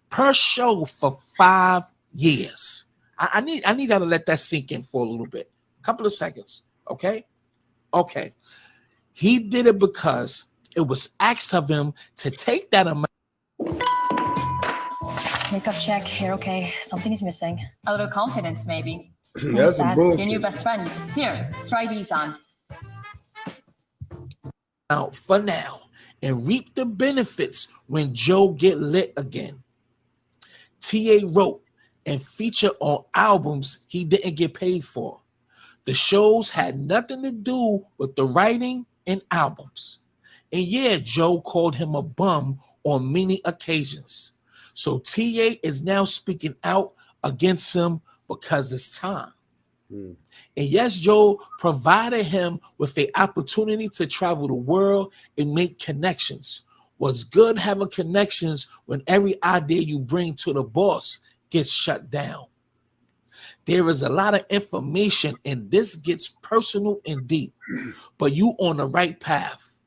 per show for 5 years. I need y'all to let that sink in for a little bit, a couple of seconds. Okay. He did it because it was asked of him to take that amount. Makeup check, hair okay. Something is missing. A little confidence, maybe. That's some Your bullshit. new best friend. Here, try these on. Out for now and reap the benefits when Joe get lit again. TA wrote and featured on albums he didn't get paid for. The shows had nothing to do with the writing and albums. And yeah, Joe called him a bum on many occasions. So TA is now speaking out against him because it's time. And yes, Joe provided him with an opportunity to travel the world and make connections. What's good having connections when every idea you bring to the boss gets shut down? There is a lot of information and this gets personal and deep, but you on the right path.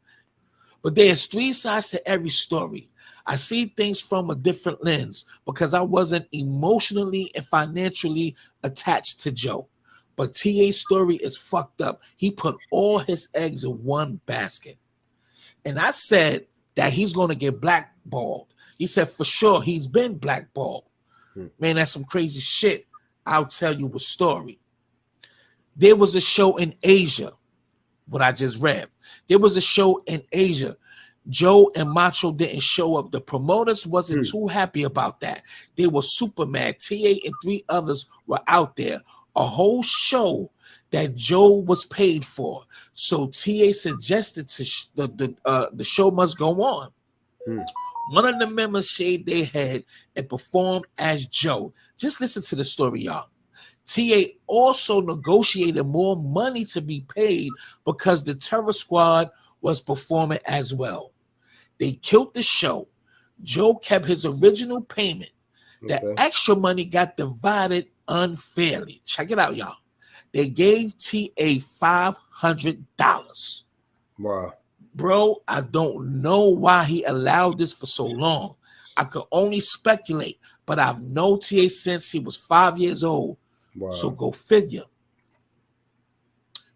But there's 3 sides to every story. I see things from a different lens because I wasn't emotionally and financially attached to Joe. But TA's story is fucked up. He put all his eggs in one basket. And I said that he's going to get blackballed. He said for sure he's been blackballed. Man, that's some crazy shit. I'll tell you a story. There was a show in Asia, what I just read. There was a show in Asia. Joe and Macho didn't show up. The promoters wasn't too happy about that. They were super mad. TA and 3 others were out there. A whole show that Joe was paid for. So TA suggested to the show must go on. One of the members shaved their head and performed as Joe. Just listen to the story, y'all. TA also negotiated more money to be paid because the Terror Squad was performing as well. They killed the show. Joe kept his original payment. The extra money got divided unfairly. Check it out, y'all. They gave TA $500. Wow. Bro, I don't know why he allowed this for so long. I could only speculate, but I've known TA since he was 5 years old. Wow. So go figure.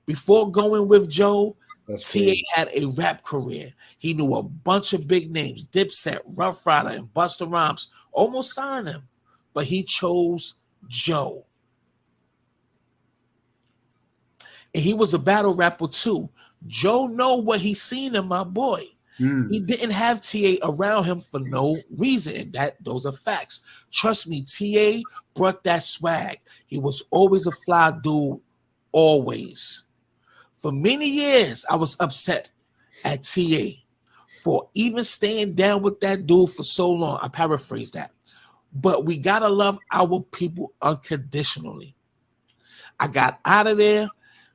Before going with Joe, TA had a rap career. He knew a bunch of big names, Dipset, Rough Rider, and Busta Rhymes. Almost signed him, but he chose Joe. And he was a battle rapper too. Joe know what he seen in my boy. He didn't have TA around him for no reason, and those are facts. Trust me, TA brought that swag. He was always a fly dude, always. For many years, I was upset at TA for even staying down with that dude for so long. I paraphrase that. But we gotta love our people unconditionally. I got out of there.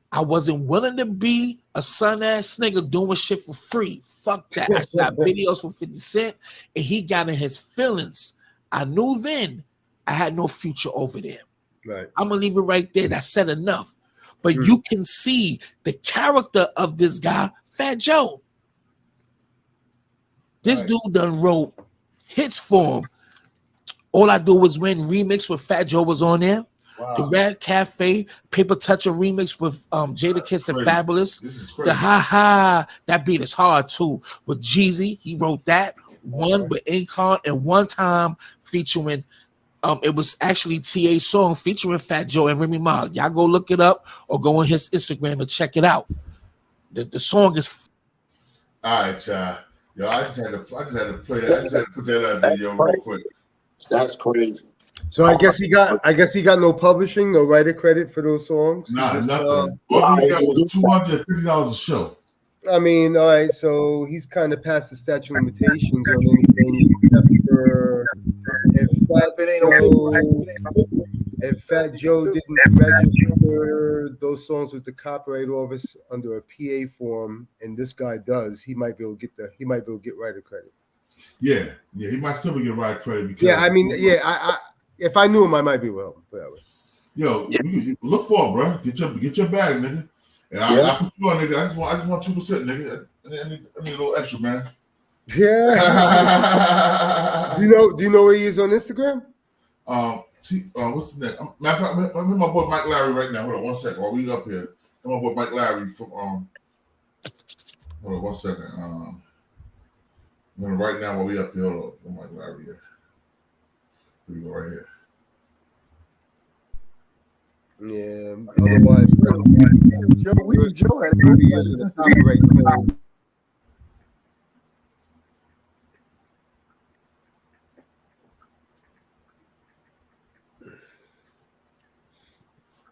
I wasn't willing to be a son-ass nigga doing shit for free. Fuck that. I shot videos for 50 Cent, and he got in his feelings. I knew then I had no future over there. Right. I'm gonna leave it right there. That said enough. But you can see the character of this guy, Fat Joe. This dude done wrote hits for him. All I Do Was Win remix with Fat Joe was on there. Wow. The Red Cafe, Paper Toucher remix with Jada Kiss and Fabulous. The Ha Ha, that beat is hard too. With Jeezy, he wrote that. One with Akon, and one time featuring, it was actually TA's song featuring Fat Joe and Remy Ma. Y'all go look it up or go on his Instagram and check it out. The song is. All right, y'all. Yo, I just had to play that. I just had to put that out there, yo, real quick. That's crazy. So I guess he got no publishing, no writer credit for those songs. Nah, nothing. All he got was $250 a show. I mean, all right, so he's kind of past the statute of limitations on anything except for if Fat Joe didn't register those songs with the Copyright Office under a PA form, and this guy does, he might be able to get writer credit. Yeah, he might still be getting writer credit because I if I knew him, I might be well. Yo, you look for it, bro. Get your bag, nigga. And I put you on, nigga. I just want 2%, nigga. I need a little extra, man. Yeah. Do you know where he is on Instagram? What's the name? Matter of fact, I'm with my boy Mike Larry right now. Hold on 1 second while we up here. My boy Mike Larry from hold on 1 second. Right now while we up here, hold on, Mike Larry. Here we go right here. Yeah. Otherwise, Joe had a copyright claim.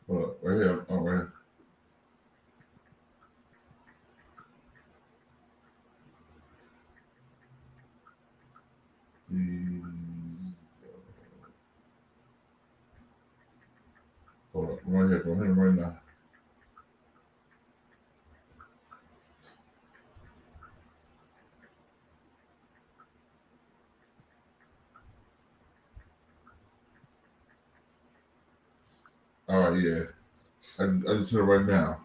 Hold up, right here. Oh, right here. Hold up, right here, bro. Hit him right now. All right, yeah. I just hit it right now.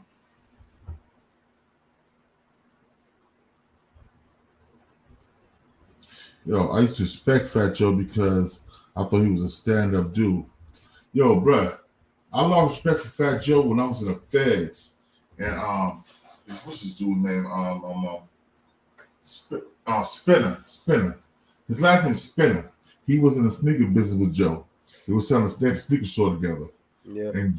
Yo, I used to respect Fat Joe because I thought he was a stand-up dude. Yo, bruh, I lost respect for Fat Joe when I was in the feds. And what's his dude name? Spinner. His last name is Spinner. He was in the sneaker business with Joe. They were selling a sneaker store together. Yeah. And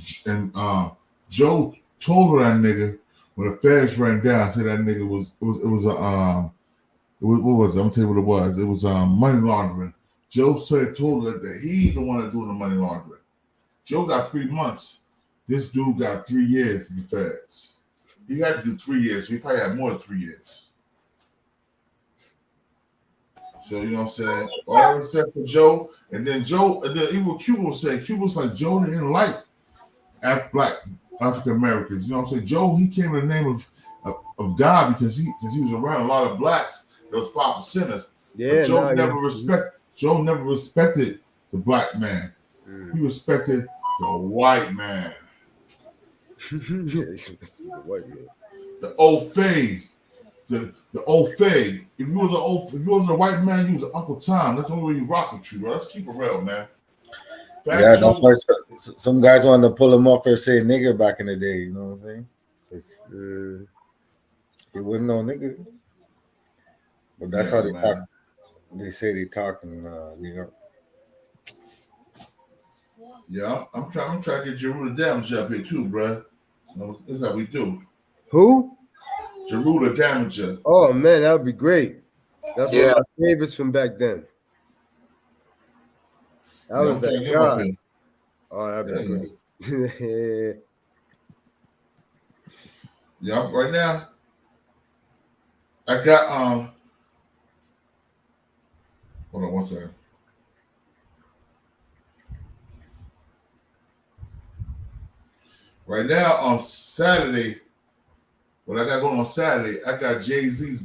Joe told that nigga when the feds ran down, said that nigga was what was it? I'm gonna tell you what it was. It was money laundering. Joe told her that he the one that doing the money laundering. Joe got 3 months. This dude got 3 years in the feds. He had to do 3 years. So he probably had more than 3 years. So you know what I'm saying? All respect for Joe. And then even Cuba was saying, Cuba's like Joe didn't like black African Americans. You know what I'm saying? Joe, he came in the name of God because he was around a lot of blacks. Those 5%ers. Yeah, Joe never respected the black man. He respected the white man. The old Faye. The old Faye. If you was a white man, you was an Uncle Tom. That's the only way you rock with you, bro. Let's keep it real, man. Yeah, that's why some guys wanted to pull him off or say nigger back in the day. You know what I'm saying? Because he wouldn't know nigga. But that's how they talk. They say they talk in New York. Yeah, I'm trying to get Jeruda Damage up here too, bro. That's how we do. Who? Jeruda Damager. Oh man, that would be great. That's one of my favorites from back then. That was that guy. Oh, that'd be great. Yeah, right now I got hold on 1 second. Right now on Saturday, what I got going on Saturday, I got Jay-Z's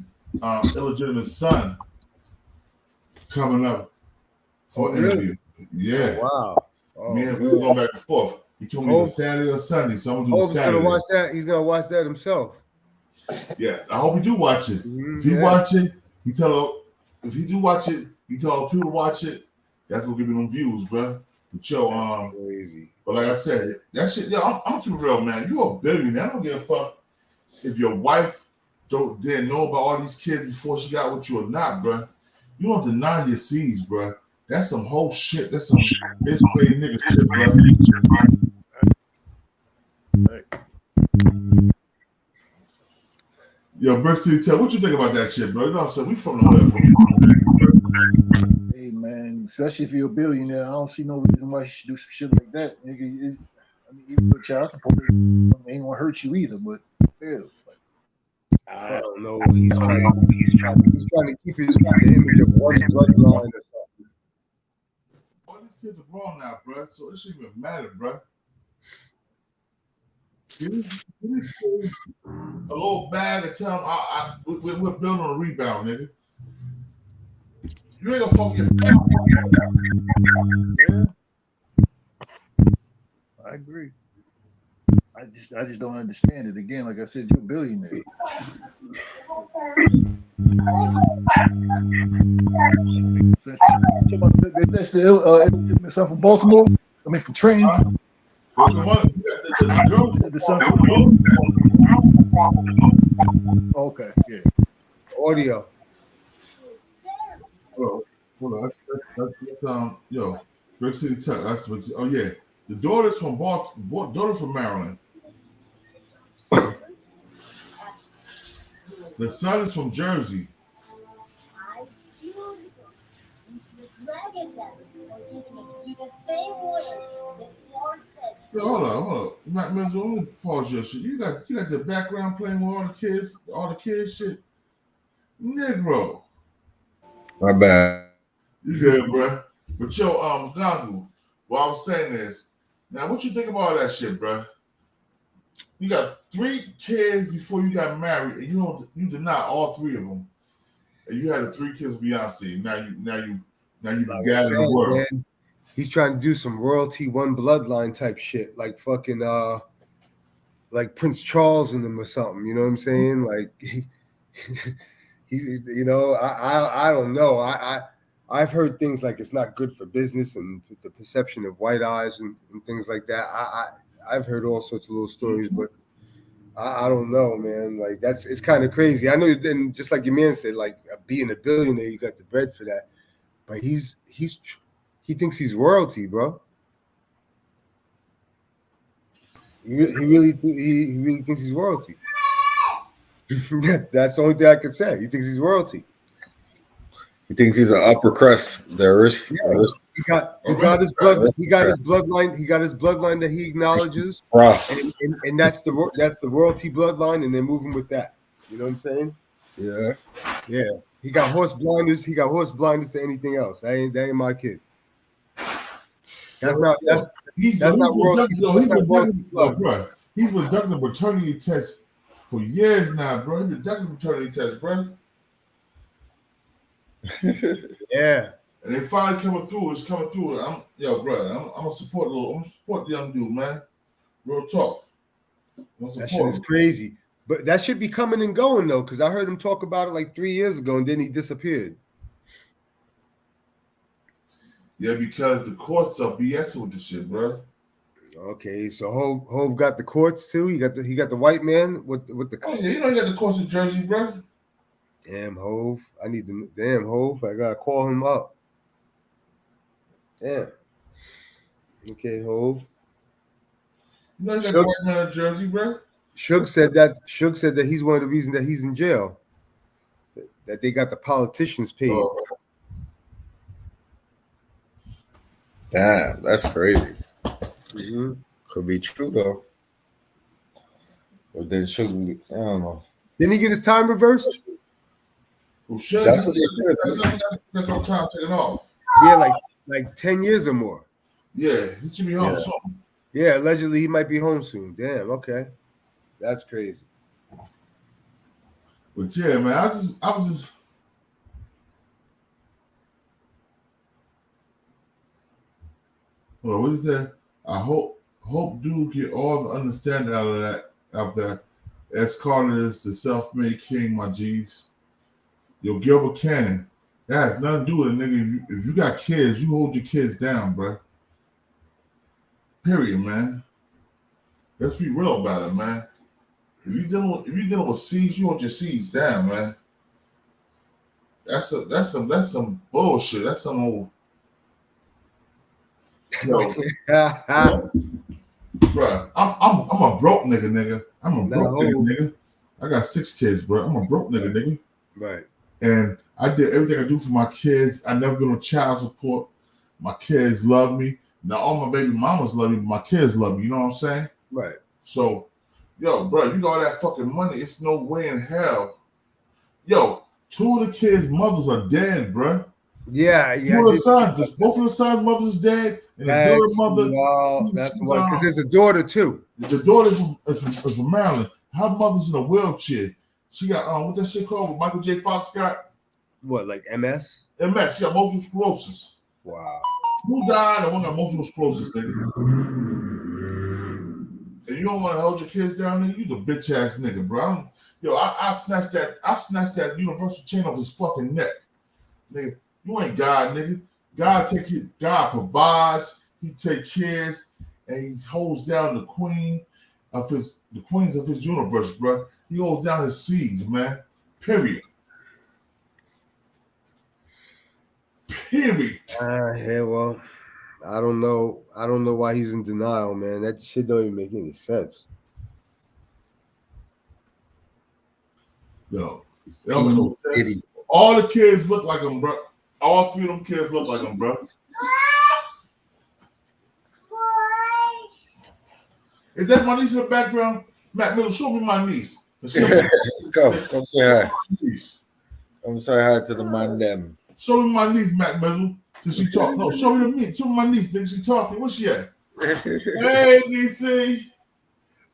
illegitimate son coming up for an interview. Yeah. Oh, wow. Oh, me and we were going back and forth. He told me Saturday or Sunday, so I'm gonna do Saturday. Gonna watch that. He's gonna watch that himself. Yeah, I hope he do watch it. If he watch it, he tell if he do watch it, he tell people to watch it. That's gonna give me them views, bro. But yo, crazy. But like I said, that shit, I'm gonna keep it real, man. You a billionaire. I don't give a fuck if your wife didn't know about all these kids before she got with you or not, bro. You don't deny your seeds, bro. That's some whole shit. That's some bitch play nigga shit, bro. Yo, Brick City, tell what you think about that shit, bro. You know what I'm saying? We from the hood. Hey man, especially if you're a billionaire, I don't see no reason why you should do some shit like that. Nigga, even with child support, ain't gonna hurt you either, but still. I don't know. He's trying to keep his image of one bloodline or something. All these kids are grown now, bro. So it shouldn't even matter, bro. Give these kids a little bag and tell them we're building on a rebound, nigga. You ain't gonna fuck your family. Yeah. I agree. I just don't understand it. Again, like I said, you're a billionaire. That's the son from Baltimore. mean, for Trenton. The girls. The son. Okay, yeah. Audio. Hold on. That's yo, Brick City Tech. That's what. Oh yeah, the daughter's from daughter's from Maryland. The son is from Jersey. Yo, hold on. Matt Menzel, let me pause your shit. You got the background playing with all the kids shit. Negro. My bad. You good, bro? But yo, Gangu, what I was saying is, now what you think about all that shit, bro? You got 3 kids before you got married, and you denied all 3 of them, and you had the 3 kids with Beyonce. Now you Like got in the world. man, he's trying to do some royalty one bloodline type shit, like fucking like Prince Charles in them or something. You know what I'm saying? Like he you know, I don't know. I've heard things like it's not good for business and the perception of white eyes and things like that. I've heard all sorts of little stories, but I don't know, man. Like it's kind of crazy. I know. Then just like your man said, like being a billionaire, you got the bread for that. But he thinks he's royalty, bro. He really thinks he's royalty. That's the only thing I could say. He thinks he's royalty. He thinks he's an upper crust. He got his blood. He got his bloodline. He got his bloodline that he acknowledges, and that's the royalty bloodline, and they're moving with that. You know what I'm saying? Yeah. Yeah. He got horse blinders. He got horse blinders to anything else. That ain't my kid. That's not royalty. He's been ducking paternity tests for years now, bro. He's been ducking paternity tests, bro. Yeah. And they finally coming through. It's coming through. I'm gonna support the young dude, man. Real talk. That shit is crazy. But that should be coming and going though, because I heard him talk about it like 3 years ago, and then he disappeared. Yeah, because the courts are BSing with this shit, bro. Okay, so Hove got the courts too. He got the white man with the. Oh, yeah, you know he got the courts in Jersey, bro. Damn Hove, damn Hove. I gotta call him up. Damn. Okay, Hove. You know you got the white man in Jersey, bro. Suge said that he's one of the reasons that he's in jail. That they got the politicians paid. Oh. Damn, that's crazy. Mm-hmm. Could be true though. But then Suge, I don't know. Didn't he get his time reversed? Well, Suge, that's what they said. That's on time taking off. Yeah, like 10 years or more. Yeah, he should be home soon. Yeah, allegedly he might be home soon. Damn, okay. That's crazy. But yeah, man, I was just what is that? I hope dude get all the understanding out of that after as Carter is the self-made king, my G's. Yo, Gilbert Cannon. That has nothing to do with it, nigga. If you got kids, you hold your kids down, bro. Period, man. Let's be real about it, man. If you dealing with seeds, you hold your seeds down, man. That's some bullshit. That's some old. Yo, bro, I'm a broke nigga. I'm a broke nigga. I got 6 kids, bro. I'm a broke nigga. Right. And I did everything I do for my kids. I never been on child support. My kids love me. Now all my baby mamas love me, but my kids love me. You know what I'm saying? Right. So, yo, bro, you got all that fucking money. It's no way in hell. Yo, 2 of the kids' mothers are dead, bro. Yeah. Both of the sons' mothers dead, and the daughter mother. That's one because there's a daughter too. The daughter is from Maryland. Her mother's in a wheelchair. She got what's that shit called? What Michael J. Fox got? What, like MS? MS. She got multiple sclerosis. Wow. 2 died, and 1 got multiple sclerosis, nigga. And you don't want to hold your kids down, nigga. You the bitch ass nigga, bro. I snatched that universal chain off his fucking neck, nigga. You ain't God, nigga. God provides. he takes cares and he holds down the queens of his universe, bro. He holds down his seeds, man. Period. Yeah, well, I don't know. I don't know why he's in denial, man. That shit don't even make any sense. Yo, it don't make no sense. All the kids look like him, bro. All three of them kids look like him, bro. Is that my niece in the background? Matt Middle, show me my niece. Come say hi. Come say hi to the man them. Show me my niece, Matt Middle. Since she talk. No, show me me. Show me my niece, nigga. She talking. Where's she at? Hey, DC.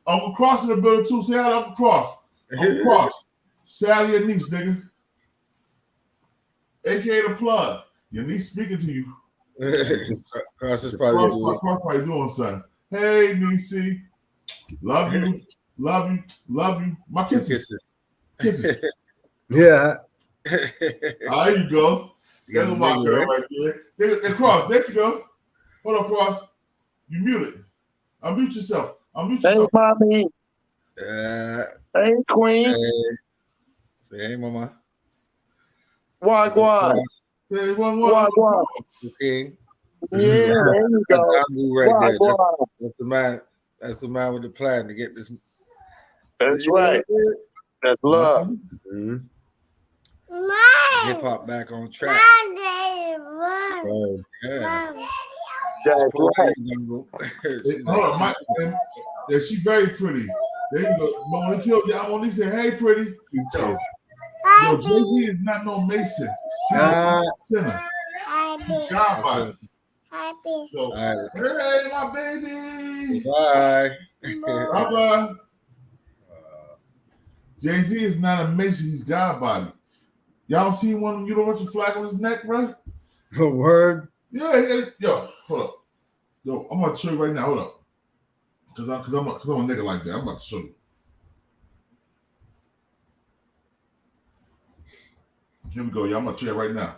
Uncle Cross in the building too. Say hi to Uncle Cross. Uncle Cross. Say hi to your niece, nigga. AKA the plug. Your niece speaking to you. Cross is probably Cross, how you doing, son? Hey, Niecy. Love you. Love you. Love you. My kisses. Kisses. Yeah. There you go. There's my girl right there. And Cross, there you go. Hold on, Cross. You muted. Unmute yourself. Unmute yourself. Hey, mommy. Hey, queen. Say hey, mama. Wagwan. Say wagwan. Okay. Yeah, there you go. Right there. That's the man. That's the man with the plan to get this. That's right. That's love. Mm-hmm. Hip hop back on track. Oh, yeah. That's right. Hold on, yeah, she's very pretty. There you go. Monique Hill, y'all only say, hey, pretty. Yo, Jay-Z is not no Mason. He's a sinner. God bless. So, hey, my baby. Bye. Bye-bye. Jay-Z is not a Mason. He's God body. Y'all see one of the universal flag on his neck, bro? Word. Yeah. Yo, hold up. Yo, I'm about to show you right now. Hold up. Cause I'm a nigga like that. I'm about to show you. Here we go, y'all. I'm gonna show you right now.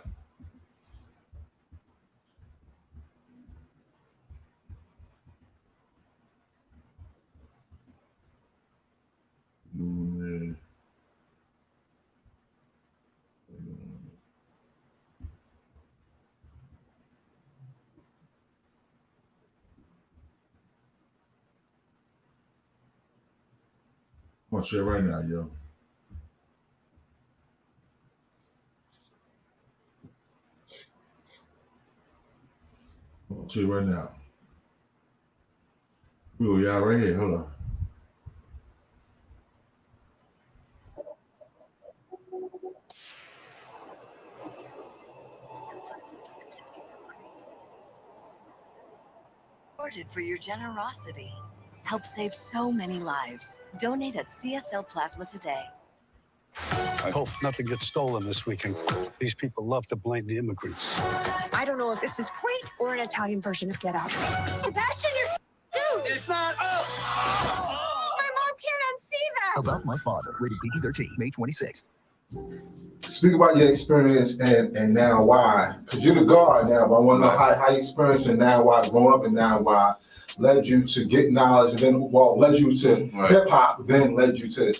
I'm gonna show you right now, yo. I'll show you right now. We go, y'all, right here. Hold on. Rewarded for your generosity. Help save so many lives. Donate at CSL Plasma today. I hope nothing gets stolen this weekend. These people love to blame the immigrants. I don't know if this is Crate or an Italian version of Get Out. Sebastian, you're dude. It's not up. My mom can't unsee that. About My Father, rated PG-13, May 26th. Speak about your experience and now why. Because you're the guard now, but I want to know how you experienced and now why, growing up and now why led you to get knowledge, and then led you to hip hop, then led you to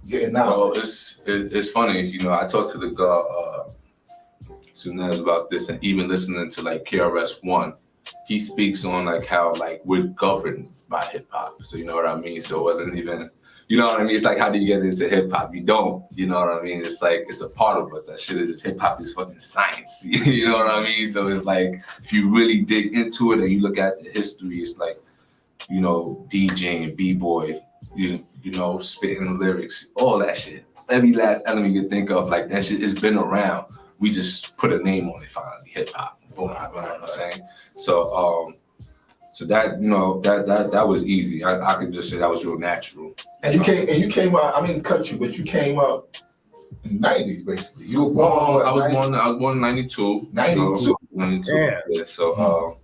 getting knowledge. Well, it's funny, you know. I talked to the guy soon as about this, and even listening to like KRS-One, he speaks on like how like we're governed by hip hop. So you know what I mean. So it wasn't even. You know what I mean? It's like, how do you get into hip hop? You don't. You know what I mean? It's like, it's a part of us. That shit is, hip hop is fucking science. You know what I mean? So it's like, if you really dig into it and you look at the history, it's like, you know, DJing, B-boy, you know, spitting lyrics, all that shit. Every last element you can think of, like that shit, it's been around. We just put a name on it finally, hip hop. Boom, you know what I'm saying? So that, you know, that was easy. I could just say that was real natural. And you came out, I mean, cut you, but you came up in the 90s, basically. You were born, I was born in 92. 92. So, 92. Yeah. So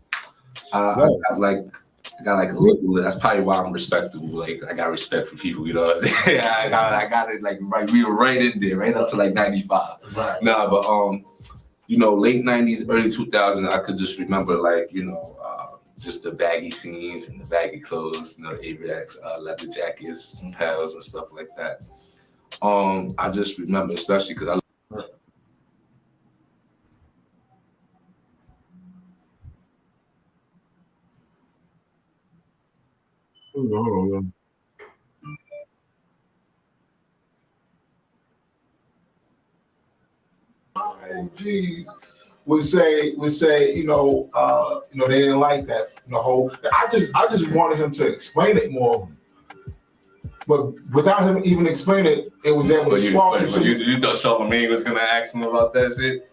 I got like a little, that's probably why I'm respectable. Like I got respect for people, you know what I'm saying? I got it like right, we were right in there, right up to like 95. Right. Nah, but you know, late 90s, early 2000s, I could just remember like, you know, just the baggy scenes and the baggy clothes, you know, Aviax, leather jackets, pals and stuff like that. I just remember, especially because I. Hold on. OGs would say, they didn't like that. The whole. I just wanted him to explain it more. But without him even explaining it, it was able to spark him. You thought Charlamagne was gonna ask him about that shit?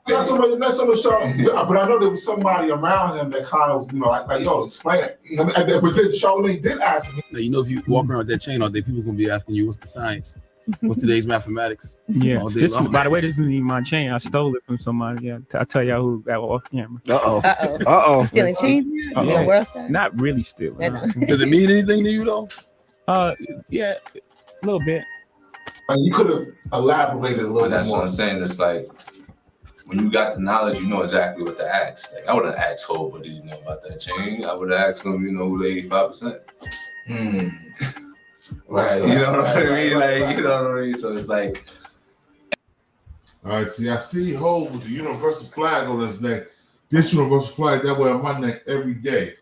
Not so much Charlamagne, but I know there was somebody around him that kind of, like, yo, explain it. But then Charlamagne did ask me. Now, if you walk around with that chain all day, people gonna be asking you, what's the science? What's today's mathematics? Yeah. All day long. By the way, this isn't even my chain. I stole it from somebody. Yeah, I'll tell y'all who got off camera. You stealing chains? You be a world star? Not really stealing. Does it mean anything to you though? Yeah, a little bit. You could have elaborated a little bit more. That's what I'm saying. It's like when you got the knowledge, you know exactly what to ask. Like I would have asked Hope, what did you know about that chain? I would have asked him, who the 85%. Right. You know what I mean? You know what I mean? So it's like. All right, see, I see Hov with the universal flag on his neck. This universal flag that way on my neck every day.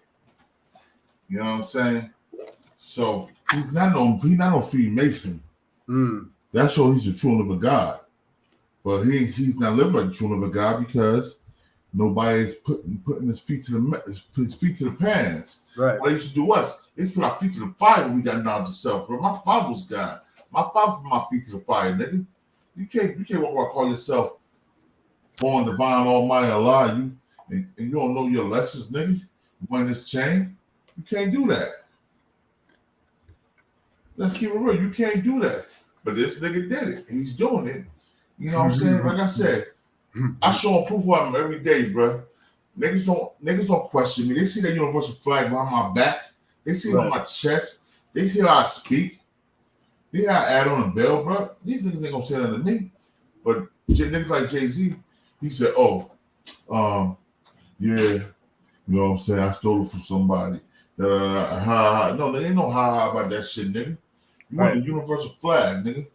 You know what I'm saying? So he's not no Freemason. That shows he's a true and living God. But he's not living like a true and living God because nobody's putting his feet to the pans. Right. What they used to do us, they put our feet to the fire when we got knowledge of self, bro. My father was God. My father put my feet to the fire, nigga. You can't walk around call yourself born divine almighty Allah, and you don't know your lessons, nigga. You wearing this chain. You can't do that. Let's keep it real. You can't do that. But this nigga did it. He's doing it. You know what I'm saying? Like I said, I show him proof of him every day, bro. Niggas don't question me. They see that universal flag behind my back. They see it on my chest. They see how I speak. They hear how I add on a bell, bro. These niggas ain't gonna say that to me. But niggas like Jay-Z, he said, yeah, you know what I'm saying? I stole it from somebody. No, there ain't no ha about that shit, nigga. You want the universal flag, nigga.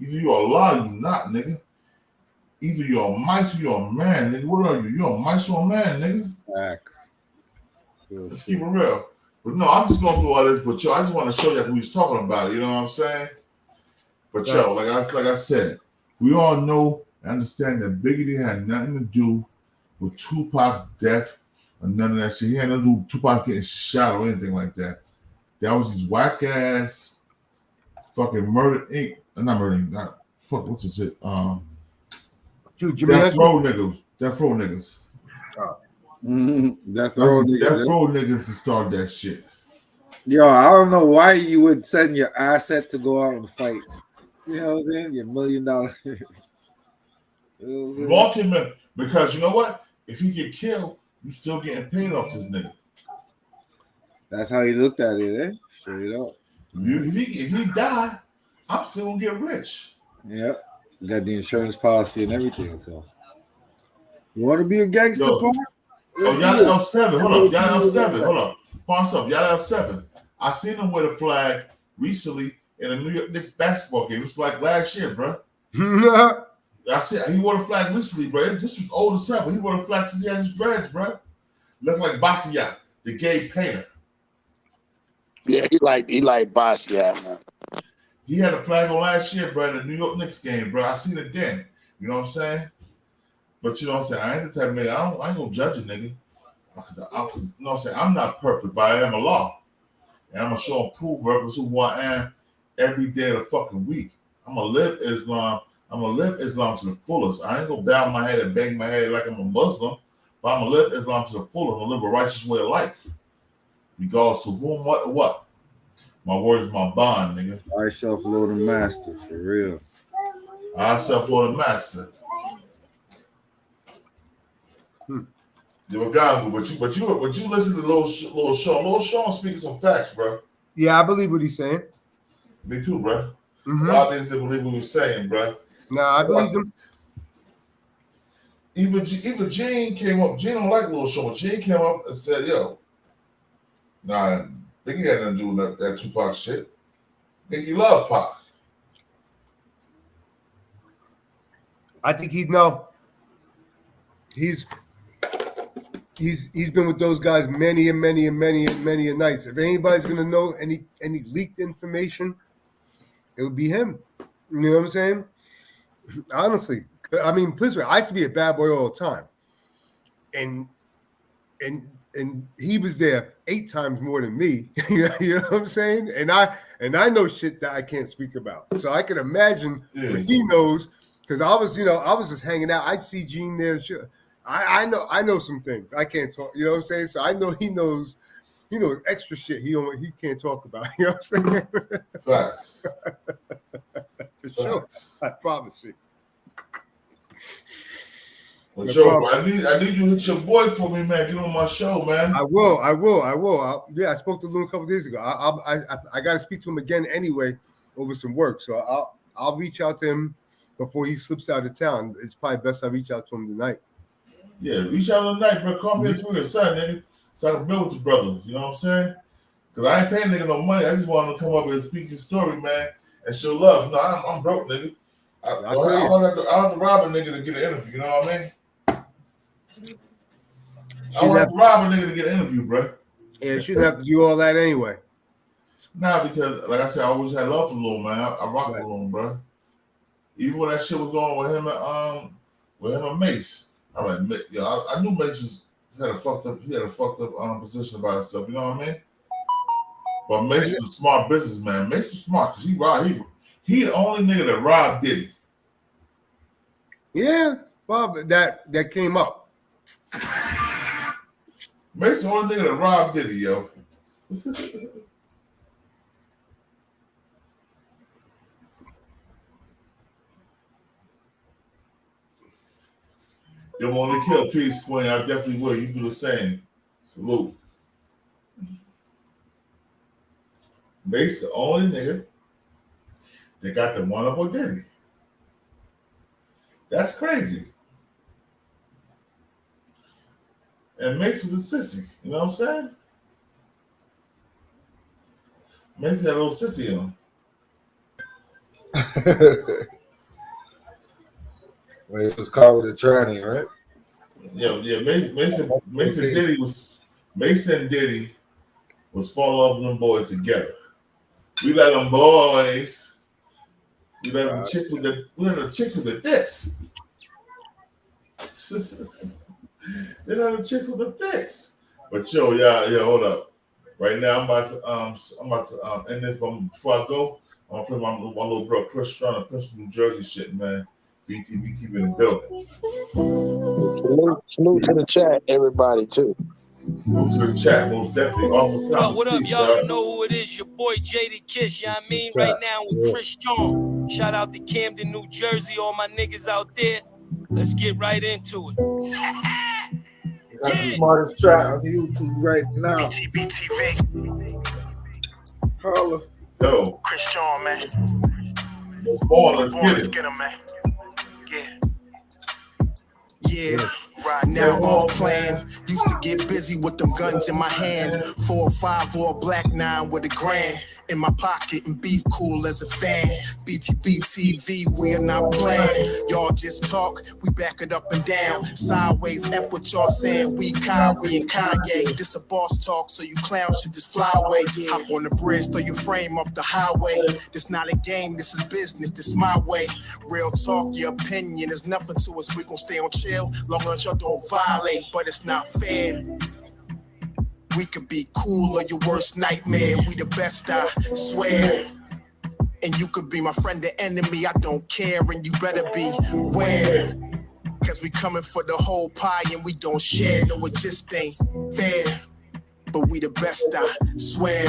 Either you're Allah or you not, nigga. Either you're a mice or you're a man, nigga. What are you? You're a mice or a man, nigga. Facts. Let's keep it real. But no, I'm just going through all this, but yo, I just want to show you who he's talking about, you know what I'm saying? But yo, like I said, we all know and understand that Biggie had nothing to do with Tupac's death or none of that shit. He had nothing to do with Tupac getting shot or anything like that. That was his whack ass fucking Murder Inc. Not Murder Inc. Not fuck. What's it? Death Row niggas. Death Row niggas. Death Row niggas to start that shit. Yo, I don't know why you would send your asset to go out and fight. You know what I'm saying? Your $1 million. Multi-million, because you know what? If he get killed, you still getting paid off this nigga. That's how he looked at it, eh? Straight up. If he die, I'm still gonna get rich. Yep. You got the insurance policy and everything. So you want to be a gangster, Paul? Oh, y'all L7. Hold up. Y'all L7. Hold up. Pause up. Y'all L7. I seen him with a flag recently in a New York Knicks basketball game. It was like last year, bro. I said he wore a flag recently, bro. This was old as hell, but he wore a flag since he had his dreads, bro. Looked like Basquiat, the gay painter. Yeah, he like Basquiat, man. He had a flag on last year, bro, in the New York Knicks game, bro. I seen it then. You know what I'm saying? But you know what I'm saying? I ain't the type of nigga. I ain't gonna judge a nigga. Because you know what I'm saying? I'm not perfect, but I am a law. And I'm gonna show and prove who I am every day of the fucking week. I'm gonna live Islam. I'm gonna live Islam to the fullest. I ain't gonna bow my head and bang my head like I'm a Muslim, but I'm gonna live Islam to the fullest. I'm gonna live a righteous way of life. Regardless of whom, what, or what. My word is my bond, nigga. I self-lord and master, for real. I self-lord and master. But you listen to Lil Shawn. Lil Shawn speaking some facts, bro. Yeah, I believe what he's saying. Me too, bro. A lot of things they believe what he's saying, bro. Nah, I believe him. Even Gene came up. Gene don't like Lil Shawn. Gene came up and said, "Yo, nah, Biggie had nothing to do with that Tupac shit. Biggie love Pac." I think he's been with those guys many nights. If anybody's gonna know any leaked information, it would be him. You know what I'm saying? Honestly, I mean, please, I used to be a bad boy all the time, and he was there 8 times more than me. You know what I'm saying? And I know shit that I can't speak about. So I can imagine what he knows, because I was just hanging out. I'd see Gene there. And shit. I know some things I can't talk. You know what I'm saying? So I know he knows extra shit he can't talk about. You know what I'm saying? Facts. For sure. I promise you. Well, Joe, I need you to hit your boy for me, man. Get on my show, man. I will. I spoke to Lou a couple days ago. I got to speak to him again anyway over some work. So I'll reach out to him before he slips out of town. It's probably best I reach out to him tonight. Yeah, reach out tonight, bro. Call me at Twitter, son, nigga, so I can build with the brothers. You know what I'm saying? Because I ain't paying nigga no money. I just want him to come up and speak his story, man, and show love. No, I'm broke, nigga. I don't have to rob a nigga to get an interview. You know what I mean? I don't have to rob a nigga to get an interview, bro. Yeah, you shouldn't have to do all that anyway. Nah, because like I said, I always had love for Lil, man. I rock with Lil, bro. Even when that shit was going on with him and Mace, I'm like, yo, I knew Mace had a fucked up position about himself. You know what I mean? But Mace was a smart businessman. Mace was smart because he the only nigga that robbed Diddy. Yeah, Bob, that came up. Mace the only nigga that robbed Diddy, yo. You want to kill Peace Queen, I definitely will. You do the same. Salute. Mace the only nigga that got the one up on Diddy. That's crazy. And Mace was a sissy. You know what I'm saying? Mace had a little sissy in him. Mace was caught with a tranny, right? Yeah. Mace and Diddy was fall off them boys together. We let them boys. We let them chicks with the dicks. They let the chicks with the dicks. But yo, yeah, hold up. Right now, I'm about to end this. But before I go, I'm gonna play my little bro Chris Shawn and Prince New Jersey shit, man. BT in the building. Salute to the chat, everybody, too. Salute to the chat, most definitely. What up, y'all? You know who it is, your boy Jada Kiss, you know what I mean? Right now with Chris Shawn. Shout out to Camden, New Jersey, all my niggas out there. Let's get right into it. Got the smartest track on YouTube right now. Holla. Yo. Chris Shawn, man. Let's get him, man. Yeah, now off plan. Used to get busy with them guns in my hand. 4 or 5 or a black 9 with a grand in my pocket and beef cool as a fan. BTB TV, we are not playing. Y'all just talk, we back it up and down. Sideways, F what y'all saying. We Kyrie and Kanye. This a boss talk, so you clowns should just fly away. Yeah. Hop on the bridge, throw your frame off the highway. This not a game, this is business, this my way. Real talk, your opinion is nothing to us. We gon' stay on chill, long as y'all don't violate. But it's not fair. We could be cool or your worst nightmare. We the best, I swear. And you could be my friend or enemy, I don't care. And you better beware. Cause we coming for the whole pie and we don't share. No, it just ain't fair. But we the best, I swear.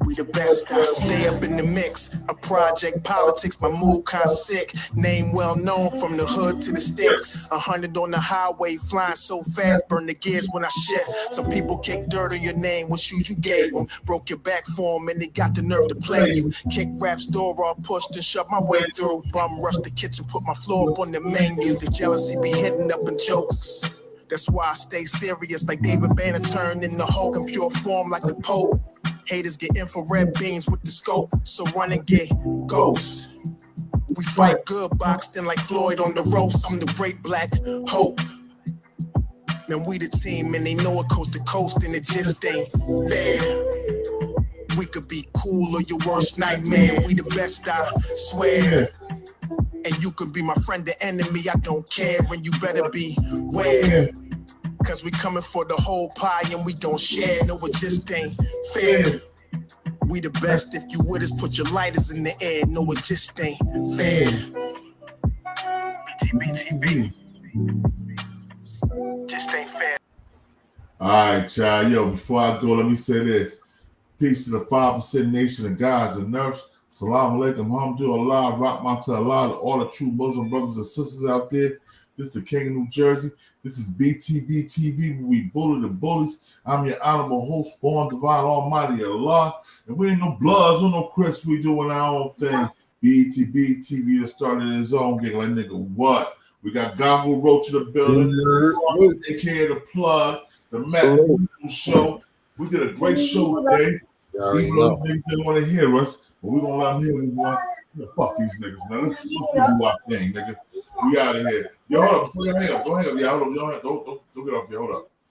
We the best. I stay up in the mix. A project politics, my mood kinda sick. Name well known from the hood to the sticks. 100 on the highway, flying so fast, burn the gears when I shift. Some people kick dirt on your name, what shoes you gave them. Broke your back for them and they got the nerve to play you. Kick rap's door all pushed and shoved my way through. Bum rush the kitchen, put my floor up on the menu. The jealousy be hitting up in jokes. That's why I stay serious like David Banner turned in the Hulk in pure form like the Pope. Haters get infrared beams with the scope, so run and get ghosts. We fight good, boxed in like Floyd on the roast. I'm the great black hope. Man, we the team and they know it coast to coast and it just ain't fair. We could be cool or your worst nightmare. We the best, I swear. And you can be my friend or enemy, I don't care. And you better beware. Cause we coming for the whole pie and we don't share. No, it just ain't fair. We the best. If you with us, put your lighters in the air. No, it just ain't fair. BTB. Just ain't fair. All right, child. Yo, before I go, let me say this. Peace to the 5% nation of gods and nerfs. Salam alaikum, hamdulillah, rahmat to Allah, to all the true Muslim brothers and sisters out there. This is the King of New Jersey. This is BTB TV, where we bully the bullies. I'm your honorable host, born divine almighty Allah. And we ain't no Bloods or no Crips. We doing our own thing. BTB TV that started his own game. Like, nigga, what? We got Goggle Roach in the building. Take care of the plug. The Matt Show. We did a great show today. Even though niggas didn't want to hear us, but we gonna let them hear what we want. Fuck these niggas, man. Let's do our thing, nigga. We out of here. Yo, hold up. Before you hang up, don't hang up. Yeah, hold up. Don't get off here. Hold up.